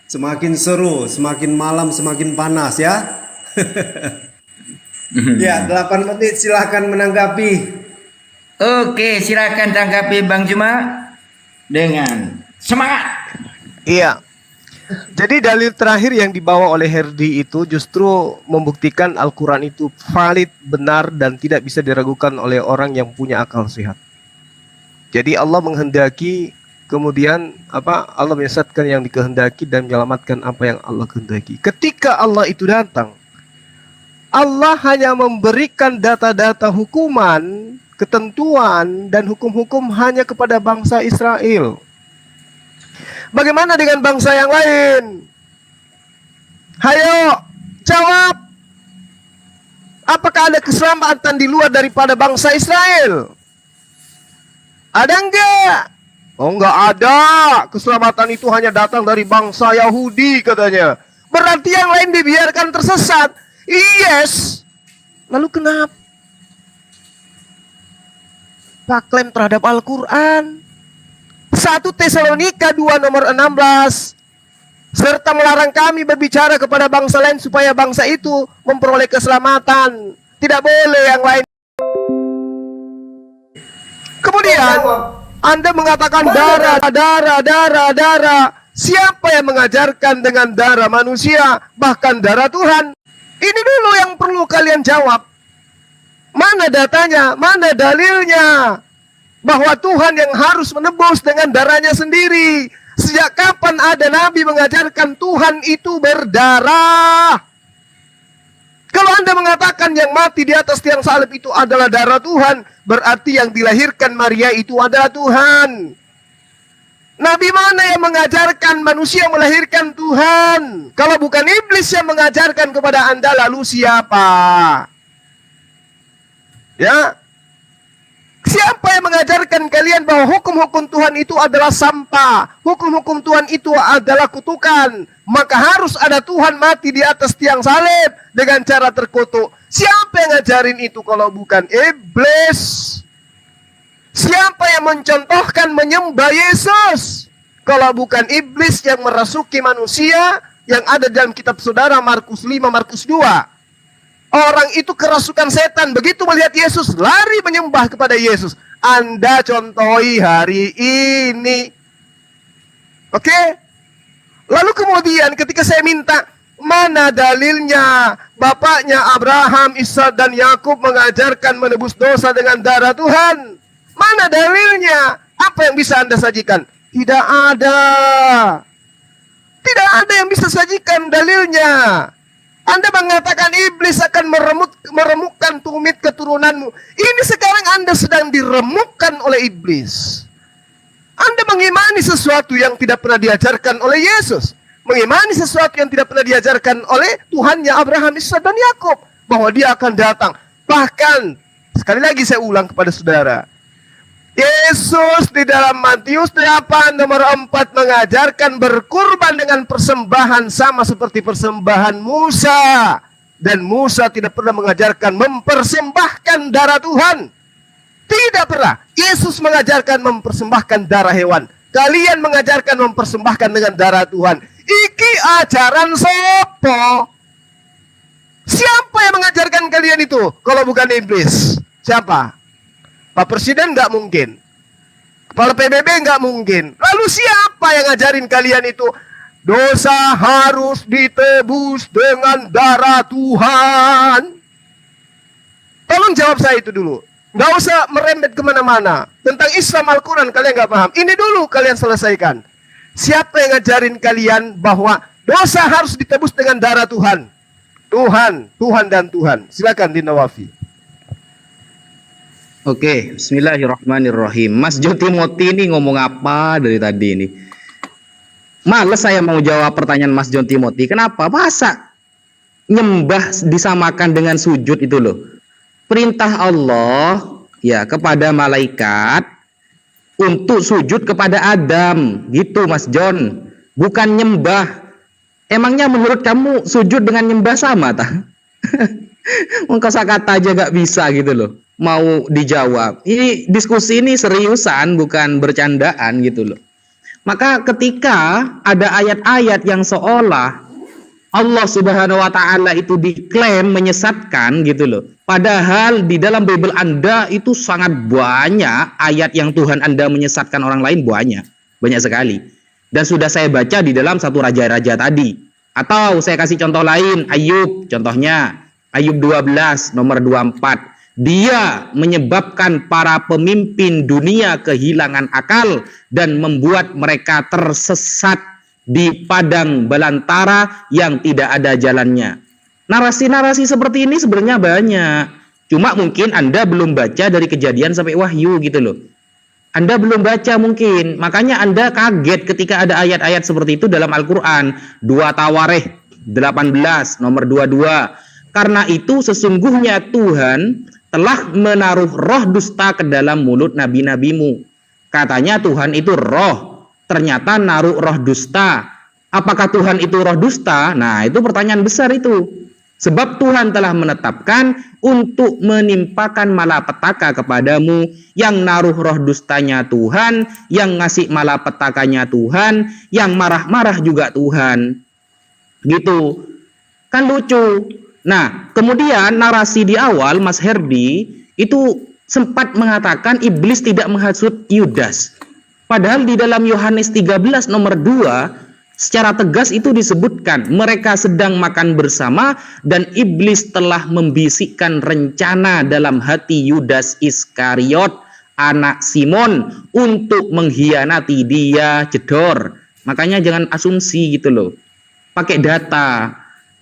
Semakin seru, semakin malam semakin panas ya. Ya, 8 menit silahkan menanggapi. Oke, silakan tanggapi Bang Juma dengan semangat. Iya. Jadi dalil terakhir yang dibawa oleh Herdi itu justru membuktikan Al-Quran itu valid, benar, dan tidak bisa diragukan oleh orang yang punya akal sehat. Jadi Allah menghendaki, kemudian Allah menyesatkan yang dikehendaki dan menyelamatkan apa yang Allah kehendaki. Ketika Allah itu datang, Allah hanya memberikan data-data hukuman, ketentuan, dan hukum-hukum hanya kepada bangsa Israel. Bagaimana dengan bangsa yang lain? Hayo, jawab. Apakah ada keselamatan di luar daripada bangsa Israel? Ada enggak? Oh, enggak ada. Keselamatan itu hanya datang dari bangsa Yahudi katanya. Berarti yang lain dibiarkan tersesat. Yes. Lalu kenapa Pak klaim terhadap Al-Quran? 1 Tesalonika 2 nomor 16, serta melarang kami berbicara kepada bangsa lain supaya bangsa itu memperoleh keselamatan. Tidak boleh yang lain. Kemudian Anda mengatakan darah. Siapa yang mengajarkan dengan darah manusia, bahkan darah Tuhan? Ini dulu yang perlu kalian jawab. Mana datanya? Mana dalilnya? Bahwa Tuhan yang harus menebus dengan darahnya sendiri. Sejak kapan ada nabi mengajarkan Tuhan itu berdarah? Kalau Anda mengatakan yang mati di atas tiang salib itu adalah darah Tuhan, berarti yang dilahirkan Maria itu adalah Tuhan. Nabi mana yang mengajarkan manusia melahirkan Tuhan? Kalau bukan iblis yang mengajarkan kepada Anda, lalu siapa? Ya, siapa yang mengajarkan kalian bahwa hukum-hukum Tuhan itu adalah sampah? Hukum-hukum Tuhan itu adalah kutukan. Maka harus ada Tuhan mati di atas tiang salib dengan cara terkutuk. Siapa yang ngajarin itu kalau bukan iblis? Siapa yang mencontohkan menyembah Yesus kalau bukan iblis yang merasuki manusia yang ada dalam kitab saudara Markus 5, Markus 2? Orang itu kerasukan setan. Begitu melihat Yesus, lari menyembah kepada Yesus. Anda contohi hari ini. Oke? Lalu kemudian ketika saya minta, mana dalilnya? Bapaknya Abraham, Ishak, dan Yakub mengajarkan menebus dosa dengan darah Tuhan. Mana dalilnya? Apa yang bisa Anda sajikan? Tidak ada. Tidak ada yang bisa sajikan dalilnya. Anda mengatakan iblis akan meremukkan tumit keturunanmu. Ini sekarang Anda sedang diremukkan oleh iblis. Anda mengimani sesuatu yang tidak pernah diajarkan oleh Yesus. Mengimani sesuatu yang tidak pernah diajarkan oleh Tuhannya Abraham, Ishak, dan Yakub. Bahwa dia akan datang. Bahkan, sekali lagi saya ulang kepada saudara. Yesus di dalam Matius 8 nomor 4 mengajarkan berkurban dengan persembahan sama seperti persembahan Musa. Dan Musa tidak pernah mengajarkan mempersembahkan darah Tuhan. Tidak pernah. Yesus mengajarkan mempersembahkan darah hewan. Kalian mengajarkan mempersembahkan dengan darah Tuhan. Iki ajaran sopo? Siapa yang mengajarkan kalian itu kalau bukan iblis? Siapa? Pak Presiden nggak mungkin. Kepala PBB nggak mungkin. Lalu siapa yang ngajarin kalian itu? Dosa harus ditebus dengan darah Tuhan. Tolong jawab saya itu dulu. Nggak usah merembet kemana-mana. Tentang Islam Al-Quran kalian nggak paham. Ini dulu kalian selesaikan. Siapa yang ngajarin kalian bahwa dosa harus ditebus dengan darah Tuhan? Tuhan, Tuhan dan Tuhan. Silakan Dina Wafi. Oke, bismillahirrahmanirrahim. Mas Jo Timothy ini ngomong apa dari tadi ini? Males saya mau jawab pertanyaan Mas John Timothy. Kenapa? Masa nyembah disamakan dengan sujud itu loh. Perintah Allah ya kepada malaikat untuk sujud kepada Adam. Gitu Mas John. Bukan nyembah. Emangnya menurut kamu sujud dengan nyembah sama tak? Kata aja gak bisa gitu loh. Mau dijawab. Ini diskusi ini seriusan, bukan bercandaan gitu loh. Maka ketika ada ayat-ayat yang seolah Allah Subhanahu wa taala itu diklaim menyesatkan gitu loh. Padahal di dalam Bible Anda itu sangat banyak ayat yang Tuhan Anda menyesatkan orang lain, banyak sekali. Dan sudah saya baca di dalam satu raja-raja tadi. Atau saya kasih contoh lain, Ayub contohnya. Ayub 12 nomor 24. Dia menyebabkan para pemimpin dunia kehilangan akal dan membuat mereka tersesat di padang belantara yang tidak ada jalannya. Narasi-narasi seperti ini sebenarnya banyak. Cuma mungkin Anda belum baca dari Kejadian sampai Wahyu gitu loh. Anda belum baca mungkin. Makanya Anda kaget ketika ada ayat-ayat seperti itu dalam Al-Quran. 2 Tawarikh 18 nomor 22. Karena itu sesungguhnya Tuhan telah menaruh roh dusta ke dalam mulut nabi-nabimu. Katanya Tuhan itu roh, ternyata naruh roh dusta. Apakah Tuhan itu roh dusta? Nah, itu pertanyaan besar itu. Sebab Tuhan telah menetapkan untuk menimpakan malapetaka kepadamu, yang naruh roh dustanya Tuhan, yang ngasih malapetakannya Tuhan, yang marah-marah juga Tuhan. Gitu. Kan lucu. Nah, kemudian narasi di awal Mas Herdi itu sempat mengatakan iblis tidak menghasut Yudas. Padahal di dalam Yohanes 13 nomor 2 secara tegas itu disebutkan mereka sedang makan bersama dan iblis telah membisikkan rencana dalam hati Yudas Iskariot anak Simon untuk mengkhianati dia. Jedor. Makanya jangan asumsi gitu loh. Pakai data.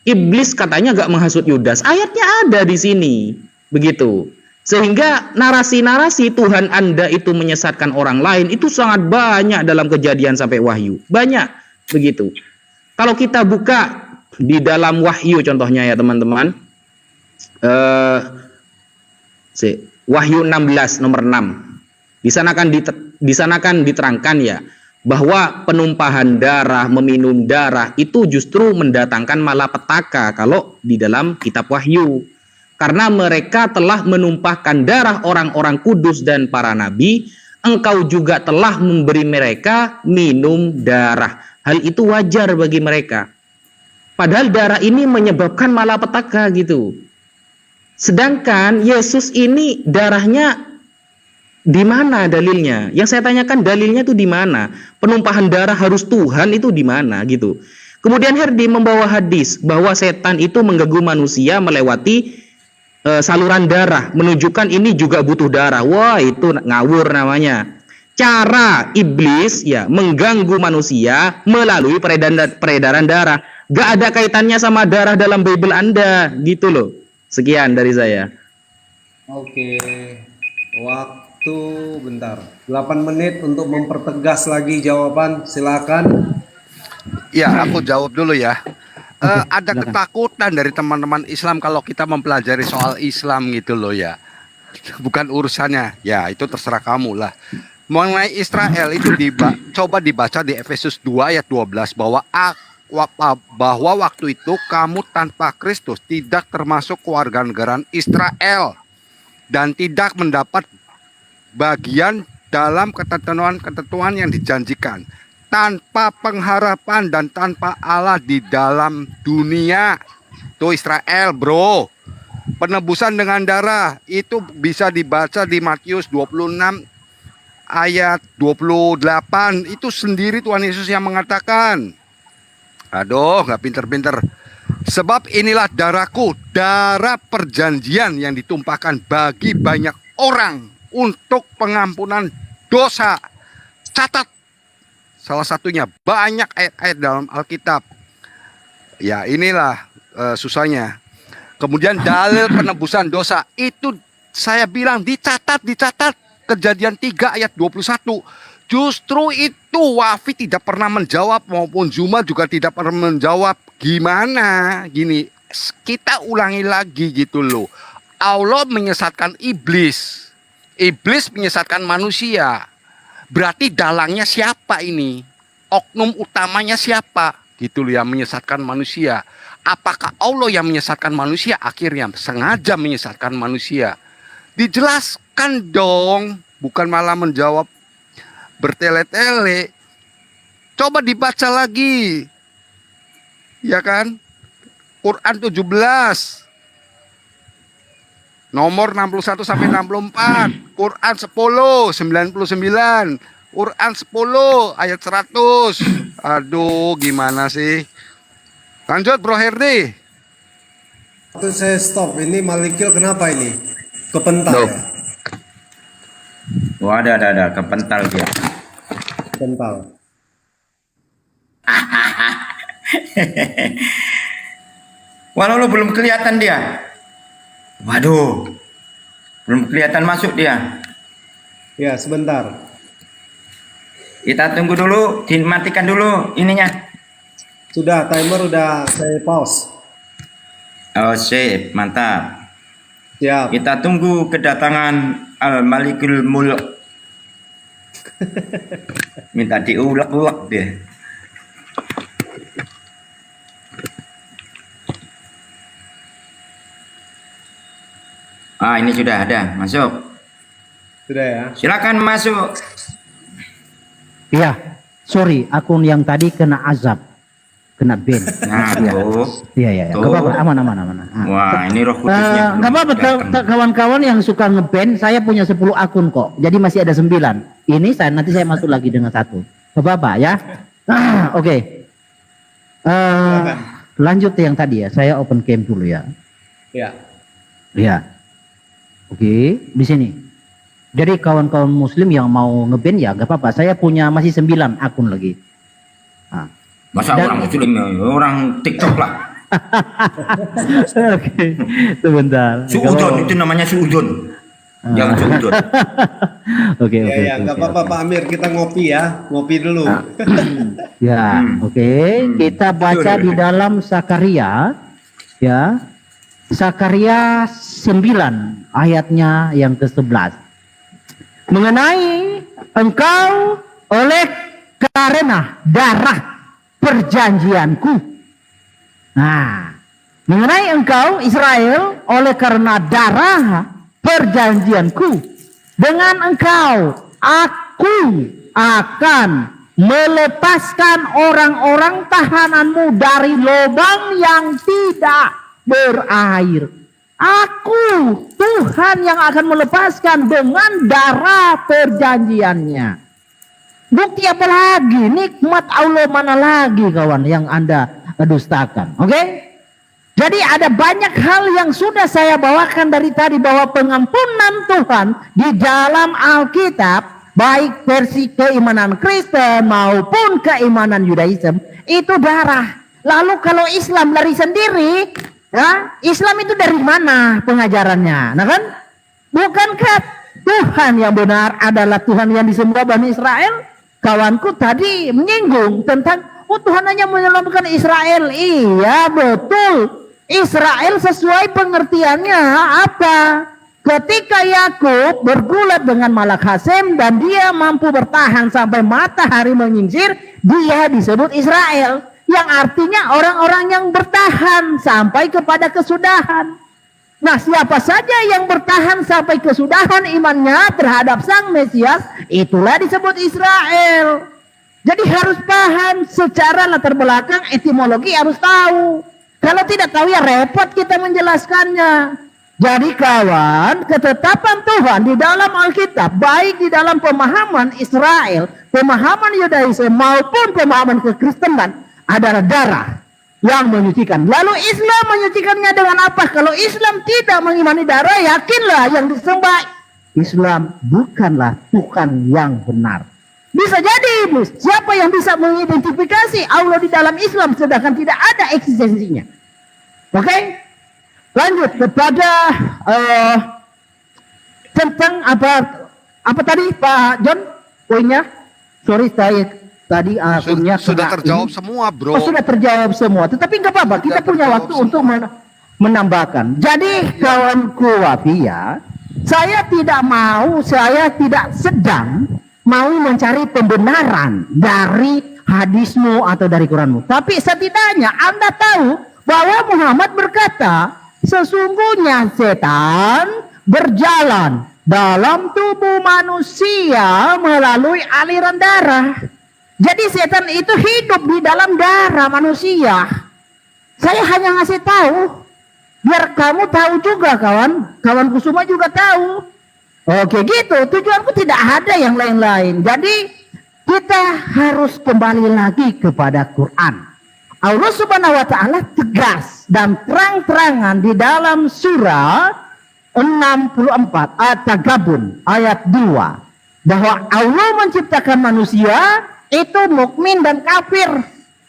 Iblis katanya gak menghasut Yudas. Ayatnya ada di sini. Begitu. Sehingga narasi-narasi Tuhan Anda itu menyesatkan orang lain itu sangat banyak dalam Kejadian sampai Wahyu. Banyak. Begitu. Kalau kita buka di dalam Wahyu contohnya ya teman-teman. Wahyu 16 nomor 6. Di sana kan diterangkan ya bahwa penumpahan darah, meminum darah itu justru mendatangkan malapetaka kalau di dalam kitab Wahyu. Karena mereka telah menumpahkan darah orang-orang kudus dan para nabi, engkau juga telah memberi mereka minum darah. Hal itu wajar bagi mereka. Padahal darah ini menyebabkan malapetaka gitu. Sedangkan Yesus ini darahnya di mana dalilnya? Yang saya tanyakan dalilnya itu di mana? Penumpahan darah harus Tuhan itu di mana gitu. Kemudian Herdi membawa hadis bahwa setan itu mengganggu manusia melewati saluran darah, menunjukkan ini juga butuh darah. Wah, itu ngawur namanya. Cara iblis ya mengganggu manusia melalui peredaran darah. Gak ada kaitannya sama darah dalam Bible Anda gitu loh. Sekian dari saya. Oke. Waktu bentar. 8 menit untuk mempertegas lagi jawaban. Silakan. Ya, aku jawab dulu ya. Ada ketakutan dari teman-teman Islam kalau kita mempelajari soal Islam gitu loh ya. Bukan urusannya. Ya, itu terserah kamu lah. Mengenai Israel itu coba dibaca di Efesus 2 ayat 12 bahwa waktu itu kamu tanpa Kristus tidak termasuk kewarganegaraan Israel dan tidak mendapat bagian dalam ketentuan-ketentuan yang dijanjikan, tanpa pengharapan dan tanpa Allah di dalam dunia. Tuh Israel, bro. penebusan dengan darah itu bisa dibaca di Matius 26 ayat 28. Itu sendiri Tuhan Yesus yang mengatakan. Aduh, nggak pinter-pinter. Sebab inilah darahku, darah perjanjian yang ditumpahkan bagi banyak orang untuk pengampunan dosa. Catat salah satunya, banyak ayat-ayat dalam Alkitab. Ya inilah susahnya. Kemudian dalil penebusan dosa itu saya bilang dicatat Kejadian 3 ayat 21. Justru itu Wafi tidak pernah menjawab maupun Zuma juga tidak pernah menjawab. Gimana? Gini, kita ulangi lagi gitu loh. Allah menyesatkan iblis. Iblis menyesatkan manusia. Berarti dalangnya siapa ini? Oknum utamanya siapa? Gitu loh yang menyesatkan manusia. Apakah Allah yang menyesatkan manusia? Akhirnya sengaja menyesatkan manusia. Dijelaskan dong, bukan malah menjawab bertele-tele. Coba dibaca lagi. Ya kan? Quran 17. Nomor 61 sampai 64. Quran 10 99. Quran 10 ayat 100. Aduh, gimana sih? Lanjut Bro Herdi. Waktu saya stop, ini Malikil kenapa ini? Kepental ya? Oh, ada kepental dia. Kepental. Walau belum kelihatan dia. Waduh, belum kelihatan masuk dia. Ya, sebentar. Kita tunggu dulu, dimatikan dulu ininya. Sudah, timer udah saya pause. Oh, sip, mantap. Siap. Kita tunggu kedatangan Al-Malikul Mulk. Minta diulek-ulek dia. Ah, ini sudah ada, masuk. Sudah ya. Silakan masuk. Iya, sorry, akun yang tadi kena azab, kena ban. Nah, Iya. tuh. Iya. Tuh. Gak apa-apa, aman. Ah. Wah, ini roh kudusnya. Gak apa-apa, kawan-kawan yang suka ngeban, saya punya 10 akun kok. Jadi masih ada 9. Ini nanti saya masuk lagi dengan 1. Gak apa-apa ya. Oke. Lanjut yang tadi ya. Saya open cam dulu ya. Ya. Ya. Oke, di sini. Jadi kawan-kawan muslim yang mau ngeban ya gak apa-apa. Saya punya masih 9 akun lagi. Nah. Masa orang muslim, orang TikTok lah. Oke, sebentar. Suudon, itu namanya suudon. Jangan suudon. Oke. Ya, nggak apa-apa Pak Amir, kita ngopi ya, ngopi dulu. Ya, oke. Kita baca di dalam Sakaria, ya. Sakaria 9 ayatnya yang ke-11. Mengenai engkau oleh karena darah perjanjianku. Nah, mengenai engkau Israel oleh karena darah perjanjianku, dengan engkau aku akan melepaskan orang-orang tahananmu dari lubang yang tidak berair. Aku Tuhan yang akan melepaskan dengan darah perjanjiannya. Bukti apa lagi? Nikmat Allah mana lagi kawan yang Anda dustakan? Oke? Jadi ada banyak hal yang sudah saya bawakan dari tadi bahwa pengampunan Tuhan di dalam Alkitab, baik versi keimanan Kristen maupun keimanan Yudaism, itu darah. Lalu kalau Islam lari sendiri, ya, Islam itu dari mana pengajarannya? Nah kan? Bukankah Tuhan yang benar adalah Tuhan yang disembah Bani Israel? Kawanku tadi menyinggung tentang Tuhan hanya menyelamatkan Israel. Iya betul. Israel sesuai pengertiannya apa? Ketika Yakub bergulat dengan Malak Hasem dan dia mampu bertahan sampai matahari menyingsir, dia disebut Israel. Yang artinya orang-orang yang bertahan sampai kepada kesudahan. Nah, siapa saja yang bertahan sampai kesudahan imannya terhadap Sang Mesias, itulah disebut Israel. Jadi harus paham secara latar belakang etimologi, harus tahu. Kalau tidak tahu ya repot kita menjelaskannya. Jadi kawan, ketetapan Tuhan di dalam Alkitab, baik di dalam pemahaman Israel, pemahaman Yudaisme maupun pemahaman kekristenan adalah darah yang menyucikan. Lalu Islam menyucikannya dengan apa? Kalau Islam tidak mengimani darah, yakinlah yang disembah Islam bukanlah Tuhan yang benar. Bisa jadi iblis. Siapa yang bisa mengidentifikasi Allah di dalam Islam sedangkan tidak ada eksistensinya? Oke? Lanjut kepada tentang apa tadi Pak John poinnya? Sorry saya tadi punya Sudah terjawab semua, bro. Oh, sudah terjawab semua. Tetapi nggak apa-apa. Kita punya waktu untuk menambahkan. Jadi kawanku Wafia, saya tidak sedang mau mencari pembenaran dari hadismu atau dari Quranmu. Tapi setidaknya Anda tahu bahwa Muhammad berkata, sesungguhnya setan berjalan dalam tubuh manusia melalui aliran darah. Jadi setan itu hidup di dalam darah manusia. Saya hanya ngasih tahu biar kamu tahu juga kawan. Kawan Kusuma juga tahu. Oke gitu. Tujuanku tidak ada yang lain-lain. Jadi kita harus kembali lagi kepada Quran. Allah Subhanahu wa taala tegas dan terang-terangan di dalam surah 64 At-Tagabun ayat 2 bahwa Allah menciptakan manusia itu mukmin dan kafir.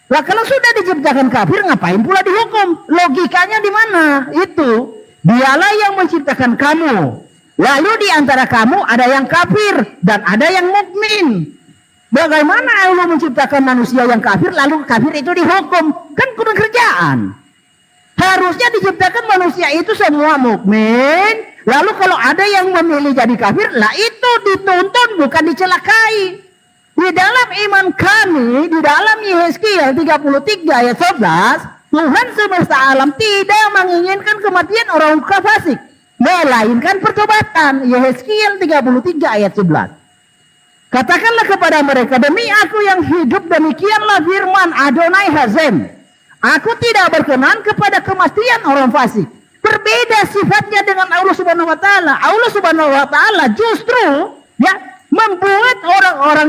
Lah kalau sudah diciptakan kafir ngapain pula dihukum? Logikanya di mana? Itu dialah yang menciptakan kamu. Lalu di antara kamu ada yang kafir dan ada yang mukmin. Bagaimana Allah menciptakan manusia yang kafir lalu kafir itu dihukum? Kan kurang kerjaan. Harusnya diciptakan manusia itu semua mukmin. Lalu kalau ada yang memilih jadi kafir, lah itu dituntun bukan dicelakai. Di dalam iman kami, di dalam Yehezkiel 33 ayat 11, Tuhan semesta alam tidak menginginkan kematian orang fasik, melainkan pertobatan. Yehezkiel 33 ayat 11. Katakanlah kepada mereka, demi aku yang hidup demikianlah firman Adonai Hazem. Aku tidak berkenan kepada kematian orang fasik. Berbeda sifatnya dengan Allah Subhanahu wa taala. Allah Subhanahu wa taala justru ya membuat orang-orang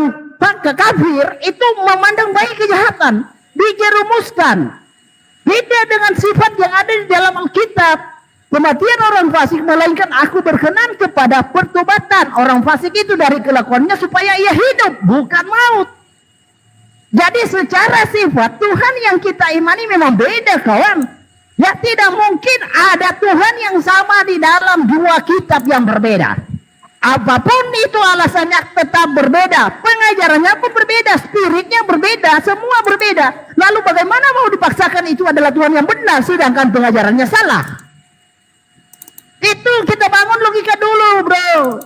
kafir itu memandang baik kejahatan, dijerumuskan. Beda dengan sifat yang ada di dalam Alkitab. Kematian orang fasik melainkan aku berkenan kepada pertobatan orang fasik itu dari kelakuannya supaya ia hidup bukan maut. Jadi secara sifat Tuhan yang kita imani memang beda kawan. Ya tidak mungkin ada Tuhan yang sama di dalam dua kitab yang berbeda. Apapun itu alasannya tetap berbeda. Pengajarannya pun berbeda, spiritnya berbeda, semua berbeda. Lalu bagaimana mau dipaksakan itu adalah Tuhan yang benar sedangkan pengajarannya salah? Itu kita bangun logika dulu bro.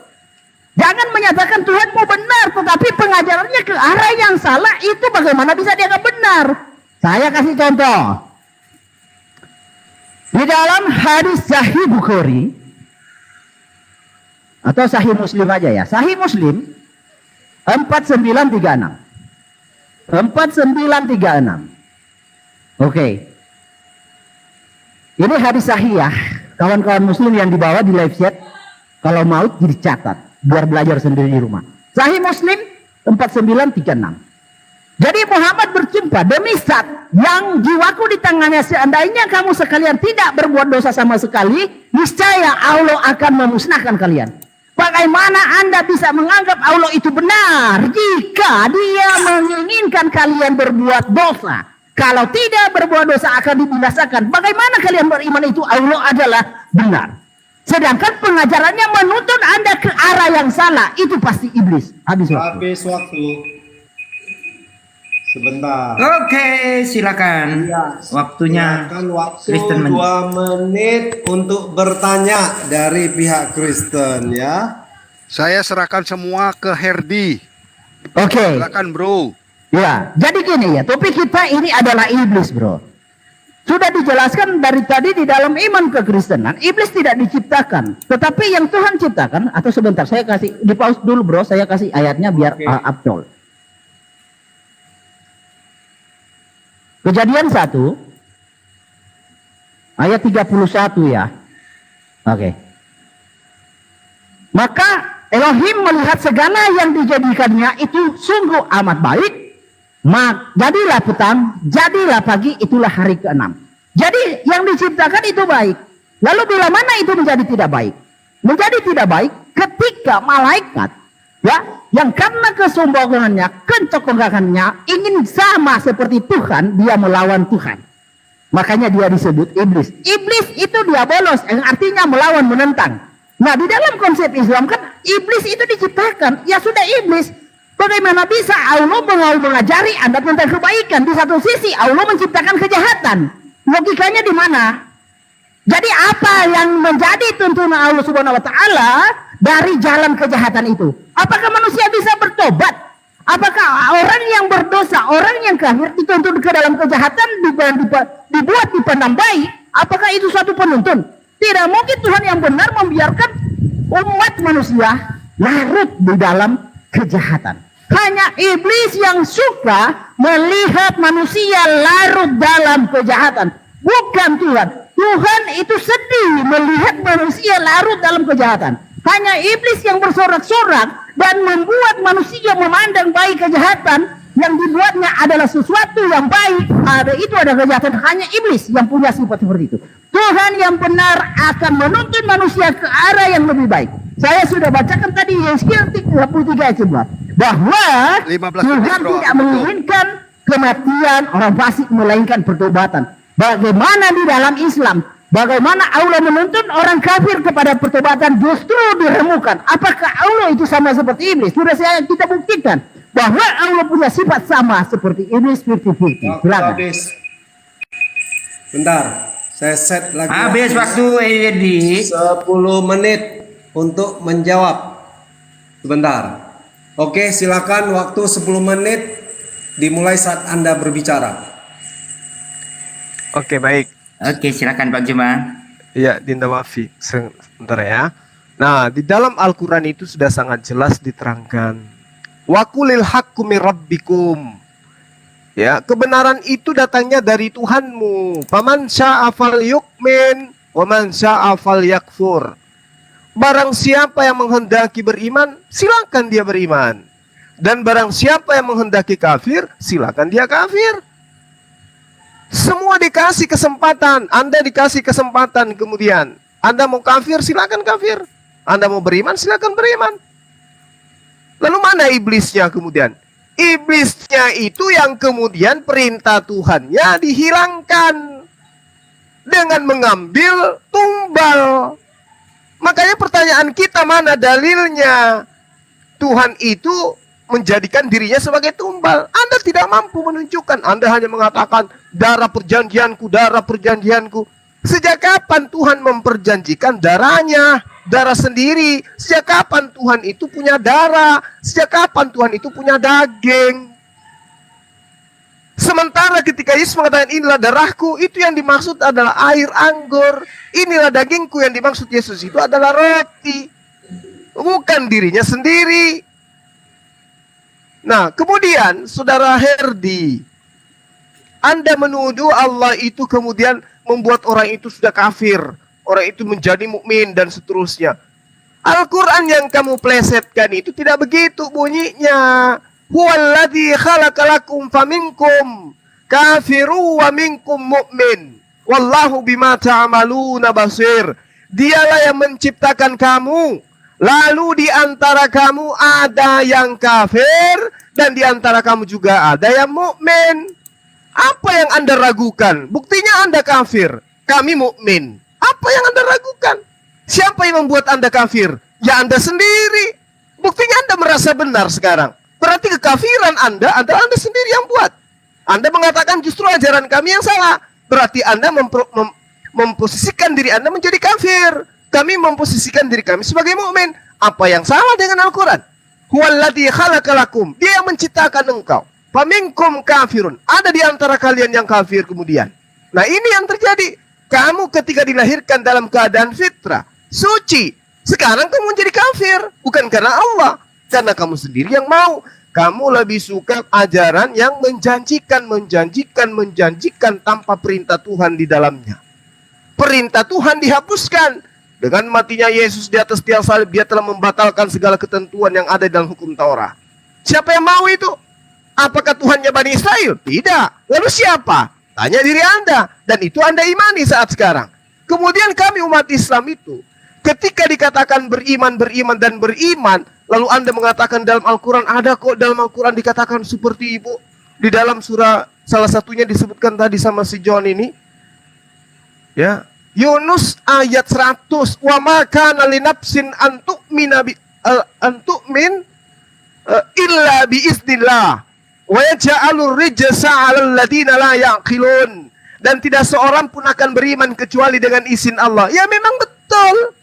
Jangan menyatakan Tuhanmu benar tetapi pengajarannya ke arah yang salah, itu bagaimana bisa dianggap benar? Saya kasih contoh. Di dalam hadis Sahih Bukhari atau Sahih Muslim aja ya. Sahih Muslim 4936. 4936. Oke. Ini hadis sahih ya. Kawan-kawan muslim yang dibawa di live chat, kalau mau dicatat biar belajar sendiri di rumah. Sahih Muslim 4936. Jadi Muhammad berjumpa demi zat yang jiwaku di tangannya, seandainya kamu sekalian tidak berbuat dosa sama sekali, niscaya Allah akan memusnahkan kalian. Bagaimana Anda bisa menganggap Allah itu benar jika Dia menginginkan kalian berbuat dosa? Kalau tidak berbuat dosa akan dibinasakan. Bagaimana kalian beriman itu Allah adalah benar? Sedangkan pengajarannya menuntun Anda ke arah yang salah, itu pasti iblis. Habis waktu. Habis waktu. Sebentar. Oke, silakan. Ya, waktunya silakan waktu Kristen 2 menit untuk bertanya dari pihak Kristen ya. Saya serahkan semua ke Herdi. Oke. Silakan bro. Ya, jadi gini ya, topik kita ini adalah iblis bro. Sudah dijelaskan dari tadi di dalam iman kekristenan, iblis tidak diciptakan. Tetapi yang Tuhan ciptakan, atau sebentar saya kasih, di pause dulu bro, saya kasih ayatnya biar abdol. Kejadian 1, ayat 31 ya. Oke. Maka Elohim melihat segala yang dijadikannya itu sungguh amat baik. Jadilah petang, jadilah pagi, itulah hari ke-6. Jadi yang diciptakan itu baik. Lalu bila mana itu menjadi tidak baik? Menjadi tidak baik ketika malaikat ya yang karena kesombongannya, kencongkangannya ingin sama seperti Tuhan, dia melawan Tuhan. Makanya dia disebut iblis. Iblis itu diabolos, yang artinya melawan, menentang. Nah, di dalam konsep Islam kan iblis itu diciptakan. Ya sudah iblis. Bagaimana bisa Allah mengajari Anda tentang kebaikan? Di satu sisi Allah menciptakan kejahatan. Logikanya di mana? Jadi apa yang menjadi tuntunan Allah Subhanahu wa taala dari jalan kejahatan itu? Apakah manusia bisa bertobat? Apakah orang yang berdosa, orang yang kafir dituntun ke dalam kejahatan dibuat dipandang baik? Apakah itu suatu penuntun? Tidak mungkin Tuhan yang benar membiarkan umat manusia larut di dalam kejahatan. Hanya iblis yang suka melihat manusia larut dalam kejahatan. Bukan Tuhan. Tuhan itu sedih melihat manusia larut dalam kejahatan. Hanya iblis yang bersorak-sorak dan membuat manusia memandang baik kejahatan yang dibuatnya adalah sesuatu yang baik. Itu ada kejahatan. Hanya iblis yang punya sifat seperti itu. Tuhan yang benar akan menuntun manusia ke arah yang lebih baik. Saya sudah bacakan tadi Yeskiel 33 ayat 11 bahwa 15 Tuhan menit, bro. tidak menginginkan kematian orang fasik melainkan pertobatan. Bagaimana di dalam Islam? Bagaimana Allah menuntun orang kafir kepada pertobatan justru diremukan? Apakah Allah itu sama seperti iblis? Sudah kita buktikan bahwa Allah punya sifat sama seperti iblis 50-50. Silakan. Bentar, saya set lagi. Habis waktu Edi. 10 menit untuk menjawab. Sebentar. Oke, silakan waktu 10 menit dimulai saat Anda berbicara. Oke, baik. Oke, silakan Pak Juma. Ya, Dinda Wafi. Sebentar ya. Nah, di dalam Al-Quran itu sudah sangat jelas diterangkan. Wa qulil haqqu mir rabbikum. Ya, kebenaran itu datangnya dari Tuhanmu. Faman syaa'a falyu'min wa man syaa'a falyakfur. Barang siapa yang menghendaki beriman, silakan dia beriman. Dan barang siapa yang menghendaki kafir, silakan dia kafir. Semua dikasih kesempatan. Anda dikasih kesempatan kemudian. Anda mau kafir, silakan kafir. Anda mau beriman, silakan beriman. Lalu mana iblisnya kemudian? Iblisnya itu yang kemudian perintah Tuhannya dihilangkan dengan mengambil tumbal. Makanya pertanyaan kita, mana dalilnya Tuhan itu menjadikan dirinya sebagai tumbal? Anda tidak mampu menunjukkan. Anda hanya mengatakan darah perjanjianku, darah perjanjianku. Sejak kapan Tuhan memperjanjikan darahnya, darah sendiri? Sejak kapan Tuhan itu punya darah? Sejak kapan Tuhan itu punya daging? Sementara ketika Yesus mengatakan inilah darahku, itu yang dimaksud adalah air anggur. Inilah dagingku, yang dimaksud Yesus itu adalah roti. Bukan dirinya sendiri. Nah, kemudian Saudara Herdi, Anda menuduh Allah itu kemudian membuat orang itu sudah kafir, orang itu menjadi mukmin dan seterusnya. Al-Quran yang kamu plesetkan itu tidak begitu bunyinya. Huwallazi khalaqalakum faminkum kafiru wa minkum mu'min. Wallahu bima ta'maluna basir. Dialah yang menciptakan kamu. Lalu di antara kamu ada yang kafir dan di antara kamu juga ada yang mukmin. Apa yang Anda ragukan? Buktinya Anda kafir, kami mukmin. Apa yang Anda ragukan? Siapa yang membuat Anda kafir? Ya Anda sendiri. Buktinya Anda merasa benar sekarang. Berarti kekafiran Anda adalah Anda sendiri yang buat. Anda mengatakan justru ajaran kami yang salah. Berarti Anda memposisikan diri Anda menjadi kafir. Kami memposisikan diri kami sebagai mukmin. Apa yang salah dengan Al-Quran? Huwallazi khalaqalakum. Dia yang menciptakan engkau. Faminkum kafirun. Ada di antara kalian yang kafir kemudian. Nah, ini yang terjadi. Kamu ketika dilahirkan dalam keadaan fitrah, suci. Sekarang kamu menjadi kafir. Bukan karena Allah. Karena kamu sendiri yang mau. Kamu lebih suka ajaran yang menjanjikan tanpa perintah Tuhan di dalamnya. Perintah Tuhan dihapuskan. Dengan matinya Yesus di atas tiang salib, dia telah membatalkan segala ketentuan yang ada dalam hukum Taurat. Siapa yang mau itu? Apakah Tuhannya Bani Israel? Tidak. Lalu siapa? Tanya diri Anda. Dan itu Anda imani saat sekarang. Kemudian kami umat Islam itu, ketika dikatakan beriman, dan beriman, lalu Anda mengatakan dalam Al-Quran, ada kok dalam Al-Quran dikatakan seperti itu. Di dalam surah, salah satunya disebutkan tadi sama si John ini. Ya, Yunus ayat 100. Wa ma kana li nafsin an tu'mina illa bi iznillah. Wa yaj'alur rijsa 'alal ladina la yaqilun. Dan tidak seorang pun akan beriman kecuali dengan izin Allah. Ya memang betul.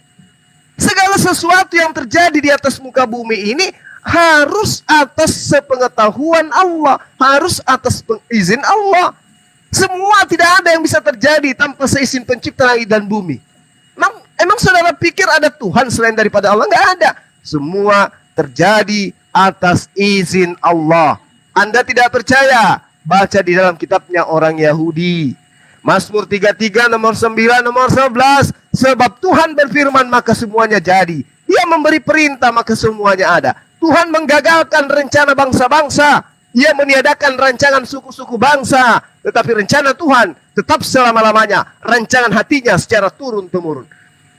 Segala sesuatu yang terjadi di atas muka bumi ini harus atas sepengetahuan Allah, harus atas izin Allah. Semua tidak ada yang bisa terjadi tanpa seizin pencipta langit dan bumi. Emang saudara pikir ada Tuhan selain daripada Allah? Enggak ada. Semua terjadi atas izin Allah. Anda tidak percaya? Baca di dalam kitabnya orang Yahudi. Mazmur 33 nomor 9 nomor 11. Sebab Tuhan berfirman maka semuanya jadi. Dia memberi perintah maka semuanya ada. Tuhan menggagalkan rencana bangsa-bangsa. Ia meniadakan rancangan suku-suku bangsa. Tetapi rencana Tuhan tetap selama-lamanya. Rancangan hatinya secara turun-temurun.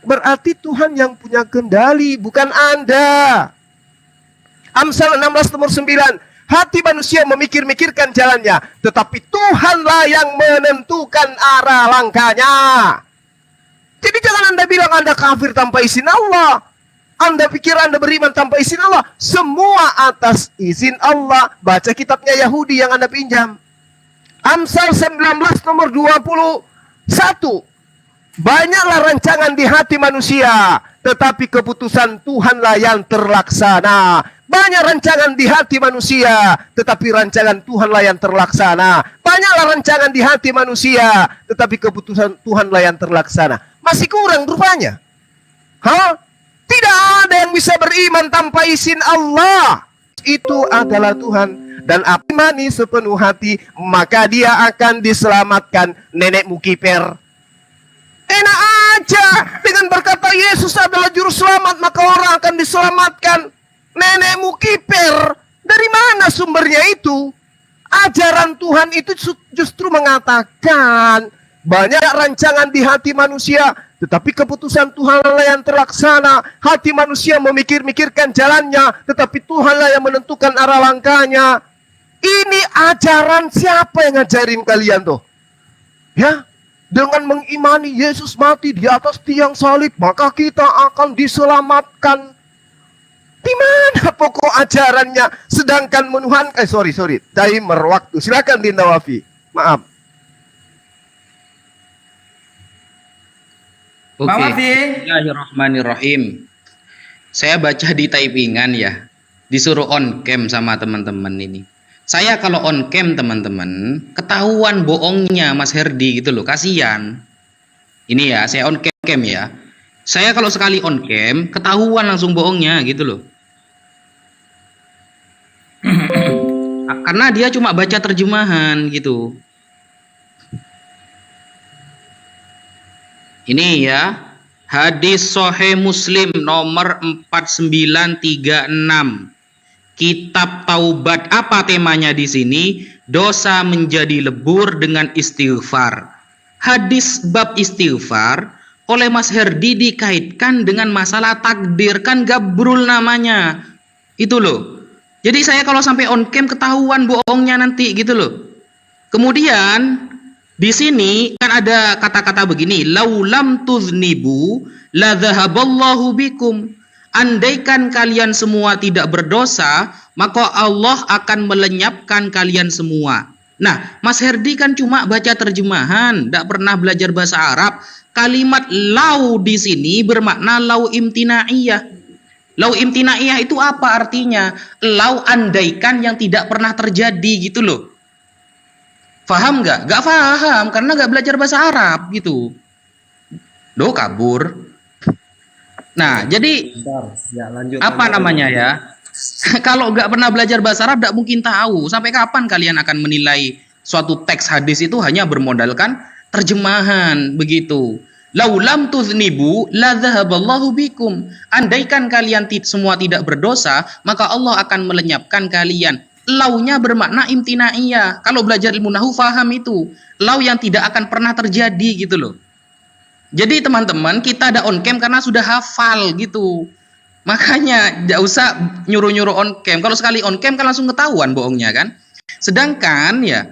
Berarti Tuhan yang punya kendali, bukan Anda. Amsal 16 nomor 9. Hati manusia memikir-mikirkan jalannya, tetapi Tuhanlah yang menentukan arah langkahnya. Jadi jangan Anda bilang Anda kafir tanpa izin Allah. Anda pikir Anda beriman tanpa izin Allah. Semua atas izin Allah. Baca kitabnya Yahudi yang Anda pinjam. Amsal 19 nomor 21. Banyaklah rancangan di hati manusia, tetapi keputusan Tuhanlah yang terlaksana. Banyak rancangan di hati manusia, tetapi rancangan Tuhanlah yang terlaksana. Banyaklah rancangan di hati manusia, tetapi keputusan Tuhanlah yang terlaksana. Masih kurang rupanya. Tidak ada yang bisa beriman tanpa izin Allah. Itu adalah Tuhan. Dan imani sepenuh hati, maka dia akan diselamatkan. Nenekmu kiper. Enak aja dengan berkata Yesus adalah juru selamat, maka orang akan diselamatkan. Nenekmu kiper. Dari mana sumbernya itu? Ajaran Tuhan itu justru mengatakan banyak rancangan di hati manusia, tetapi keputusan Tuhanlah yang terlaksana. Hati manusia memikir-mikirkan jalannya, tetapi Tuhanlah yang menentukan arah langkahnya. Ini ajaran siapa yang ngajarin kalian tuh? Ya, dengan mengimani Yesus mati di atas tiang salib, maka kita akan diselamatkan. Di mana pokok ajarannya? Sedangkan menuhan, timer waktu. Silakan Dinda Wafi. Maaf. Oke. Bismillahirrahmanirrahim. Saya baca di typingan ya. Disuruh on cam sama teman-teman ini. Saya kalau on cam teman-teman, ketahuan bohongnya Mas Herdi gitu loh. Kasihan. Ini ya, saya on cam ya. Saya kalau sekali on cam, ketahuan langsung bohongnya gitu loh. Karena dia cuma baca terjemahan gitu. Ini ya, hadis Sahih Muslim nomor 4936. Kitab Taubat, apa temanya di sini? Dosa menjadi lebur dengan istighfar. Hadis bab istighfar oleh Mas Herdi dikaitkan dengan masalah takdir, kan gabrul namanya. Itu loh. Jadi saya kalau sampai on cam ketahuan bohongnya nanti gitu loh. Kemudian di sini kan ada kata-kata begini, laulam tuznibu la dzahaballahu bikum. Andaikan kalian semua tidak berdosa, maka Allah akan melenyapkan kalian semua. Nah, Mas Herdi kan cuma baca terjemahan, tidak pernah belajar bahasa Arab. Kalimat lau di sini bermakna lau imtinaiyah. Lau imtinaiyah itu apa artinya? Lau andaikan yang tidak pernah terjadi gitu loh. Faham nggak? Nggak paham karena nggak belajar bahasa Arab gitu. Doh kabur. Nah, jadi apa namanya ya? Kalau nggak pernah belajar bahasa Arab, nggak mungkin tahu. Sampai kapan kalian akan menilai suatu teks hadis itu hanya bermodalkan terjemahan begitu? Laulam tuznibu la dhahaballahu bikum. Andaikan kalian semua tidak berdosa, maka Allah akan melenyapkan kalian. Launya bermakna imtinaiyah. Kalau belajar ilmu nahu faham itu. Lau yang tidak akan pernah terjadi gitu loh. Jadi teman-teman, kita ada on cam karena sudah hafal gitu. Makanya nggak usah nyuruh-nyuruh on cam. Kalau sekali on cam kan langsung ketahuan bohongnya kan. Sedangkan ya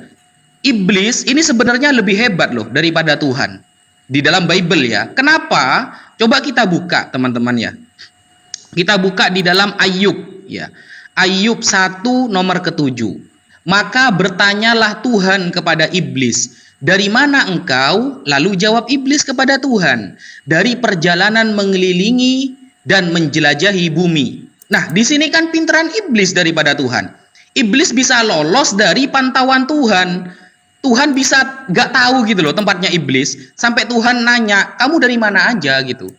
iblis ini sebenarnya lebih hebat loh daripada Tuhan. Di dalam Bible ya. Kenapa? Coba kita buka teman-teman ya. Kita buka di dalam Ayub ya. Ayub 1 nomor ke-7. Maka bertanyalah Tuhan kepada iblis, dari mana engkau? Lalu jawab iblis kepada Tuhan, dari perjalanan mengelilingi dan menjelajahi bumi. Nah, di sini kan pinteran iblis daripada Tuhan. Iblis bisa lolos dari pantauan Tuhan. Tuhan bisa gak tahu gitu loh tempatnya iblis. Sampai Tuhan nanya, kamu dari mana aja gitu.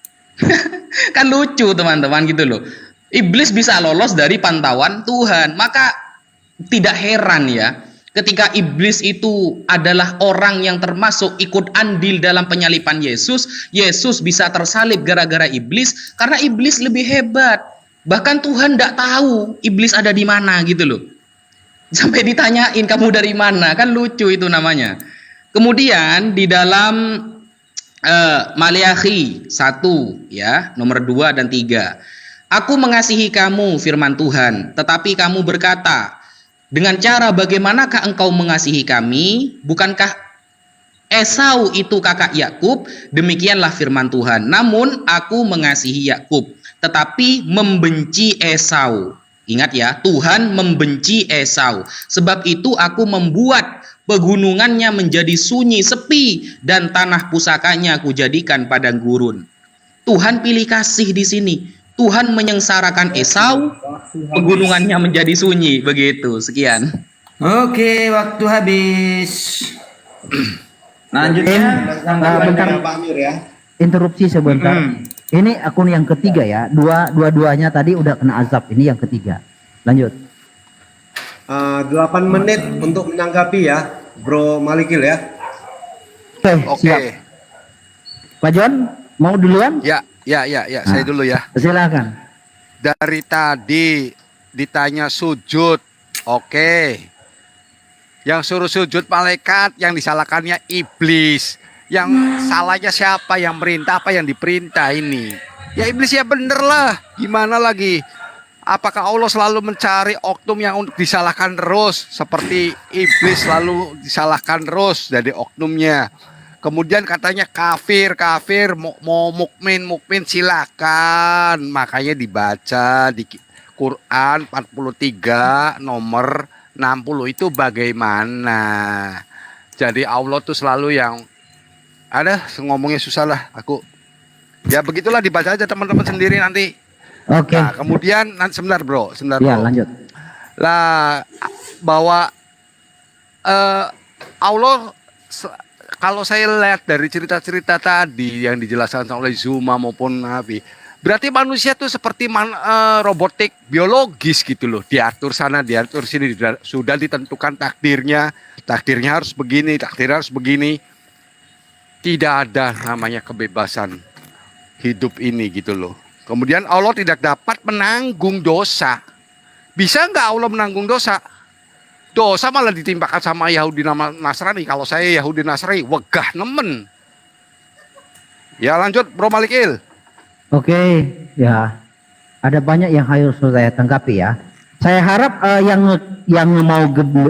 Kan lucu teman-teman gitu loh. Iblis bisa lolos dari pantauan Tuhan. Maka tidak heran ya, ketika iblis itu adalah orang yang termasuk ikut andil dalam penyalipan Yesus. Yesus bisa tersalib gara-gara iblis, karena iblis lebih hebat. Bahkan Tuhan tidak tahu iblis ada di mana gitu loh. Sampai ditanyain, kamu dari mana? Kan lucu itu namanya. Kemudian di dalam Maleakhi 1 ya, nomor 2 dan 3. Aku mengasihi kamu, firman Tuhan, tetapi kamu berkata, dengan cara bagaimanakah engkau mengasihi kami? Bukankah Esau itu kakak Yakub? Demikianlah firman Tuhan. Namun aku mengasihi Yakub, tetapi membenci Esau. Ingat ya, Tuhan membenci Esau. Sebab itu aku membuat pegunungannya menjadi sunyi, sepi, dan tanah pusakanya aku jadikan padang gurun. Tuhan pilih kasih di sini. Tuhan menyengsarakan Esau, pegunungannya menjadi sunyi. Begitu, sekian. Oke, waktu habis. Lanjutnya. bentar, Pak Amir ya. interupsi sebentar. Ini akun yang ketiga ya. Dua-duanya tadi udah kena azab. Ini yang ketiga. Lanjut. 8 menit untuk menanggapi ya, Bro Malikil ya. Oke, siap. Pak John, mau duluan? Ya, saya dulu ya. Silakan. Dari tadi ditanya sujud, oke. Yang suruh sujud malaikat, yang disalahkannya iblis. Yang salahnya siapa? Yang merintah apa yang diperintah ini? Ya iblis ya bener lah. Gimana lagi? Apakah Allah selalu mencari oknum yang untuk disalahkan terus? Seperti iblis selalu disalahkan terus dari oknumnya. Kemudian katanya kafir, mau mukmin silakan. Makanya dibaca di Quran 43 nomor 60 itu bagaimana. Jadi Allah tuh selalu yang ada ngomongnya susah lah aku. Ya begitulah, dibaca aja teman-teman sendiri nanti. Oke. Nah, kemudian nanti sebentar bro. Ya, lanjut. Lah bahwa Allah kalau saya lihat dari cerita-cerita tadi yang dijelaskan oleh Zuma maupun Nabi, berarti manusia tuh seperti robotik biologis gitu loh, diatur sana, diatur sini, sudah ditentukan takdirnya harus begini, takdirnya harus begini. Tidak ada namanya kebebasan hidup ini gitu loh. Kemudian Allah tidak dapat menanggung dosa. Bisa nggak Allah menanggung dosa? Dosa malah ditimpakan sama Yahudi Nasrani. Kalau saya Yahudi Nasrani, wegah nemen. Ya lanjut Bro Malikil. Oke, ya. Ada banyak yang harus saya tanggapi ya. Saya harap yang mau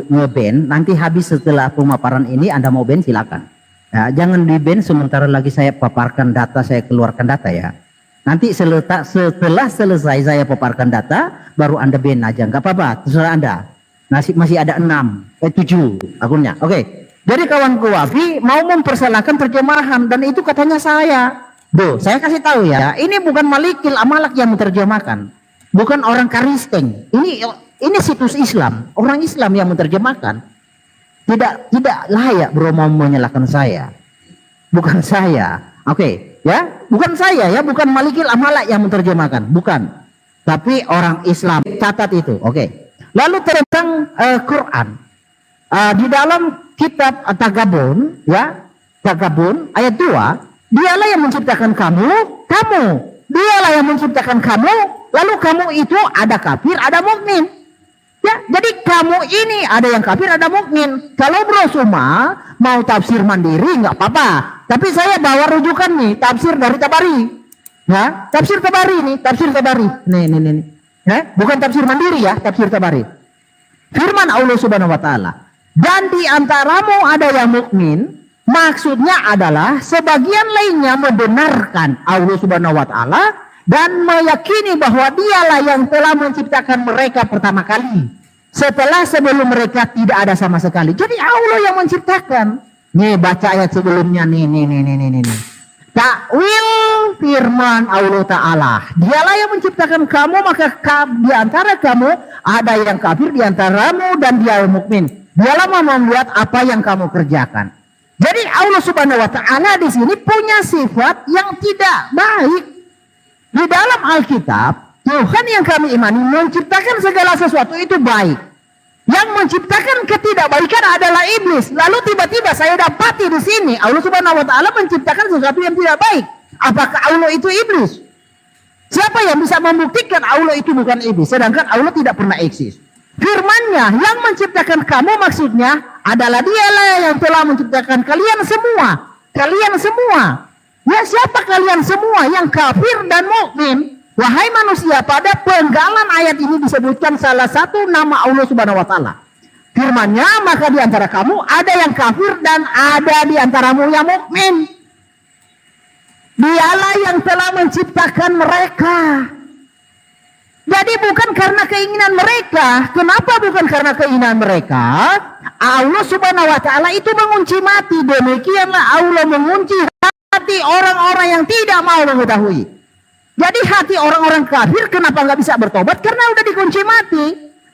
nge-ban nanti habis setelah pemaparan ini Anda mau ban silakan. Ya, jangan di-ban sementara lagi saya paparkan data, saya keluarkan data ya. Nanti setelah selesai saya paparkan data, baru Anda ban aja, nggak apa-apa, terserah Anda. Masih ada 7 akunnya. Oke. Jadi kawan Wafi mau mempersalahkan terjemahan dan itu katanya saya. Bro, saya kasih tahu ya, ini bukan Malikil Amalak yang menerjemahkan. Bukan orang Karisteng. Ini situs Islam, orang Islam yang menerjemahkan. Tidak layak bro mau menyalahkan saya. Bukan saya. Oke, ya. Bukan saya ya, bukan Malikil Amalak yang menerjemahkan, bukan. Tapi orang Islam. Catat itu. Oke. Lalu tentang Quran. Di dalam kitab Tagabun ya, Tagabun ayat 2 Dialah yang menciptakan kamu. Dialah yang menciptakan kamu. Lalu kamu itu ada kafir, ada mukmin. Ya, jadi kamu ini ada yang kafir, ada mukmin. Kalau Bro Suma mau tafsir mandiri nggak apa-apa. Tapi saya bawa rujukan nih, tafsir dari Tabari. Ya, tafsir Tabari nih, tafsir Tabari. Nih. Ya, bukan tafsir mandiri ya, tafsir Tabari. Firman Allah Subhanahu wa taala, "Dan di antaramu ada yang mukmin." Maksudnya adalah sebagian lainnya membenarkan Allah Subhanahu wa taala dan meyakini bahwa dialah yang telah menciptakan mereka pertama kali. Setelah sebelum mereka tidak ada sama sekali. Jadi Allah yang menciptakan. Nih baca ayat sebelumnya nih. Takwil firman Allah Ta'ala. Dialah yang menciptakan kamu, maka di antara kamu ada yang kafir di antaramu dan dia mukmin. Dialah membuat apa yang kamu kerjakan. Jadi Allah Subhanahu wa taala di sini punya sifat yang tidak baik. Di dalam Alkitab, Tuhan yang kami imani menciptakan segala sesuatu itu baik. Yang menciptakan ketidakbaikan adalah iblis. Lalu tiba-tiba saya dapati di sini Allah Subhanahu wa taala menciptakan sesuatu yang tidak baik. Apakah Allah itu iblis? Siapa yang bisa membuktikan Allah itu bukan iblis sedangkan Allah tidak pernah eksis? Firman-Nya yang menciptakan kamu maksudnya adalah dialah yang telah menciptakan kalian semua. Kalian semua. Ya, siapa kalian semua yang kafir dan mukmin? Wahai manusia, pada penggalan ayat ini disebutkan salah satu nama Allah Subhanahu wa taala. Firman-Nya, maka di antara kamu ada yang kafir dan ada di antaramu yang mukmin. Dialah yang telah menciptakan mereka. Jadi bukan karena keinginan mereka. Kenapa bukan karena keinginan mereka? Allah Subhanahu wa taala itu mengunci mati. Demikianlah Allah mengunci hati orang-orang yang tidak mau mengetahui. Jadi hati orang-orang kafir kenapa nggak bisa bertobat? Karena udah dikunci mati.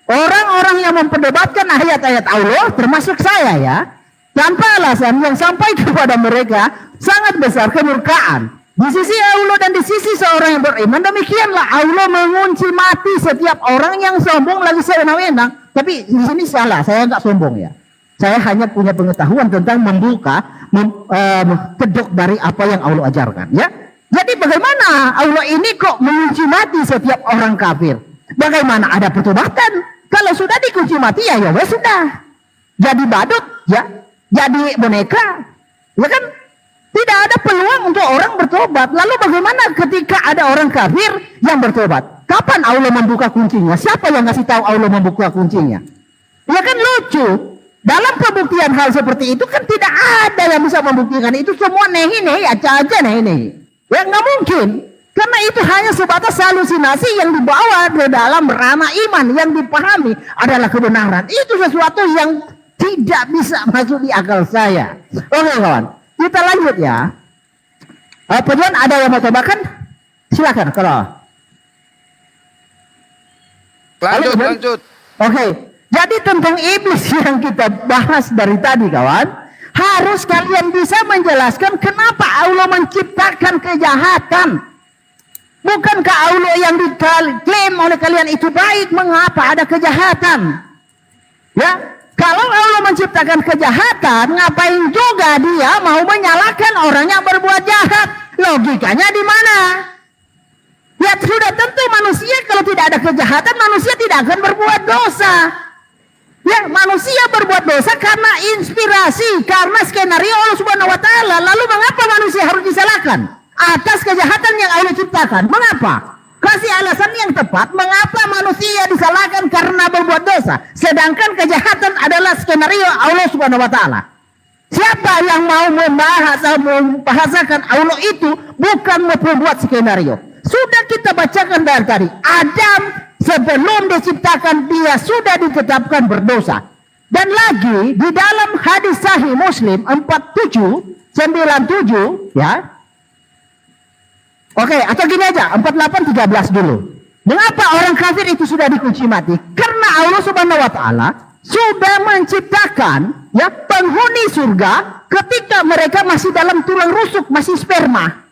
Orang-orang yang memperdebatkan ayat-ayat Allah, termasuk saya ya, tanpa alasan yang sampai kepada mereka sangat besar kemurkaan. Di sisi Allah dan di sisi seorang yang beriman, demikianlah Allah mengunci mati setiap orang yang sombong lagi sewenang-wenang. Tapi di sini salah, saya nggak sombong ya. Saya hanya punya pengetahuan tentang membuka kedok dari apa yang Allah ajarkan ya. Jadi bagaimana Allah ini kok mengunci mati setiap orang kafir? Bagaimana ada pertobatan? Kalau sudah dikunci mati ya sudah. Jadi badut ya, jadi boneka. Ya kan? Tidak ada peluang untuk orang bertobat. Lalu bagaimana ketika ada orang kafir yang bertobat? Kapan Allah membuka kuncinya? Siapa yang ngasih tahu Allah membuka kuncinya? Ya kan lucu. Dalam pembuktian hal seperti itu kan tidak ada yang bisa membuktikan itu semua nehi aja nehi. Ya nggak mungkin. Karena itu hanya sebatas halusinasi yang dibawa ke dalam ranah iman yang dipahami adalah kebenaran. Itu sesuatu yang tidak bisa masuk di akal saya. Oke kawan, kita lanjut ya. Kemudian ada yang mau cobakan? Silakan kalau. Lanjut. Oke, jadi tentang iblis yang kita bahas dari tadi kawan, harus kalian bisa menjelaskan kenapa Allah menciptakan kejahatan. Bukankah Allah yang diklaim oleh kalian itu baik, mengapa ada kejahatan? Ya, kalau Allah menciptakan kejahatan, ngapain juga dia mau menyalahkan orang yang berbuat jahat? Logikanya di mana? Ya sudah tentu manusia kalau tidak ada kejahatan, manusia tidak akan berbuat dosa. Ya, manusia berbuat dosa karena inspirasi, karena skenario Allah Subhanahu wa taala. Lalu mengapa manusia harus disalahkan atas kejahatan yang Allah ciptakan? Mengapa? Kasih alasan yang tepat mengapa manusia disalahkan karena berbuat dosa, sedangkan kejahatan adalah skenario Allah Subhanahu wa taala. Siapa yang mau membahasakan Allah itu bukan membuat skenario? Sudah kita bacakan dari tadi. Adam sebelum diciptakan dia sudah ditetapkan berdosa. Dan lagi di dalam hadis sahih Muslim 4797 ya. Oke, atau gini aja 4813 dulu. Mengapa orang kafir itu sudah dikunci mati? Karena Allah Subhanahu wa taala sudah menciptakan ya penghuni surga ketika mereka masih dalam tulang rusuk, masih sperma.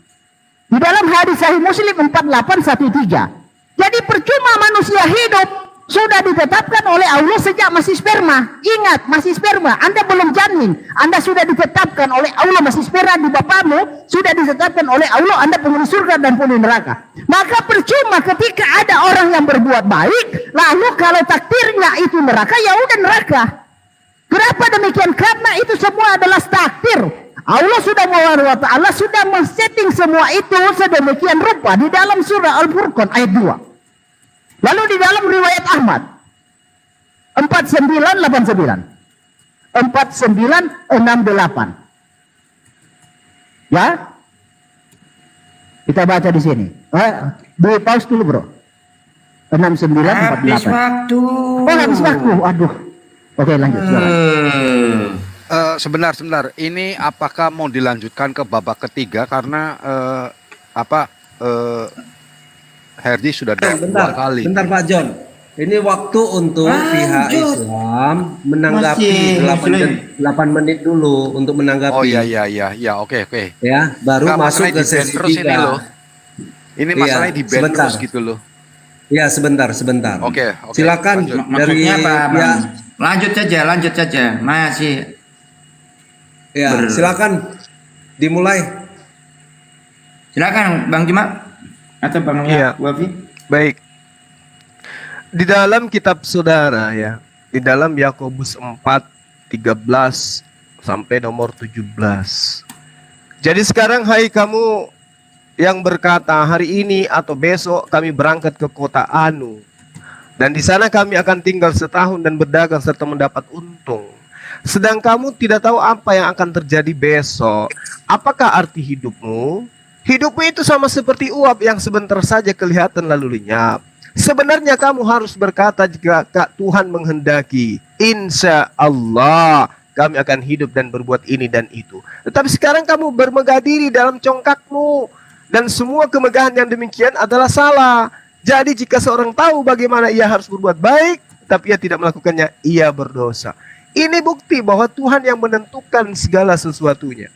Di dalam hadis sahih Muslim 4813. Jadi percuma manusia hidup sudah ditetapkan oleh Allah sejak masih sperma. Ingat, masih sperma. Anda belum janin. Anda sudah ditetapkan oleh Allah masih sperma di bapakmu. Sudah ditetapkan oleh Allah Anda penghuni surga dan penghuni neraka. Maka percuma ketika ada orang yang berbuat baik, lalu kalau takdirnya itu neraka, ya udah neraka. Kenapa demikian? Karena itu semua adalah takdir. Allah sudah SWT sudah men-setting semua itu sedemikian rupa di dalam surah Al-Furqan ayat 2. Lalu di dalam riwayat Ahmad 4989 4968. Ya, kita baca di sini. Di pause dulu bro. 6948. Habis waktu. Oh, habis waktu. Aduh. Oke, lanjut. Sebentar. Ini apakah mau dilanjutkan ke babak ketiga karena Herdi sudah dua kali. Bentar Pak John. Ini waktu untuk pihak Islam menanggapi 8 menit dulu untuk menanggapi. Oh iya, oke. Ya, baru Nggak, masuk ke di-ban sesi terus ini 3. loh. Ini masalahnya di ban sebentar. terus gitu loh. Ya, sebentar. Oke. Silakan dari Maksudnya apa, Bang? ya, Lanjut saja. Masih. ya silakan dimulai. Silakan Bang Juma atau Bang Iya. Wafi. Baik. Di dalam kitab saudara ya, di dalam Yakobus 4:13 sampai nomor 17. Jadi sekarang hai kamu yang berkata hari ini atau besok kami berangkat ke kota Anu dan di sana kami akan tinggal setahun dan berdagang serta mendapat untung. Sedang kamu tidak tahu apa yang akan terjadi besok. Apakah arti hidupmu? Hidupmu itu sama seperti uap yang sebentar saja kelihatan lalu lenyap. Sebenarnya kamu harus berkata jika Tuhan menghendaki, insya Allah kami akan hidup dan berbuat ini dan itu. Tetapi sekarang kamu bermegah diri dalam congkakmu, dan semua kemegahan yang demikian adalah salah. Jadi jika seorang tahu bagaimana ia harus berbuat baik, tapi ia tidak melakukannya, ia berdosa. Ini bukti bahwa Tuhan yang menentukan segala sesuatunya.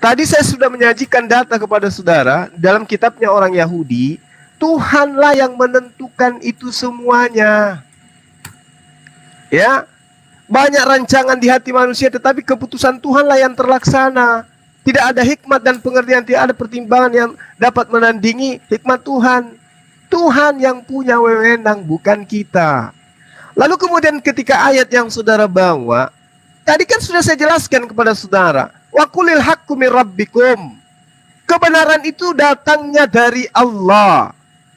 Tadi saya sudah menyajikan data kepada saudara dalam kitabnya orang Yahudi. Tuhanlah yang menentukan itu semuanya. Ya, banyak rancangan di hati manusia, tetapi keputusan Tuhanlah yang terlaksana. Tidak ada hikmat dan pengertian, tidak ada pertimbangan yang dapat menandingi hikmat Tuhan. Tuhan yang punya wewenang, bukan kita. Lalu kemudian ketika ayat yang saudara bawa, tadi kan sudah saya jelaskan kepada saudara. Wa qulil haqqu mir rabbikum. Kebenaran itu datangnya dari Allah.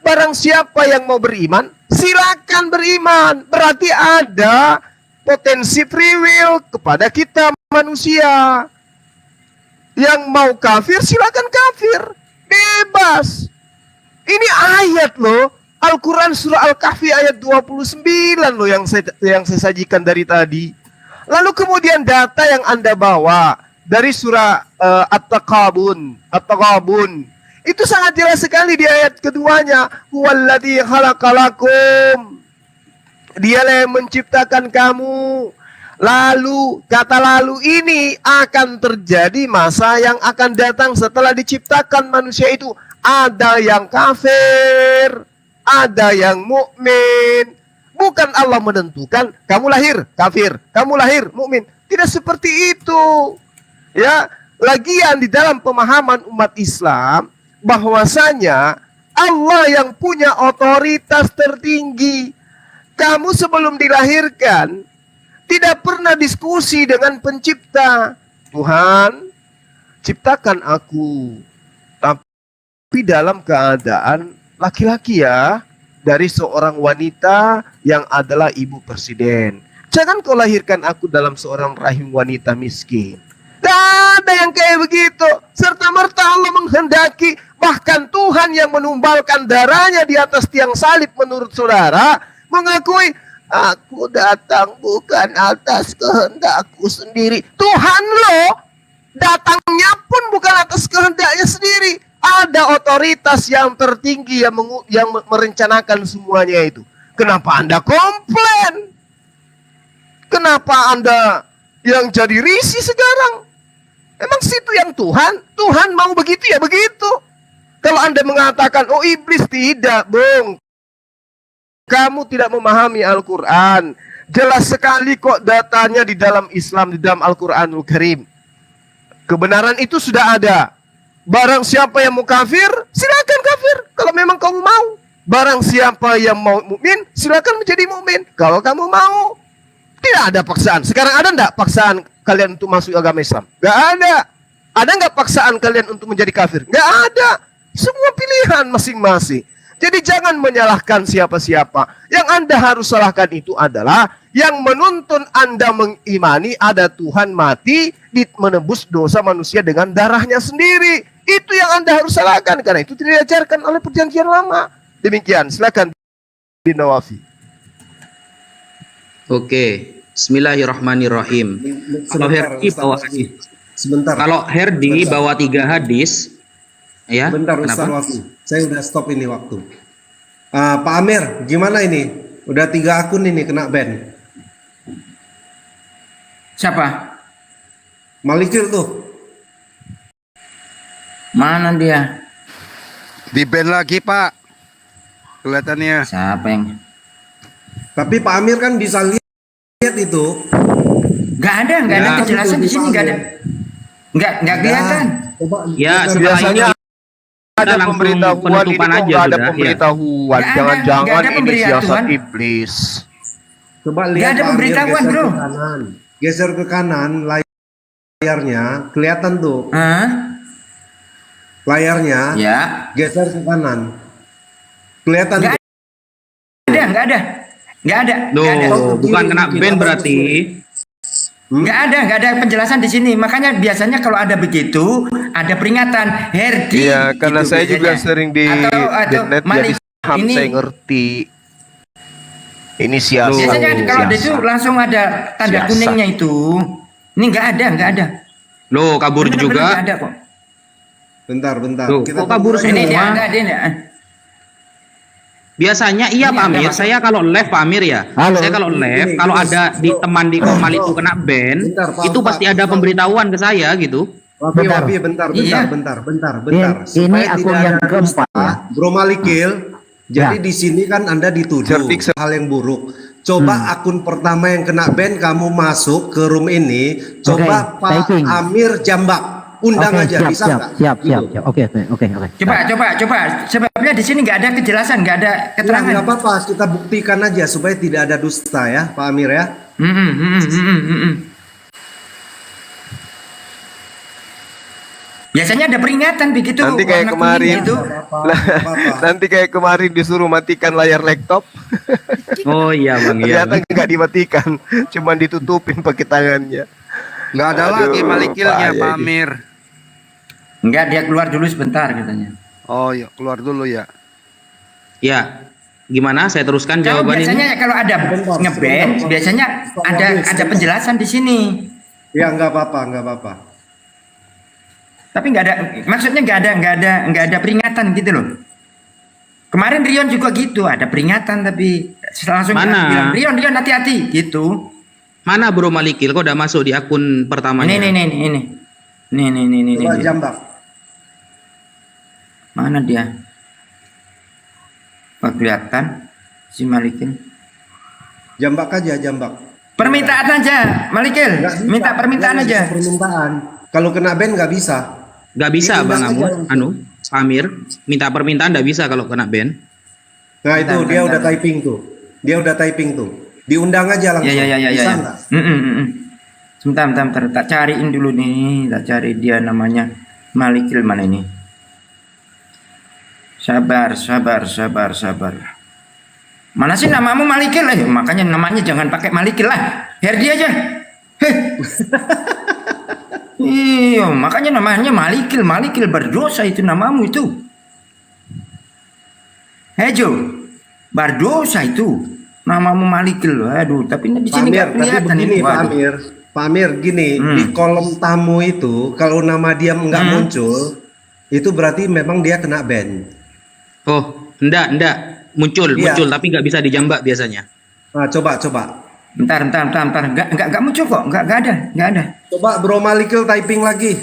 Barang siapa yang mau beriman, silakan beriman. Berarti ada potensi free will kepada kita manusia. Yang mau kafir silakan kafir, bebas. Ini ayat loh, Al-Quran surah Al-Kahfi ayat 29 loh yang saya sajikan dari tadi. Lalu kemudian data yang Anda bawa dari surah At-Taqabun. Itu sangat jelas sekali di ayat keduanya. Huwallazi khalaqalakum. Dialah yang menciptakan kamu. Lalu, kata lalu ini akan terjadi masa yang akan datang setelah diciptakan manusia itu. Ada yang kafir, ada yang mukmin. Bukan Allah menentukan kamu lahir kafir, kamu lahir mukmin. Tidak seperti itu. Ya, lagian di dalam pemahaman umat Islam bahwasanya Allah yang punya otoritas tertinggi. Kamu sebelum dilahirkan tidak pernah diskusi dengan pencipta. Tuhan, ciptakan aku. Tapi dalam keadaan laki-laki ya, dari seorang wanita yang adalah ibu presiden. Jangan kau lahirkan aku dalam seorang rahim wanita miskin. Tak ada yang kayak begitu. Serta-merta Allah menghendaki. Bahkan Tuhan yang menumbalkan darahnya di atas tiang salib menurut saudara mengakui, aku datang bukan atas kehendakku sendiri. Tuhan lo datangnya pun bukan atas kehendaknya sendiri. Ada otoritas yang tertinggi yang merencanakan semuanya itu. Kenapa Anda komplain? Kenapa Anda yang jadi risih sekarang? Emang situ yang Tuhan? Tuhan mau begitu ya begitu. Kalau Anda mengatakan, oh iblis, tidak, Bung. Kamu tidak memahami Al-Quran. Jelas sekali kok datanya di dalam Islam, di dalam Al-Quranul Karim. Kebenaran itu sudah ada. Barang siapa yang mau kafir, silakan kafir. Kalau memang kamu mau. Barang siapa yang mau mukmin, silakan menjadi mukmin. Kalau kamu mau. Tidak ada paksaan. Sekarang ada enggak paksaan kalian untuk masuk agama Islam? Enggak ada. Ada enggak paksaan kalian untuk menjadi kafir? Enggak ada. Semua pilihan masing-masing. Jadi jangan menyalahkan siapa-siapa. Yang Anda harus salahkan itu adalah yang menuntun Anda mengimani ada Tuhan mati menebus dosa manusia dengan darahnya sendiri. Itu yang Anda harus salahkan, karena itu tidak diajarkan oleh perjanjian lama. Demikian, silakan bin Nawafi. Oke, Bismillahirrahmanirrahim. Kalau Herdi bawa hadis. Sebentar. Kalau Herdi bawa 3 hadis, ya. Bentar Ustaz Kenapa? Wafi. Saya udah stop ini waktu. Pak Amir, gimana ini? Udah 3 akun ini kena ban. Siapa? Malikil tuh. Mana dia? Di ban lagi Pak, kelihatannya. Siapa yang? Tapi Pak Amir kan bisa lihat itu. Nggak ada kejelasan di sini, nggak ada. Nggak kelihatan. Coba Ya, setelah ini Biasanya ada langsung pemberitahuan, ini penutupan kok aja nggak ada sudah, ya. pemberitahuan. Nggak ada, Jangan-jangan nggak ada ini pemberitahuan. siasat iblis. Coba Nggak lihat ada Pak Amir, pemberitahuan, geser bro. ke kanan. Geser ke kanan layarnya, kelihatan tuh. Hah? Layarnya Ya. geser ke kanan. Kelihatan Nggak tuh. Nggak ada. Nggak ada. Loh, bukan kena ban berarti. Nggak ada penjelasan di sini. Makanya biasanya kalau ada begitu, ada peringatan Herdi. Iya, karena gitu saya juga biasanya. sering di Atau net, jadi Malik, paham, ini saya ngerti. Ini siasat. biasanya kalau ada itu siasat. langsung ada tanda Siasat. kuningnya itu. Ini nggak ada. Loh, kabur Bener-bener juga. nggak ada kok. Bentar. Loh, Kita kok kabur tunggu aja. Ini dia semua? nggak ada. Biasanya iya Ini Pak ada Amir, masuk. saya kalau live Pak Amir ya. Halo. Saya kalau live, Ini, kalau ini, ada di bro. teman di Komal itu kena ban, Bentar, Pak, itu pasti Pak. ada pemberitahuan ke saya gitu. Bentar. Bentar. Iya. Bentar. Ini Supaya akun tidak yang ada keempat dusta, ya. Bro Malikil. Jadi Ya. di sini kan Anda dituduh Cerdik, hal yang buruk. Coba akun pertama yang kena ban kamu masuk ke room ini. Coba Oke, Pak typing. Amir Jambak. Undang Oke, aja, bisa nggak? siap. Gitu. Oke. Coba. Sebabnya di sini nggak ada kejelasan, nggak ada Ya, keterangan. nggak apa-apa, kita buktikan aja supaya tidak ada dusta ya, Pak Amir ya. Biasanya ada peringatan begitu. Nanti kayak warna kemarin. kuning itu. Nanti kayak kemarin disuruh matikan layar laptop. Oh iya Bang, iya. Ternyata nggak dimatikan, cuman ditutupin pakai tangannya. Nggak ada Aduh, lagi malikilnya bahaya Pak ini. Amir. Enggak, dia keluar dulu sebentar katanya. Oh ya, keluar dulu ya. Ya. Gimana? Saya teruskan Kalau jawaban biasanya ini. kalau ada ngeband, biasanya ada penjelasan di sini. Ya nggak apa-apa. Tapi nggak ada, maksudnya nggak ada peringatan gitu loh. Kemarin Rion juga gitu, ada peringatan tapi langsung Mana? bilang Rion hati-hati gitu. Mana Bro Malikil? Kok udah masuk di akun pertamanya? Ini. Coba Jambak. Mana dia? Oh, kelihatan si Malikin. Jambak aja, Jambak. Permintaan aja, Malikil. Nggak bisa, Minta permintaan nggak aja. bisa permintaan. Kalau kena ban nggak bisa. Gak bisa Diundang Bang aja Amur, langsung. Pak Amir. Minta permintaan gak bisa kalau kena ban. Nah itu Bentar, dia bentar. udah typing tuh. Diundang aja langsung. Ya. Bisa nggak? Sebentar. Tak cariin dulu nih. Tak cari dia namanya Malikil mana ini? Sabar. Mana sih namamu Malikil? Makanya namanya jangan pakai Malikil lah. Herdi aja. Iya, makanya namanya Malikil berdosa itu namamu itu. Hejo, berdosa itu namamu Malikil. Aduh, tapi di Pak sini Amir, nggak tapi kelihatan begini ini. Pak Waduh. Amir. Pak Amir gini, di kolom tamu itu kalau nama dia nggak muncul, itu berarti memang dia kena ban. Oh, enggak. Muncul Iya. tapi nggak bisa dijambak biasanya. Nah, coba. Bentar. Enggak muncul kok. Enggak ada. Coba Bro Malikil typing lagi.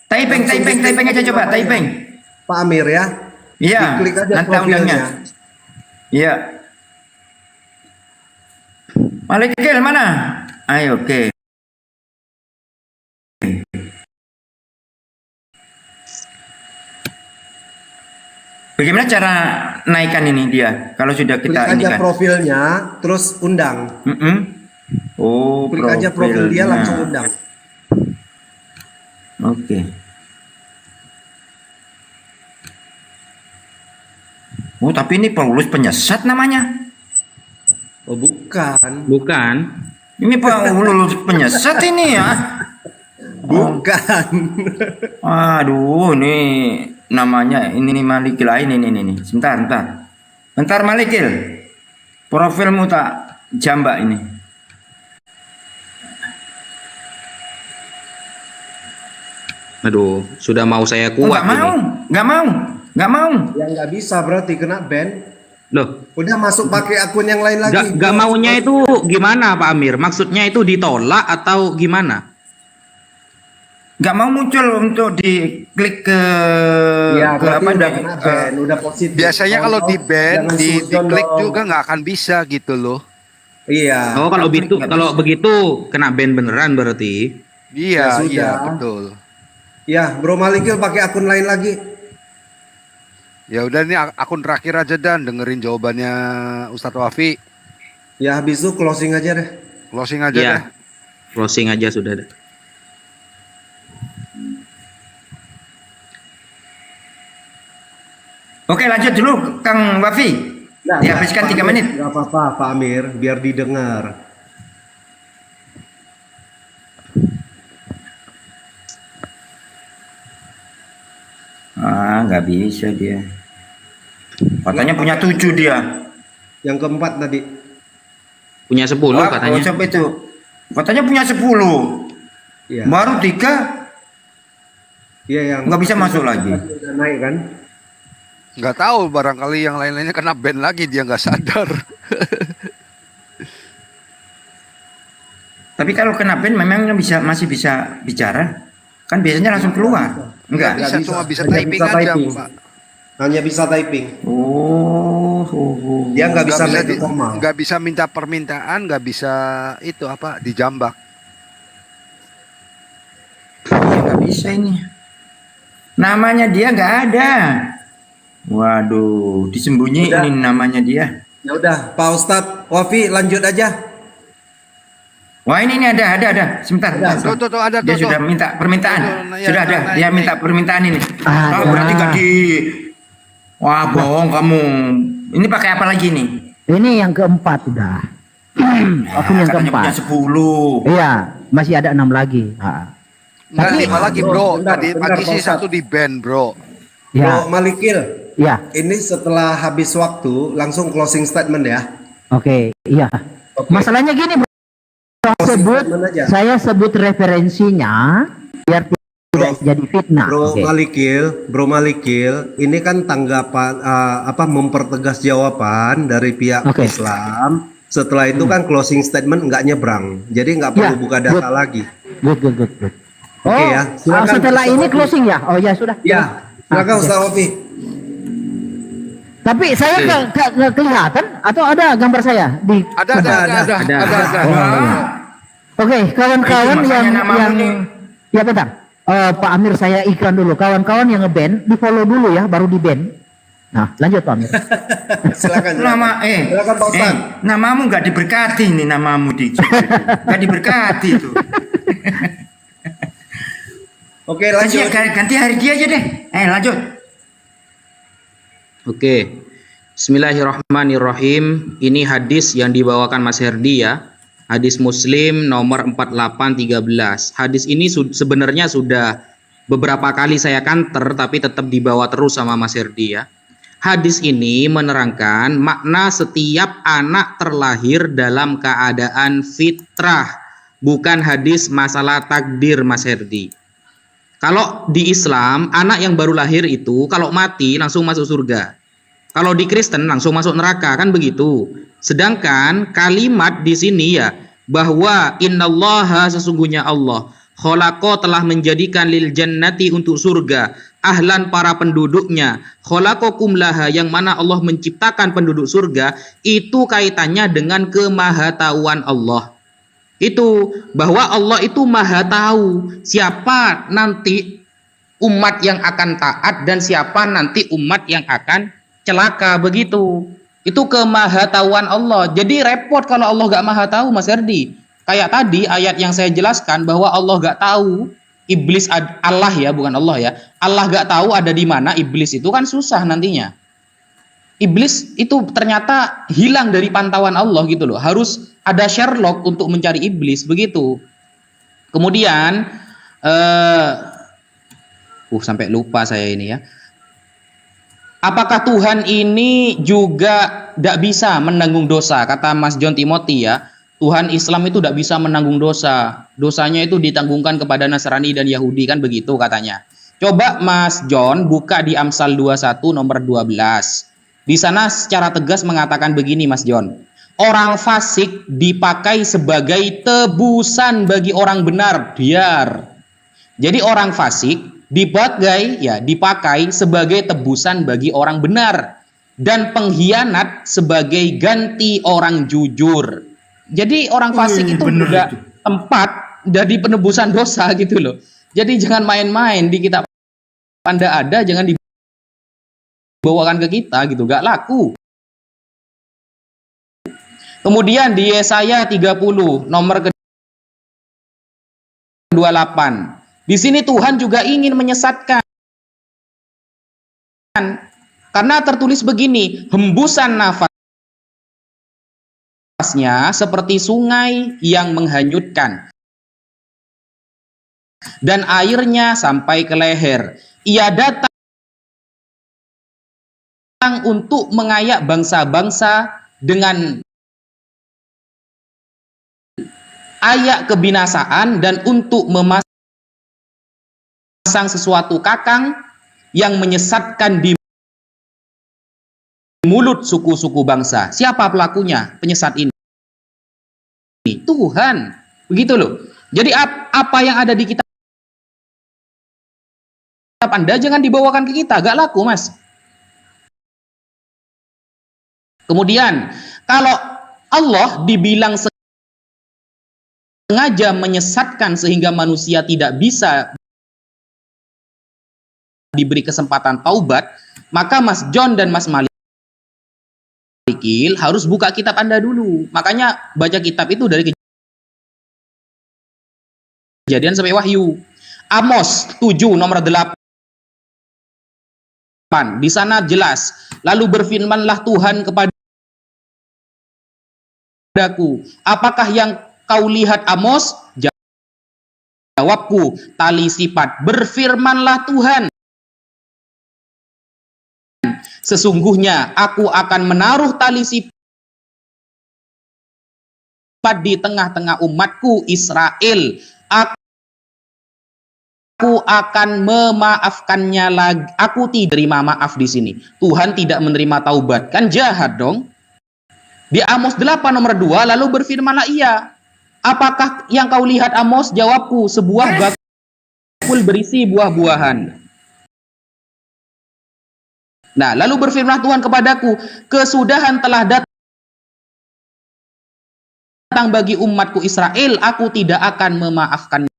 Typing aja coba, typing. Pak Amir ya. Iya. Diklik aja Nanti undangnya. profilnya. Iya. Malikil mana? Ayo, oke. Bagaimana cara naikkan ini dia? Kalau sudah Klik kita ini aja kan. profilnya, terus undang. Oh, Klik aja profil dia, profilnya. langsung undang. Oke. Oh, tapi ini Paulus penyesat namanya. Oh, bukan. Bukan. Ini Paulus penyesat ini ya. Bukan. Aduh, ini namanya ini Malikil lain ini. Sebentar. Bentar Malikil. Profilmu tak jambak ini. Aduh, sudah mau saya Oh, kuat ini. nggak mau. Ya nggak bisa berarti kena ban. Loh, Udah masuk pakai akun yang lain lagi. gak maunya itu gimana Pak Amir? Maksudnya itu ditolak atau gimana? Nggak mau muncul untuk diklik ke Ya, ke berarti apa udah kena ban, udah positif. Biasanya kalau di ban, Jangan suzon diklik dong. juga nggak akan bisa gitu loh. Iya. Oh, kalau begitu kena ban beneran berarti. Ya Iya, sudah. iya betul. Ya, Bro Malikil pakai akun lain lagi. Ya udah nih akun terakhir aja dan dengerin jawabannya Ustadz Wafi. Ya, habis itu closing aja deh. Closing aja Iya. deh. Closing aja sudah ada. Oke, lanjut dulu Kang Wafi. Dihabiskan 3 menit. Gak apa-apa, Pak Amir, biar didengar. Nggak bisa dia. Katanya punya 7 dia. Yang keempat tadi. Punya 10 katanya. Siapa itu? Katanya punya 10. Iya. Baru 3 Iya, yang nggak bisa masuk lagi. udah naik kan? Nggak tahu barangkali yang lain-lainnya kena ban lagi dia nggak sadar. Tapi kalau kena ban memang masih bisa bicara. Kan biasanya langsung keluar. Enggak. Bisa, cuma bisa Hanya typing bisa aja, typing. Pak. Hanya bisa typing. Oh. Dia nggak bisa Nggak make koma. nggak bisa minta permintaan, nggak bisa itu apa dijambak. Iya, nggak bisa ini. Namanya dia nggak ada. Waduh, disembunyiin Udah. ini namanya dia. Ya udah, Pak Ustadz Wafi lanjut aja. Wah, ini ada. Sebentar. Tuh, ada Dia tuh. sudah minta permintaan. Tuh, Sudah ada. naik, Dia naik. minta permintaan ini. Ada. Oh, berarti nggak di. Wah, bohong kamu. Ini pakai apa lagi nih? Ini yang keempat udah. Akun yang Katanya punya keempat. 10. Iya, masih ada 6 lagi. Nggak, Tapi- 5 lagi bro. Bentar, Tadi bentar, pagi Pak sih Ustadz. 1 di ban bro. Ya, Bro Malikil, ya. ini setelah habis waktu langsung closing statement ya. Oke, iya. Oke. Masalahnya gini, Bro. Sebut, statement aja. saya sebut referensinya biar tidak jadi fitnah. Bro Oke. Bro Malikil, ini kan tanggapan mempertegas jawaban dari pihak Oke. Islam. Setelah itu kan closing statement nggak nyebrang, jadi nggak perlu Ya, buka data good. lagi. Good. Oh, Oke ya, silakan, setelah Ustaz ini Wafi. closing ya? Oh ya sudah. Ya, silakan oke. Ustaz Wafi. Tapi saya nggak kelihatan atau ada gambar saya di? Ada. Oke, kawan-kawan Itu makanya yang namamu nih. ya bentar. Pak Amir saya iklan dulu. Kawan-kawan yang nge-ban di follow dulu ya, baru di ban. Nah, lanjut Pak Amir. Silakan. Silakan Pak Ustaz. Namamu nggak diberkati nih namamu di nggak diberkati itu. Oke, lanjut. Ganti hari dia aja deh. Lanjut. Oke. Bismillahirrahmanirrahim. Ini hadis yang dibawakan Mas Herdi ya. Hadis Muslim nomor 4813. Hadis ini sebenarnya sudah beberapa kali saya kanter tapi tetap dibawa terus sama Mas Herdi ya. Hadis ini menerangkan makna setiap anak terlahir dalam keadaan fitrah, bukan hadis masalah takdir Mas Herdi. Kalau di Islam, anak yang baru lahir itu kalau mati langsung masuk surga. Kalau di Kristen langsung masuk neraka, kan begitu. Sedangkan kalimat di sini ya, bahwa innallaha sesungguhnya Allah, khalaqa telah menjadikan lil jannati untuk surga, ahlan para penduduknya, khalaqakum laha yang mana Allah menciptakan penduduk surga, itu kaitannya dengan kemahatauan Allah. Itu bahwa Allah itu maha tahu siapa nanti umat yang akan taat dan siapa nanti umat yang akan celaka, begitu. Itu kemahatauan Allah. Jadi repot kalau Allah gak maha tahu, Mas Herdi. Kayak tadi ayat yang saya jelaskan bahwa Allah gak tahu iblis, Allah ya, bukan Allah ya. Allah gak tahu ada di mana iblis, itu kan susah nantinya. Iblis itu ternyata hilang dari pantauan Allah gitu loh. Harus ada Sherlock untuk mencari iblis, begitu. Kemudian sampai lupa saya ini ya. Apakah Tuhan ini juga tidak bisa menanggung dosa? Kata Mas John Timothy ya, Tuhan Islam itu tidak bisa menanggung dosa. Dosanya itu ditanggungkan kepada Nasrani dan Yahudi, kan begitu katanya. Coba Mas John buka di Amsal 21 nomor 12. Di sana secara tegas mengatakan begini Mas John. Orang fasik dipakai sebagai tebusan bagi orang benar. Biar. Jadi orang fasik dipakai sebagai tebusan bagi orang benar, dan pengkhianat sebagai ganti orang jujur. Jadi orang fasik itu juga tempat dari penebusan dosa gitu loh. Jadi jangan main-main, di kitab Anda ada, jangan dibawakan ke kita gitu, gak laku. Kemudian di Yesaya 30 nomor 28. Di sini Tuhan juga ingin menyesatkan. Karena tertulis begini, hembusan nafasnya seperti sungai yang menghanyutkan, dan airnya sampai ke leher. Ia datang untuk mengayak bangsa-bangsa dengan ayak kebinasaan, dan untuk memasang sesuatu kakang yang menyesatkan di mulut suku-suku bangsa. Siapa pelakunya? Penyesat ini Tuhan. Begitu loh. Jadi apa yang ada di kitab Anda jangan dibawakan ke kita, gak laku Mas. Kemudian kalau Allah dibilang sengaja menyesatkan sehingga manusia tidak bisa diberi kesempatan taubat, maka Mas John dan Mas Malikil harus buka kitab Anda dulu. Makanya baca kitab itu dari Kejadian sampai Wahyu. Amos 7 nomor 8. Di sana jelas, lalu berfirmanlah Tuhan kepadaku, apakah yang kau lihat Amos? Jawabku, tali sifat. Berfirmanlah Tuhan, sesungguhnya aku akan menaruh tali sifat di tengah-tengah umatku Israel. Aku akan memaafkannya lagi. Aku tidak terima maaf di sini. Tuhan tidak menerima taubat. Kan jahat dong. Di Amos 8 nomor 2, lalu berfirmanlah ia, apakah yang kau lihat Amos? Jawabku, sebuah bakul berisi buah-buahan. Nah, lalu berfirmanlah Tuhan kepadaku, kesudahan telah datang bagi umatku Israel, aku tidak akan memaafkannya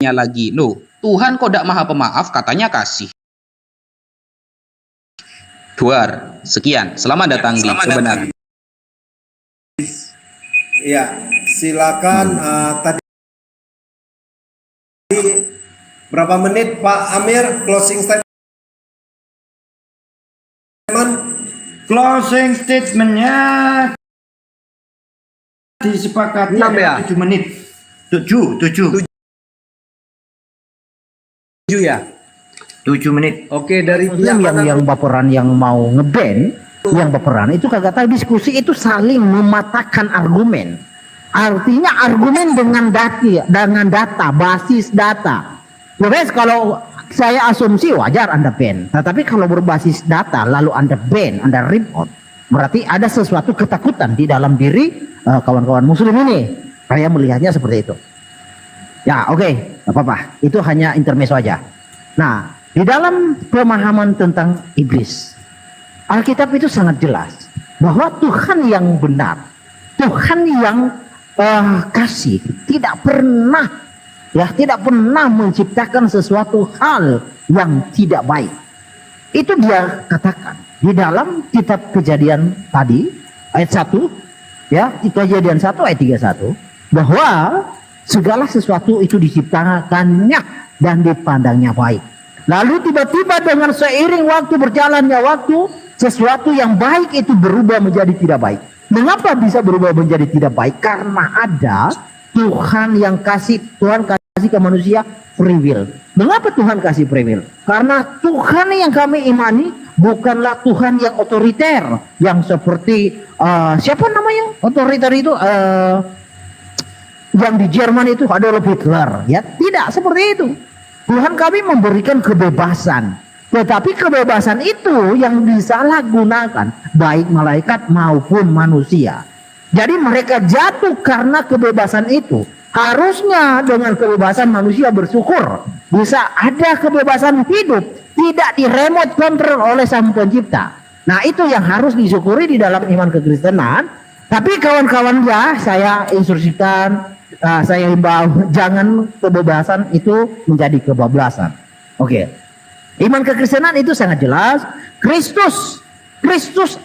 lagi. Loh, Tuhan kok tidak maha pemaaf, katanya kasih. Duar, sekian. Selamat datang di kebenaran. Ya, silakan. Tadi berapa menit Pak Amir closing statement? Closing statementnya disepakati 6 ya? 7 menit. 7 ya? 7 menit. Oke, dari yang baperan, yang mau ngeband, yang baperan itu kagak tahu diskusi itu saling mematahkan argumen. Artinya argumen dengan data, basis data. Ya guys, kalau saya asumsi wajar Anda ban. Tetapi kalau berbasis data lalu Anda ban, Anda report, berarti ada sesuatu ketakutan di dalam diri kawan-kawan muslim ini. Saya melihatnya seperti itu. Ya, oke, nggak apa-apa. Itu hanya intermezzo aja. Nah, di dalam pemahaman tentang iblis, Alkitab itu sangat jelas bahwa Tuhan yang benar, Tuhan yang kasih, tidak pernah menciptakan sesuatu hal yang tidak baik. Itu dia katakan di dalam kitab Kejadian tadi ayat 1, ya, Kejadian 1 ayat 31, bahwa segala sesuatu itu diciptakannya dan dipandangnya baik. Lalu tiba-tiba dengan seiring waktu berjalannya waktu, sesuatu yang baik itu berubah menjadi tidak baik. Mengapa bisa berubah menjadi tidak baik? Karena ada Tuhan yang Tuhan kasih ke manusia free will. Mengapa Tuhan kasih free will? Karena Tuhan yang kami imani bukanlah Tuhan yang otoriter, yang seperti siapa namanya otoriter itu, yang di Jerman itu Adolf Hitler, ya, tidak seperti itu. Tuhan kami memberikan kebebasan, tetapi kebebasan itu yang disalahgunakan baik malaikat maupun manusia. Jadi mereka jatuh karena kebebasan itu. Harusnya dengan kebebasan manusia bersyukur bisa ada kebebasan hidup, tidak di remote control oleh Sang Pencipta. Nah, itu yang harus disyukuri di dalam iman kekristenan. Tapi kawan-kawan, ya, saya instruksikan, saya himbau, jangan kebebasan itu menjadi kebablasan. Oke. Iman kekristenan itu sangat jelas. Kristus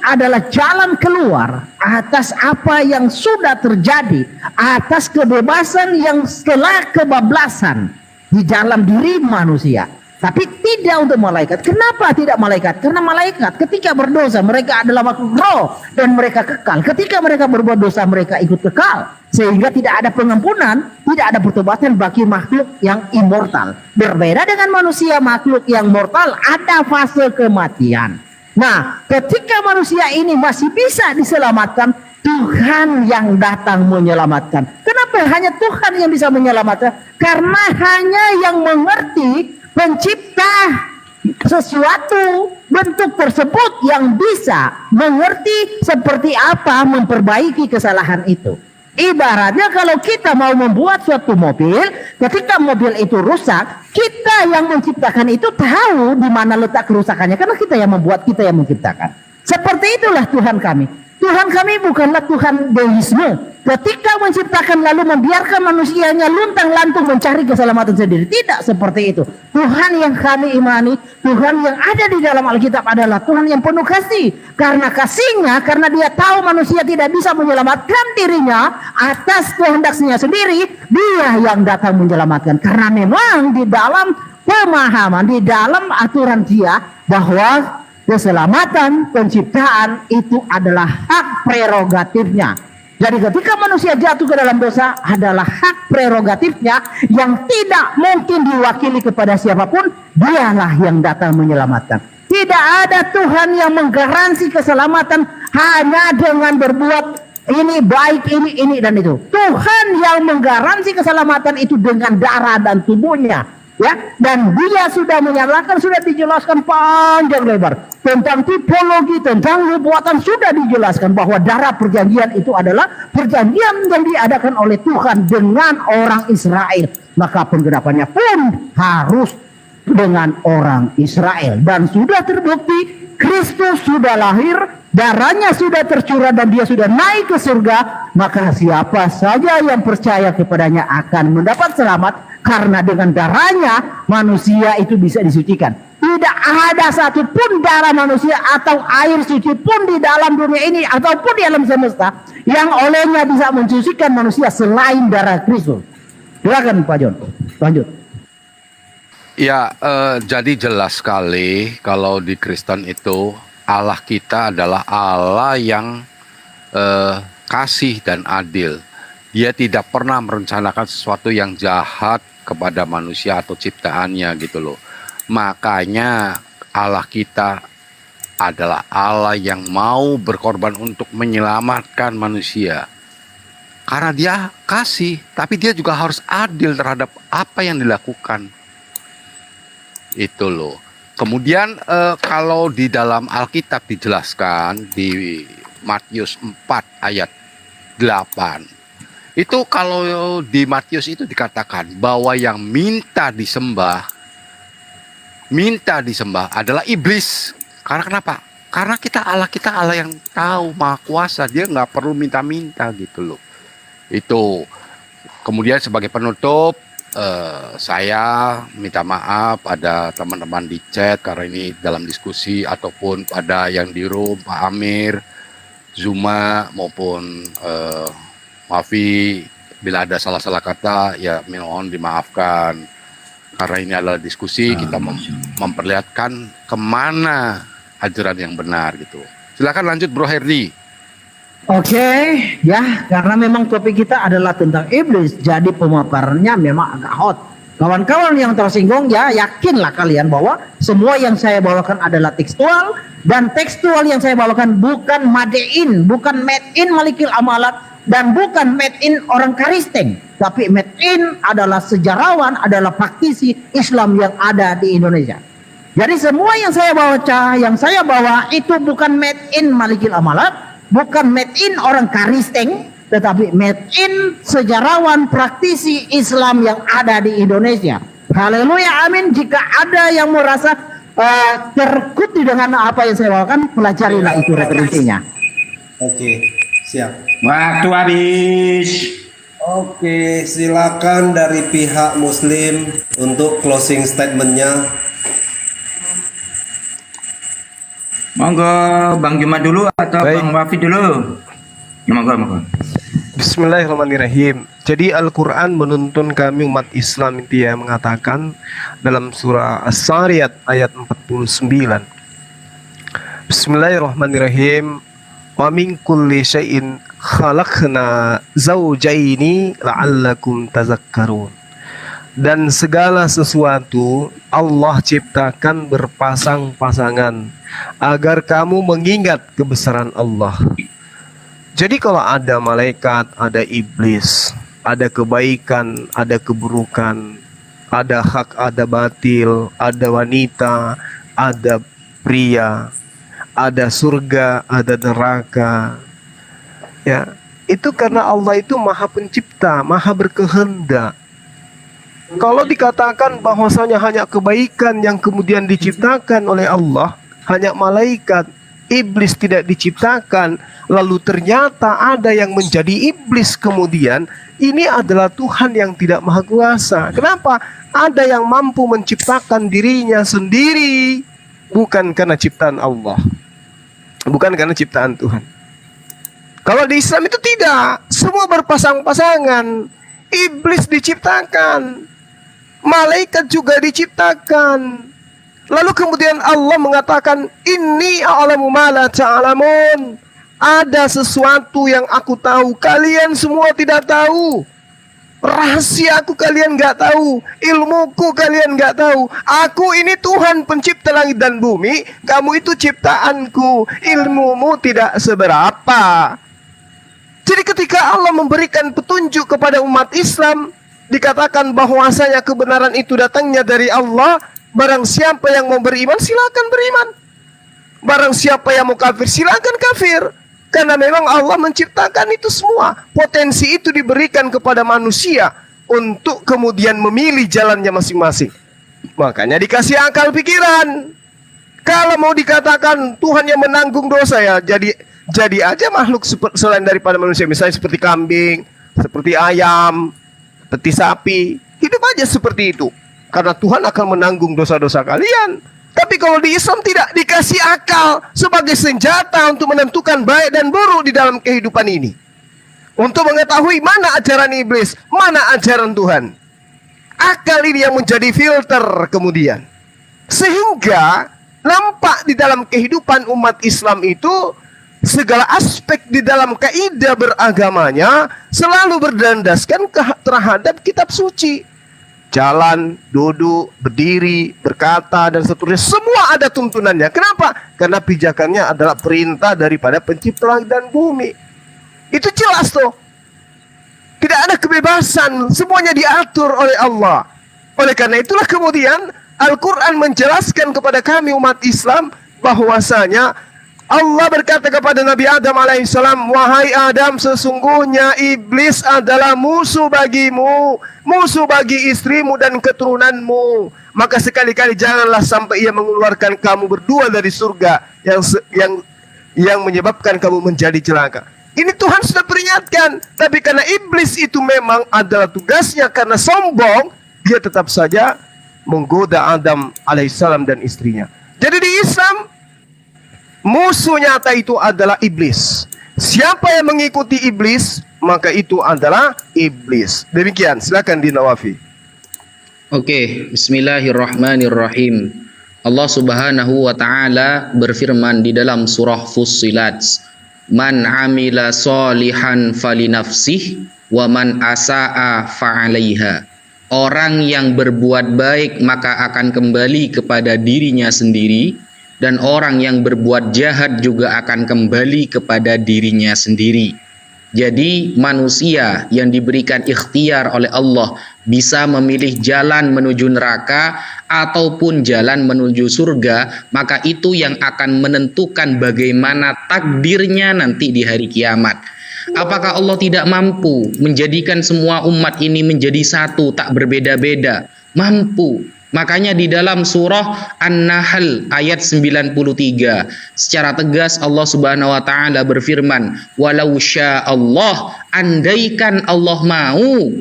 adalah jalan keluar atas apa yang sudah terjadi, atas kebebasan yang setelah kebablasan di dalam diri manusia. Tapi tidak untuk malaikat. Kenapa tidak malaikat? Karena malaikat ketika berdosa mereka adalah makhluk roh dan mereka kekal. Ketika mereka berbuat dosa mereka ikut kekal. Sehingga tidak ada pengampunan, tidak ada pertobatan bagi makhluk yang immortal. Berbeda dengan manusia, makhluk yang mortal ada fase kematian. Nah, ketika manusia ini masih bisa diselamatkan, Tuhan yang datang menyelamatkan. Kenapa hanya Tuhan yang bisa menyelamatkan? Karena hanya yang mengerti pencipta sesuatu bentuk tersebut yang bisa mengerti seperti apa memperbaiki kesalahan itu. Ibaratnya kalau kita mau membuat suatu mobil, ketika mobil itu rusak, kita yang menciptakan itu tahu di mana letak kerusakannya karena kita yang membuat, kita yang menciptakan. Seperti itulah Tuhan kami. Tuhan kami bukanlah Tuhan deisme. Ketika menciptakan lalu membiarkan manusianya luntang-lantung mencari keselamatan sendiri. Tidak seperti itu. Tuhan yang kami imani, Tuhan yang ada di dalam Alkitab adalah Tuhan yang penuh kasih. Karena kasihnya, karena dia tahu manusia tidak bisa menyelamatkan dirinya atas kehendaknya sendiri, dia yang datang menyelamatkan. Karena memang di dalam pemahaman, di dalam aturan dia bahwa keselamatan penciptaan itu adalah hak prerogatifnya. Jadi ketika manusia jatuh ke dalam dosa adalah hak prerogatifnya yang tidak mungkin diwakili kepada siapapun. Dialah yang datang menyelamatkan. Tidak ada Tuhan yang menggaransi keselamatan hanya dengan berbuat ini baik, ini dan itu. Tuhan yang menggaransi keselamatan itu dengan darah dan tubuhnya. Ya, dan dia sudah menyatakan, sudah dijelaskan panjang lebar tentang tipologi, tentang nubuatan, sudah dijelaskan bahwa darah perjanjian itu adalah perjanjian yang diadakan oleh Tuhan dengan orang Israel. Maka penggenapannya pun harus dengan orang Israel. Dan sudah terbukti Kristus sudah lahir, darahnya sudah tercurah dan dia sudah naik ke surga. Maka siapa saja yang percaya kepadanya akan mendapat selamat. Karena dengan darahnya manusia itu bisa disucikan. Tidak ada satupun darah manusia atau air suci pun di dalam dunia ini ataupun di alam semesta yang olehnya bisa mensucikan manusia selain darah Kristus. Silakan Pak John, lanjut. Ya, jadi jelas sekali kalau di Kristen itu Allah kita adalah Allah yang kasih dan adil. Dia tidak pernah merencanakan sesuatu yang jahat kepada manusia atau ciptaannya gitu loh. Makanya Allah kita adalah Allah yang mau berkorban untuk menyelamatkan manusia. Karena dia kasih, tapi dia juga harus adil terhadap apa yang dilakukan. Itu loh. Kemudian kalau di dalam Alkitab dijelaskan di Matius 4 ayat 8. Itu kalau di Matius itu dikatakan bahwa yang minta disembah adalah iblis. Karena kenapa? Karena kita Allah yang tahu, maha kuasa. Dia nggak perlu minta-minta gitu loh. Itu. Kemudian sebagai penutup, saya minta maaf ada teman-teman di chat karena ini dalam diskusi, ataupun ada yang di room, Pak Amir, Zuma, maupun Mafi, bila ada salah-salah kata ya mohon dimaafkan. Karena ini adalah diskusi, kita memperlihatkan kemana ajaran yang benar gitu. Silakan lanjut Bro Herdi. Oke, ya, karena memang topik kita adalah tentang iblis, jadi pemaparannya memang agak hot. Kawan-kawan yang tersinggung, ya yakinlah kalian bahwa semua yang saya bawakan adalah tekstual, dan tekstual yang saya bawakan bukan bukan made in Malikil Amalat, dan bukan made in orang Karisteng, tapi made in adalah sejarawan, adalah praktisi Islam yang ada di Indonesia. Jadi semua yang saya bawa itu bukan made in Malikil Amalat, bukan made in orang Karisteng, tetapi made in sejarawan praktisi Islam yang ada di Indonesia. Haleluya, amin. Jika ada yang merasa terkuti dengan apa yang saya bawakan, pelajarilah itu referensinya. Oke, siap. Waktu habis. Oke, silakan dari pihak Muslim untuk closing statementnya. Monggo Bang Juma dulu atau Baik. Bang Wafi dulu? Monggo. Bismillahirrahmanirrahim. Jadi Al-Quran menuntun kami umat Islam itu ya, mengatakan dalam surah As-Sariyat ayat 49. Bismillahirrahmanirrahim. Wa min kulli syai'in khalaqna zawjaini la'allakum tazakkarun. Dan segala sesuatu Allah ciptakan berpasang-pasangan agar kamu mengingat kebesaran Allah. Jadi kalau ada malaikat, ada iblis, ada kebaikan, ada keburukan, ada hak, ada batil, ada wanita, ada pria, ada surga, ada neraka. Ya, itu karena Allah itu Maha Pencipta, Maha berkehendak. Kalau dikatakan bahwasanya hanya kebaikan yang kemudian diciptakan oleh Allah, hanya malaikat, iblis tidak diciptakan, lalu ternyata ada yang menjadi iblis kemudian, ini adalah Tuhan yang tidak maha kuasa. Kenapa? Ada yang mampu menciptakan dirinya sendiri, bukan karena ciptaan Allah, bukan karena ciptaan Tuhan. Kalau di Islam itu tidak, semua berpasang-pasangan. Iblis diciptakan, malaikat juga diciptakan. Lalu kemudian Allah mengatakan, inni a'lamu ma la ta'lamun. Ada sesuatu yang aku tahu, kalian semua tidak tahu. Rahasiaku kalian nggak tahu, ilmuku kalian nggak tahu. Aku ini Tuhan pencipta langit dan bumi, kamu itu ciptaanku, ilmumu tidak seberapa. Jadi ketika Allah memberikan petunjuk kepada umat Islam, dikatakan bahwasanya kebenaran itu datangnya dari Allah. Barang siapa yang mau beriman, silakan beriman. Barang siapa yang mau kafir, silakan kafir. Karena memang Allah menciptakan itu semua. Potensi itu diberikan kepada manusia untuk kemudian memilih jalannya masing-masing. Makanya dikasih akal pikiran. Kalau mau dikatakan Tuhan yang menanggung dosa, ya jadi aja makhluk selain daripada manusia. Misalnya seperti kambing, seperti ayam, seperti sapi. Hidup aja seperti itu. Karena Tuhan akan menanggung dosa-dosa kalian. Tapi kalau di Islam tidak, dikasih akal sebagai senjata untuk menentukan baik dan buruk di dalam kehidupan ini. Untuk mengetahui mana ajaran iblis, mana ajaran Tuhan. Akal ini yang menjadi filter kemudian. Sehingga nampak di dalam kehidupan umat Islam itu, segala aspek di dalam kaidah beragamanya selalu berdandaskan terhadap kitab suci. Jalan, duduk, berdiri, berkata, dan seterusnya, semua ada tuntunannya. Kenapa? Karena pijakannya adalah perintah daripada pencipta langit dan bumi. Itu jelas tuh. Tidak ada kebebasan, semuanya diatur oleh Allah. Oleh karena itulah kemudian Al-Quran menjelaskan kepada kami umat Islam bahwasanya Allah berkata kepada Nabi Adam alaihissalam, wahai Adam, sesungguhnya iblis adalah musuh bagimu, musuh bagi istrimu dan keturunanmu. Maka sekali-kali janganlah sampai ia mengeluarkan kamu berdua dari surga yang menyebabkan kamu menjadi celaka. Ini Tuhan sudah peringatkan, tapi karena iblis itu memang adalah tugasnya karena sombong, dia tetap saja menggoda Adam alaihissalam dan istrinya. Jadi di Islam, musuh nyata itu adalah iblis. Siapa yang mengikuti iblis, maka itu adalah iblis. Demikian, silakan Dina Wafi. Oke, bismillahirrahmanirrahim. Allah Subhanahu wa taala berfirman di dalam surah Fussilat, "Man 'amila sholihan falinafsih wa man asaa fa'alaiha." Orang yang berbuat baik maka akan kembali kepada dirinya sendiri, dan orang yang berbuat jahat juga akan kembali kepada dirinya sendiri. Jadi manusia yang diberikan ikhtiar oleh Allah bisa memilih jalan menuju neraka ataupun jalan menuju surga, maka itu yang akan menentukan bagaimana takdirnya nanti di hari kiamat. Apakah Allah tidak mampu menjadikan semua umat ini menjadi satu, tak berbeda-beda? Mampu. Makanya di dalam surah An-Nahl ayat 93 secara tegas Allah Subhanahu wa taala berfirman, "Walau sya'allah, andaikan Allah mau,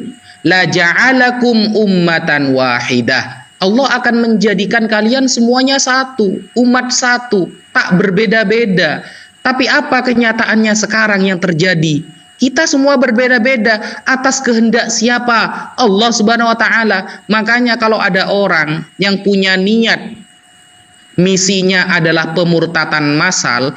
la ja'alakum ummatan wahidah." Allah akan menjadikan kalian semuanya satu, umat satu, tak berbeda-beda. Tapi apa kenyataannya sekarang yang terjadi? Kita semua berbeda-beda atas kehendak siapa? Allah Subhanahu wa taala. Makanya kalau ada orang yang punya niat misinya adalah pemurtatan massal,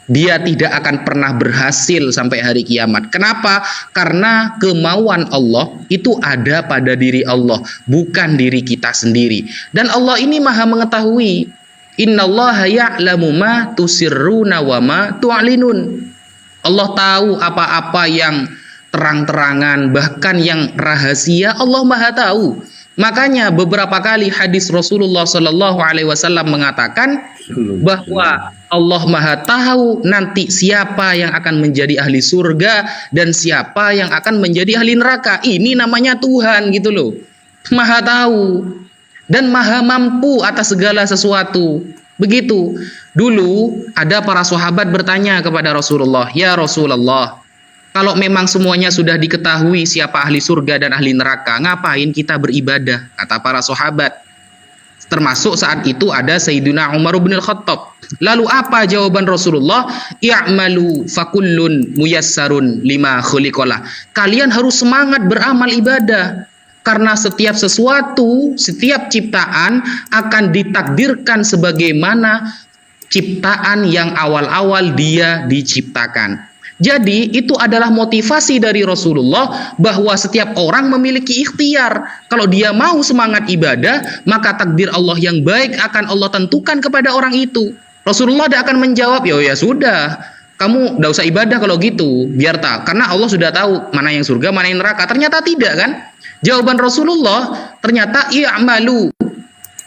dia tidak akan pernah berhasil sampai hari kiamat. Kenapa? Karena kemauan Allah itu ada pada diri Allah, bukan diri kita sendiri. Dan Allah ini Maha mengetahui. Innallaha ya'lamu ma tusirruna wa ma tu'linun. Allah tahu apa-apa yang terang-terangan, bahkan yang rahasia, Allah Maha tahu. Makanya beberapa kali hadis Rasulullah Shallallahu Alaihi Wasallam mengatakan bahwa Allah Maha tahu nanti siapa yang akan menjadi ahli surga dan siapa yang akan menjadi ahli neraka. Ini namanya Tuhan gitu loh. Maha tahu dan maha mampu atas segala sesuatu. Begitu. Dulu ada para sahabat bertanya kepada Rasulullah, "Ya Rasulullah, kalau memang semuanya sudah diketahui siapa ahli surga dan ahli neraka, ngapain kita beribadah?" Kata para sahabat. Termasuk saat itu ada Sayyidina Umar bin Al-Khattab. Lalu apa jawaban Rasulullah? "I'malu fakullun muyassarun lima khuliqalah." Kalian harus semangat beramal ibadah. Karena setiap sesuatu, setiap ciptaan akan ditakdirkan sebagaimana ciptaan yang awal-awal dia diciptakan. Jadi itu adalah motivasi dari Rasulullah bahwa setiap orang memiliki ikhtiar. Kalau dia mau semangat ibadah, maka takdir Allah yang baik akan Allah tentukan kepada orang itu. Rasulullah tidak akan menjawab, ya sudah, kamu tidak usah ibadah kalau gitu, biar tak. Karena Allah sudah tahu mana yang surga, mana yang neraka. Ternyata tidak kan? Jawaban Rasulullah ternyata i'malu.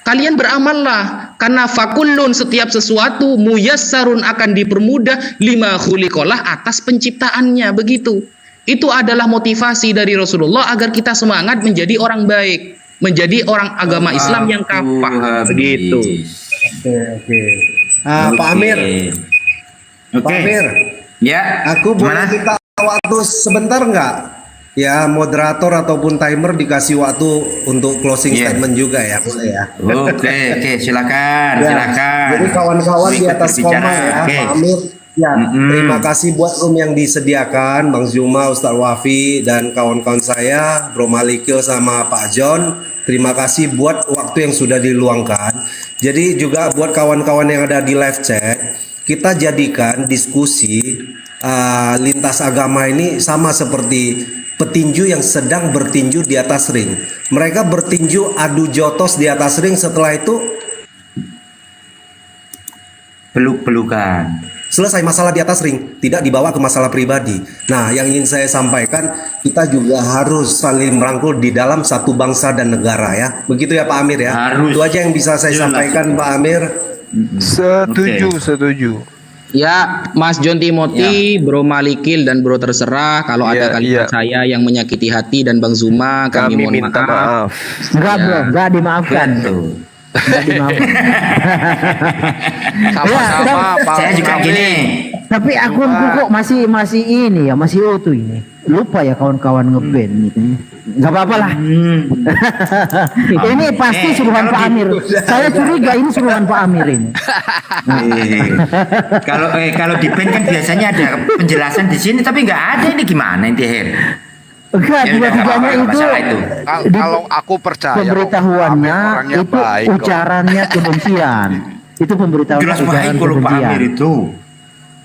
Kalian beramallah, karena fakullun setiap sesuatu muyassarun akan dipermudah lima khuliqalah atas penciptaannya. Begitu. Itu adalah motivasi dari Rasulullah agar kita semangat menjadi orang baik, menjadi orang agama Islam yang kafah. Begitu. Oke. Pak Amir. Pak Amir. Ya. Aku boleh minta waktu sebentar nggak? Ya, moderator ataupun timer dikasih waktu untuk closing statement juga ya, boleh ya. Oke, silakan, Ya, silakan. Jadi kawan-kawan di atas koma ya, Oke. Pak Amir. Ya, terima kasih buat room yang disediakan, Bang Zuma, Ustaz Wafi, dan kawan-kawan saya, Bro Malikil sama Pak John. Terima kasih buat waktu yang sudah diluangkan. Jadi juga buat kawan-kawan yang ada di live chat, kita jadikan diskusi lintas agama ini sama seperti petinju yang sedang bertinju di atas ring. Mereka bertinju adu jotos di atas ring, setelah itu Peluk-pelukan. selesai masalah di atas ring, tidak dibawa ke masalah pribadi. Nah, yang ingin saya sampaikan, kita juga harus saling merangkul di dalam satu bangsa dan negara ya. Begitu ya Pak Amir ya. Harus. Itu aja yang bisa saya Jelas. sampaikan Pak Amir. Setuju, setuju. Ya, Mas John Timothy, Bro Malikil dan Bro Terserah, kalau ada kalimat saya yang menyakiti hati dan Bang Zuma, kami mohon minta maaf. Enggak bro, enggak dimaafkan tuh. Enggak dimaafkan. Sama-sama Pak. Saya juga gini. Tapi akunku kok masih ini ya, masih utuh ini. Lupa ya kawan-kawan ngeband gitu. Enggak apa-apa lah. Ini pasti suruhan Pak Amir. Saya curiga ini suruhan Pak Amir ini. Kalau di band kan biasanya ada penjelasan di sini, tapi nggak ada, ini gimana ini Her? Enggak, Ya udah, nggak tiga-tiganya apa-apa, itu masalah itu. Kalau aku percaya pemberitahuannya orangnya itu baik kok. ucarannya kebencian. Itu pemberitahuan Jelas baik ucaran kalau Pak kebencian. Amir itu.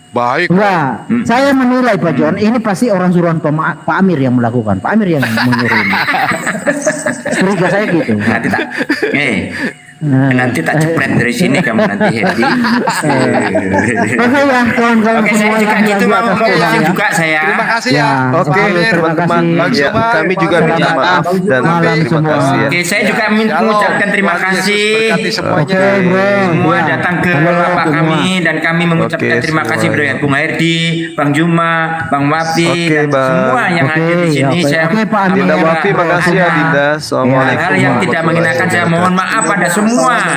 Baik. Enggak, saya menilai Pak John, ini pasti orang suruhan Pak Amir yang melakukan. Pak Amir yang menyuruh ini. Curiga saya gitu. Nanti tak cepret dari sini kamu nanti Herdi. Oke ya, kawan-kawan Oke, saya semua juga yang gitu di mau atas ngomong bawah ya. juga saya. Terima kasih ya. Ya, Oke, terima teman-teman. kasih. Ya, kami juga minta Selamat maaf dan malam terima semua. kasih ya. Oke, saya juga mengucapkan terima kasih. Berkati semuanya. Oke, bro. Semua Ya. datang ke Halo, bapak semua. kami dan kami mengucapkan Oke, terima kasih semuanya. Bung Herdi, Bang Juma, Bang Wafi Oke, dan Bang. semua yang Oke, ada di sini. oke. Saya Oke, Pak Amir. Dinda Wafi, makasih ya Dinda. Assalamualaikum. hal yang tidak mengenakan saya mohon maaf pada semua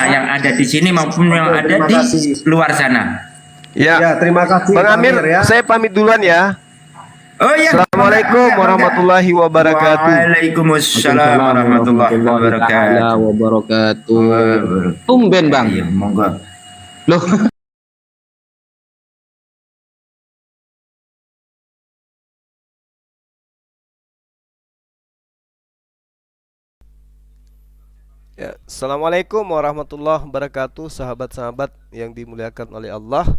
yang ada di sini maupun yang ada di luar sana. Ya, terima kasih Bang Pak Amir, ya. saya pamit duluan ya. Oh iya. Assalamualaikum warahmatullahi wabarakatuh. Waalaikumsalam warahmatullahi wabarakatuh. wabarakatuh. Tumben Bang. Iya, monggo. Loh. Ya, Assalamualaikum warahmatullahi wabarakatuh, sahabat-sahabat yang dimuliakan oleh Allah.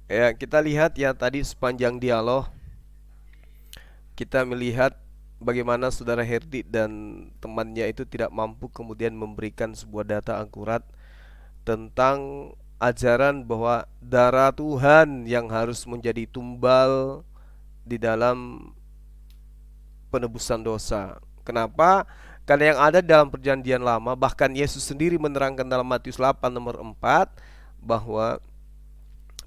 Ya, kita lihat ya tadi sepanjang dialog kita melihat bagaimana saudara Herdi dan temannya itu tidak mampu kemudian memberikan sebuah data akurat tentang ajaran bahwa darah Tuhan yang harus menjadi tumbal di dalam penebusan dosa. Kenapa? Karena yang ada dalam perjanjian lama, bahkan Yesus sendiri menerangkan dalam Matius 8 nomor 4 bahwa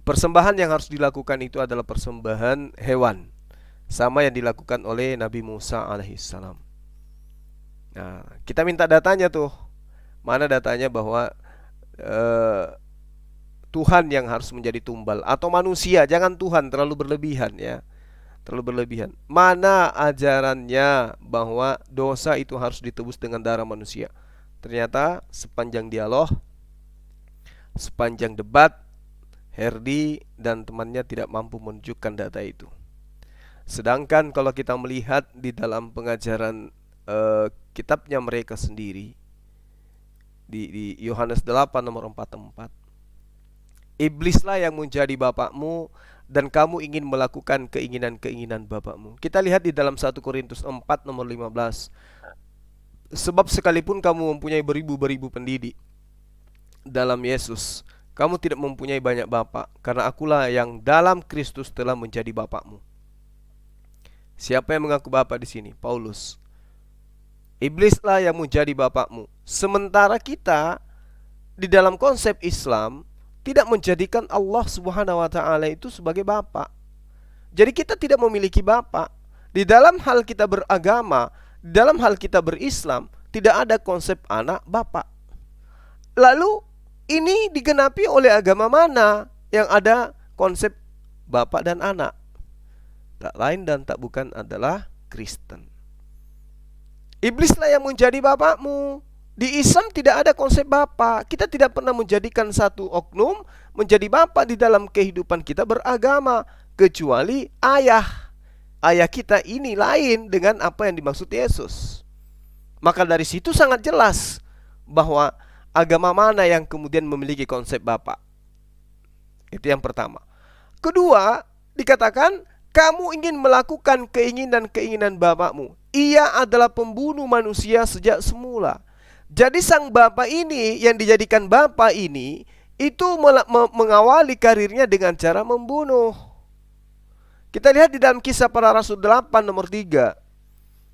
persembahan yang harus dilakukan itu adalah persembahan hewan, sama yang dilakukan oleh Nabi Musa alaihissalam. Nah, kita minta datanya tuh. Mana datanya bahwa Tuhan yang harus menjadi tumbal, atau manusia, jangan Tuhan, terlalu berlebihan ya. Terlalu berlebihan. Mana ajarannya bahwa dosa itu harus ditebus dengan darah manusia? Ternyata sepanjang dialog, sepanjang debat, Herdi dan temannya tidak mampu menunjukkan data itu. Sedangkan kalau kita melihat di dalam pengajaran kitabnya mereka sendiri di Yohanes 8 nomor 44, iblislah yang menjadi bapakmu dan kamu ingin melakukan keinginan-keinginan bapakmu. Kita lihat di dalam 1 Korintus 4 nomor 15. Sebab sekalipun kamu mempunyai beribu-beribu pendidik dalam Yesus, kamu tidak mempunyai banyak bapak, karena akulah yang dalam Kristus telah menjadi bapakmu. Siapa yang mengaku bapak di sini? Paulus. Iblislah yang menjadi bapakmu. Sementara kita di dalam konsep Islam tidak menjadikan Allah Subhanahu wa taala itu sebagai bapak. Jadi kita tidak memiliki bapak. Di dalam hal kita beragama, di dalam hal kita berislam, tidak ada konsep anak bapak. Lalu ini digenapi oleh agama mana yang ada konsep bapak dan anak? Tak lain dan tak bukan adalah Kristen. Iblislah yang menjadi bapakmu. Di Islam tidak ada konsep bapak. Kita tidak pernah menjadikan satu oknum menjadi bapak di dalam kehidupan kita beragama, kecuali ayah. Ayah kita ini lain dengan apa yang dimaksud Yesus. Maka dari situ sangat jelas bahwa agama mana yang kemudian memiliki konsep bapak. Itu yang pertama. Kedua, dikatakan kamu ingin melakukan keinginan-keinginan bapakmu. Ia adalah pembunuh manusia sejak semula. Jadi sang bapak ini yang dijadikan bapak ini itu mengawali karirnya dengan cara membunuh. Kita lihat di dalam Kisah Para Rasul 8 nomor 3.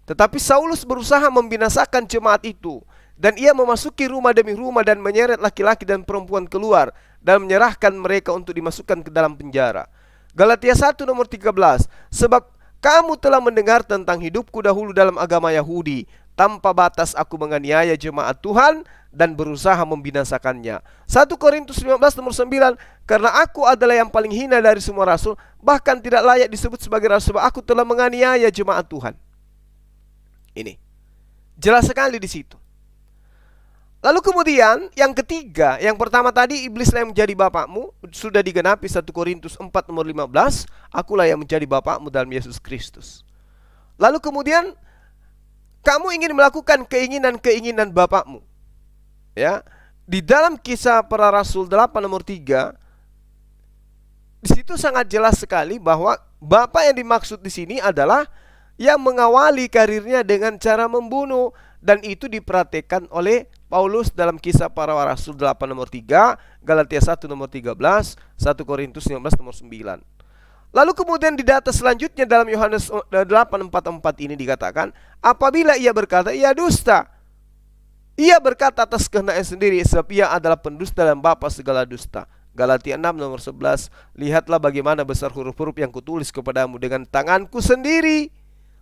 Tetapi Saulus berusaha membinasakan jemaat itu, dan ia memasuki rumah demi rumah dan menyeret laki-laki dan perempuan keluar dan menyerahkan mereka untuk dimasukkan ke dalam penjara. Galatia 1 nomor 13. Sebab kamu telah mendengar tentang hidupku dahulu dalam agama Yahudi. Tanpa batas aku menganiaya jemaat Tuhan dan berusaha membinasakannya. 1 Korintus 15 nomor 9. Karena aku adalah yang paling hina dari semua rasul, bahkan tidak layak disebut sebagai rasul, sebab aku telah menganiaya jemaat Tuhan. Ini jelas sekali di situ. Lalu kemudian yang ketiga, yang pertama tadi iblislah yang menjadi bapakmu, sudah digenapi 1 Korintus 4 nomor 15, akulah yang menjadi bapakmu dalam Yesus Kristus. Lalu kemudian kamu ingin melakukan keinginan-keinginan bapakmu. Ya, di dalam Kisah Para Rasul 8 nomor 3, di situ sangat jelas sekali bahwa bapak yang dimaksud di sini adalah yang mengawali karirnya dengan cara membunuh, dan itu diperhatikan oleh Paulus dalam Kisah Para Rasul 8 nomor 3, Galatia 1 nomor 13, 1 Korintus 15 nomor 9. Lalu kemudian di data selanjutnya dalam Yohanes 8:44 ini dikatakan, apabila ia berkata ia dusta, ia berkata atas kehendaknya sendiri, sebab ia adalah pendusta dan bapa segala dusta. Galatia 6 nomor 11, lihatlah bagaimana besar huruf-huruf yang kutulis kepadamu dengan tanganku sendiri.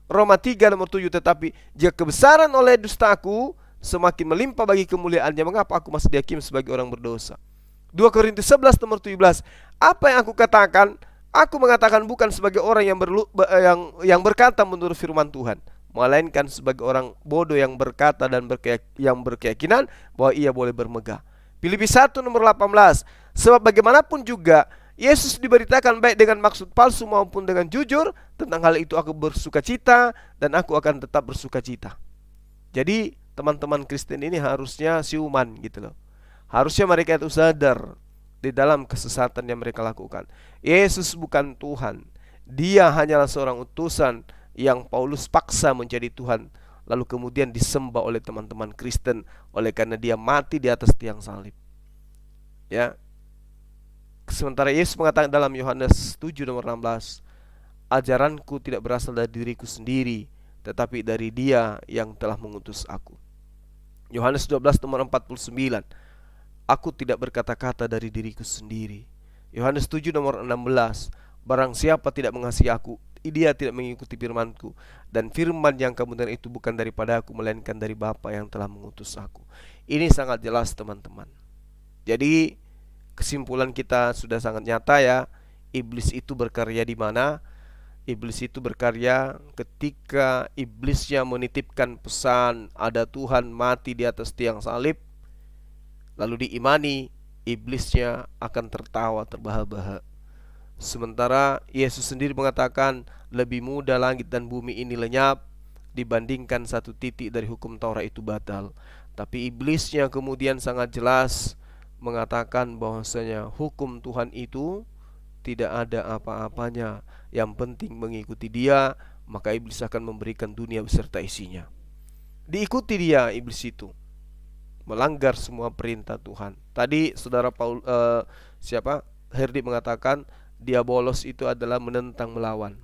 Roma 3 nomor 7, tetapi jika kebesaran oleh dustaku semakin melimpah bagi kemuliaannya, mengapa aku masih dihakim sebagai orang berdosa? 2 Korintus 11 nomor 17, apa yang aku katakan, aku mengatakan bukan sebagai orang yang berkata menurut firman Tuhan, melainkan sebagai orang bodoh yang berkata dan yang berkeyakinan bahwa ia boleh bermegah. Filipi 1 nomor 18, sebab bagaimanapun juga Yesus diberitakan baik dengan maksud palsu maupun dengan jujur, tentang hal itu aku bersuka cita dan aku akan tetap bersuka cita. Jadi teman-teman Kristen ini harusnya siuman gitu loh. Harusnya mereka itu sadar di dalam kesesatan yang mereka lakukan. Yesus bukan Tuhan. Dia hanyalah seorang utusan yang Paulus paksa menjadi Tuhan, lalu kemudian disembah oleh teman-teman Kristen oleh karena dia mati di atas tiang salib. Ya. Sementara Yesus mengatakan dalam Yohanes 7 nomor 16, ajaranku tidak berasal dari diriku sendiri, tetapi dari Dia yang telah mengutus aku. Yohanes 12 nomor 49, aku tidak berkata-kata dari diriku sendiri. Yohanes 7 nomor 16, barang siapa tidak mengasihi aku, dia tidak mengikuti firmanku, dan firman yang kamu dengar itu bukan daripada aku, melainkan dari Bapa yang telah mengutus aku. Ini sangat jelas teman-teman. Jadi kesimpulan kita sudah sangat nyata ya. Iblis itu berkarya di mana? Iblis itu berkarya ketika iblisnya menitipkan pesan ada Tuhan mati di atas tiang salib, lalu diimani, iblisnya akan tertawa terbahak-bahak. Sementara Yesus sendiri mengatakan, lebih mudah langit dan bumi ini lenyap dibandingkan satu titik dari hukum Taurat itu batal. Tapi iblisnya kemudian sangat jelas mengatakan bahwasanya hukum Tuhan itu tidak ada apa-apanya, yang penting mengikuti Dia, maka iblis akan memberikan dunia beserta isinya. Diikuti dia, iblis itu melanggar semua perintah Tuhan. Tadi saudara Herdi mengatakan diabolos itu adalah menentang, melawan.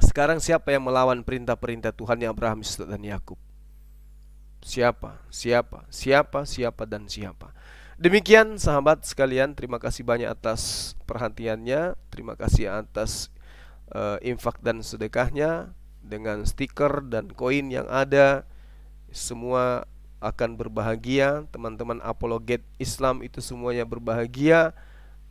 Sekarang siapa yang melawan perintah-perintah Tuhan yang Abraham, Ishak dan Yakub? Siapa? Dan siapa? Demikian sahabat sekalian, terima kasih banyak atas perhatiannya. Terima kasih atas infak dan sedekahnya. Dengan stiker dan koin yang ada, semua akan berbahagia. Teman-teman apologet Islam itu semuanya berbahagia,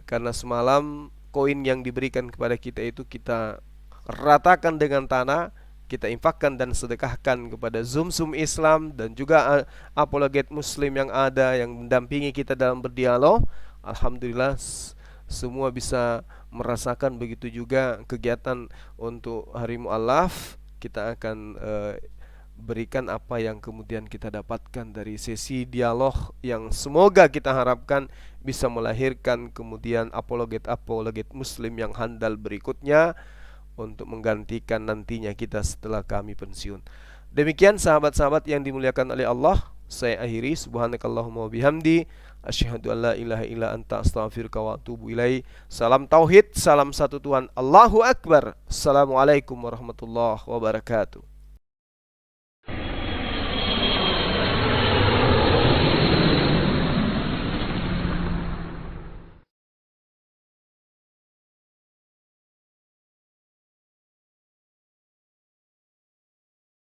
karena semalam koin yang diberikan kepada kita itu kita ratakan dengan tanah, kita infakkan dan sedekahkan kepada Zoom Islam dan juga apologet Muslim yang ada, yang mendampingi kita dalam berdialog. Alhamdulillah semua bisa merasakan. Begitu juga kegiatan untuk Hari Mu'alaf, kita akan berikan apa yang kemudian kita dapatkan dari sesi dialog yang semoga kita harapkan bisa melahirkan kemudian apologet Muslim yang handal berikutnya untuk menggantikan nantinya kita setelah kami pensiun. Demikian sahabat-sahabat yang dimuliakan oleh Allah, saya akhiri. Subhanakallahumma wabihamdi, asyhadu an la ilaha illa anta, astaghfiruka wa atubu ilaik. Salam tauhid, salam satu Tuhan, Allahu Akbar. Assalamualaikum warahmatullahi wabarakatuh.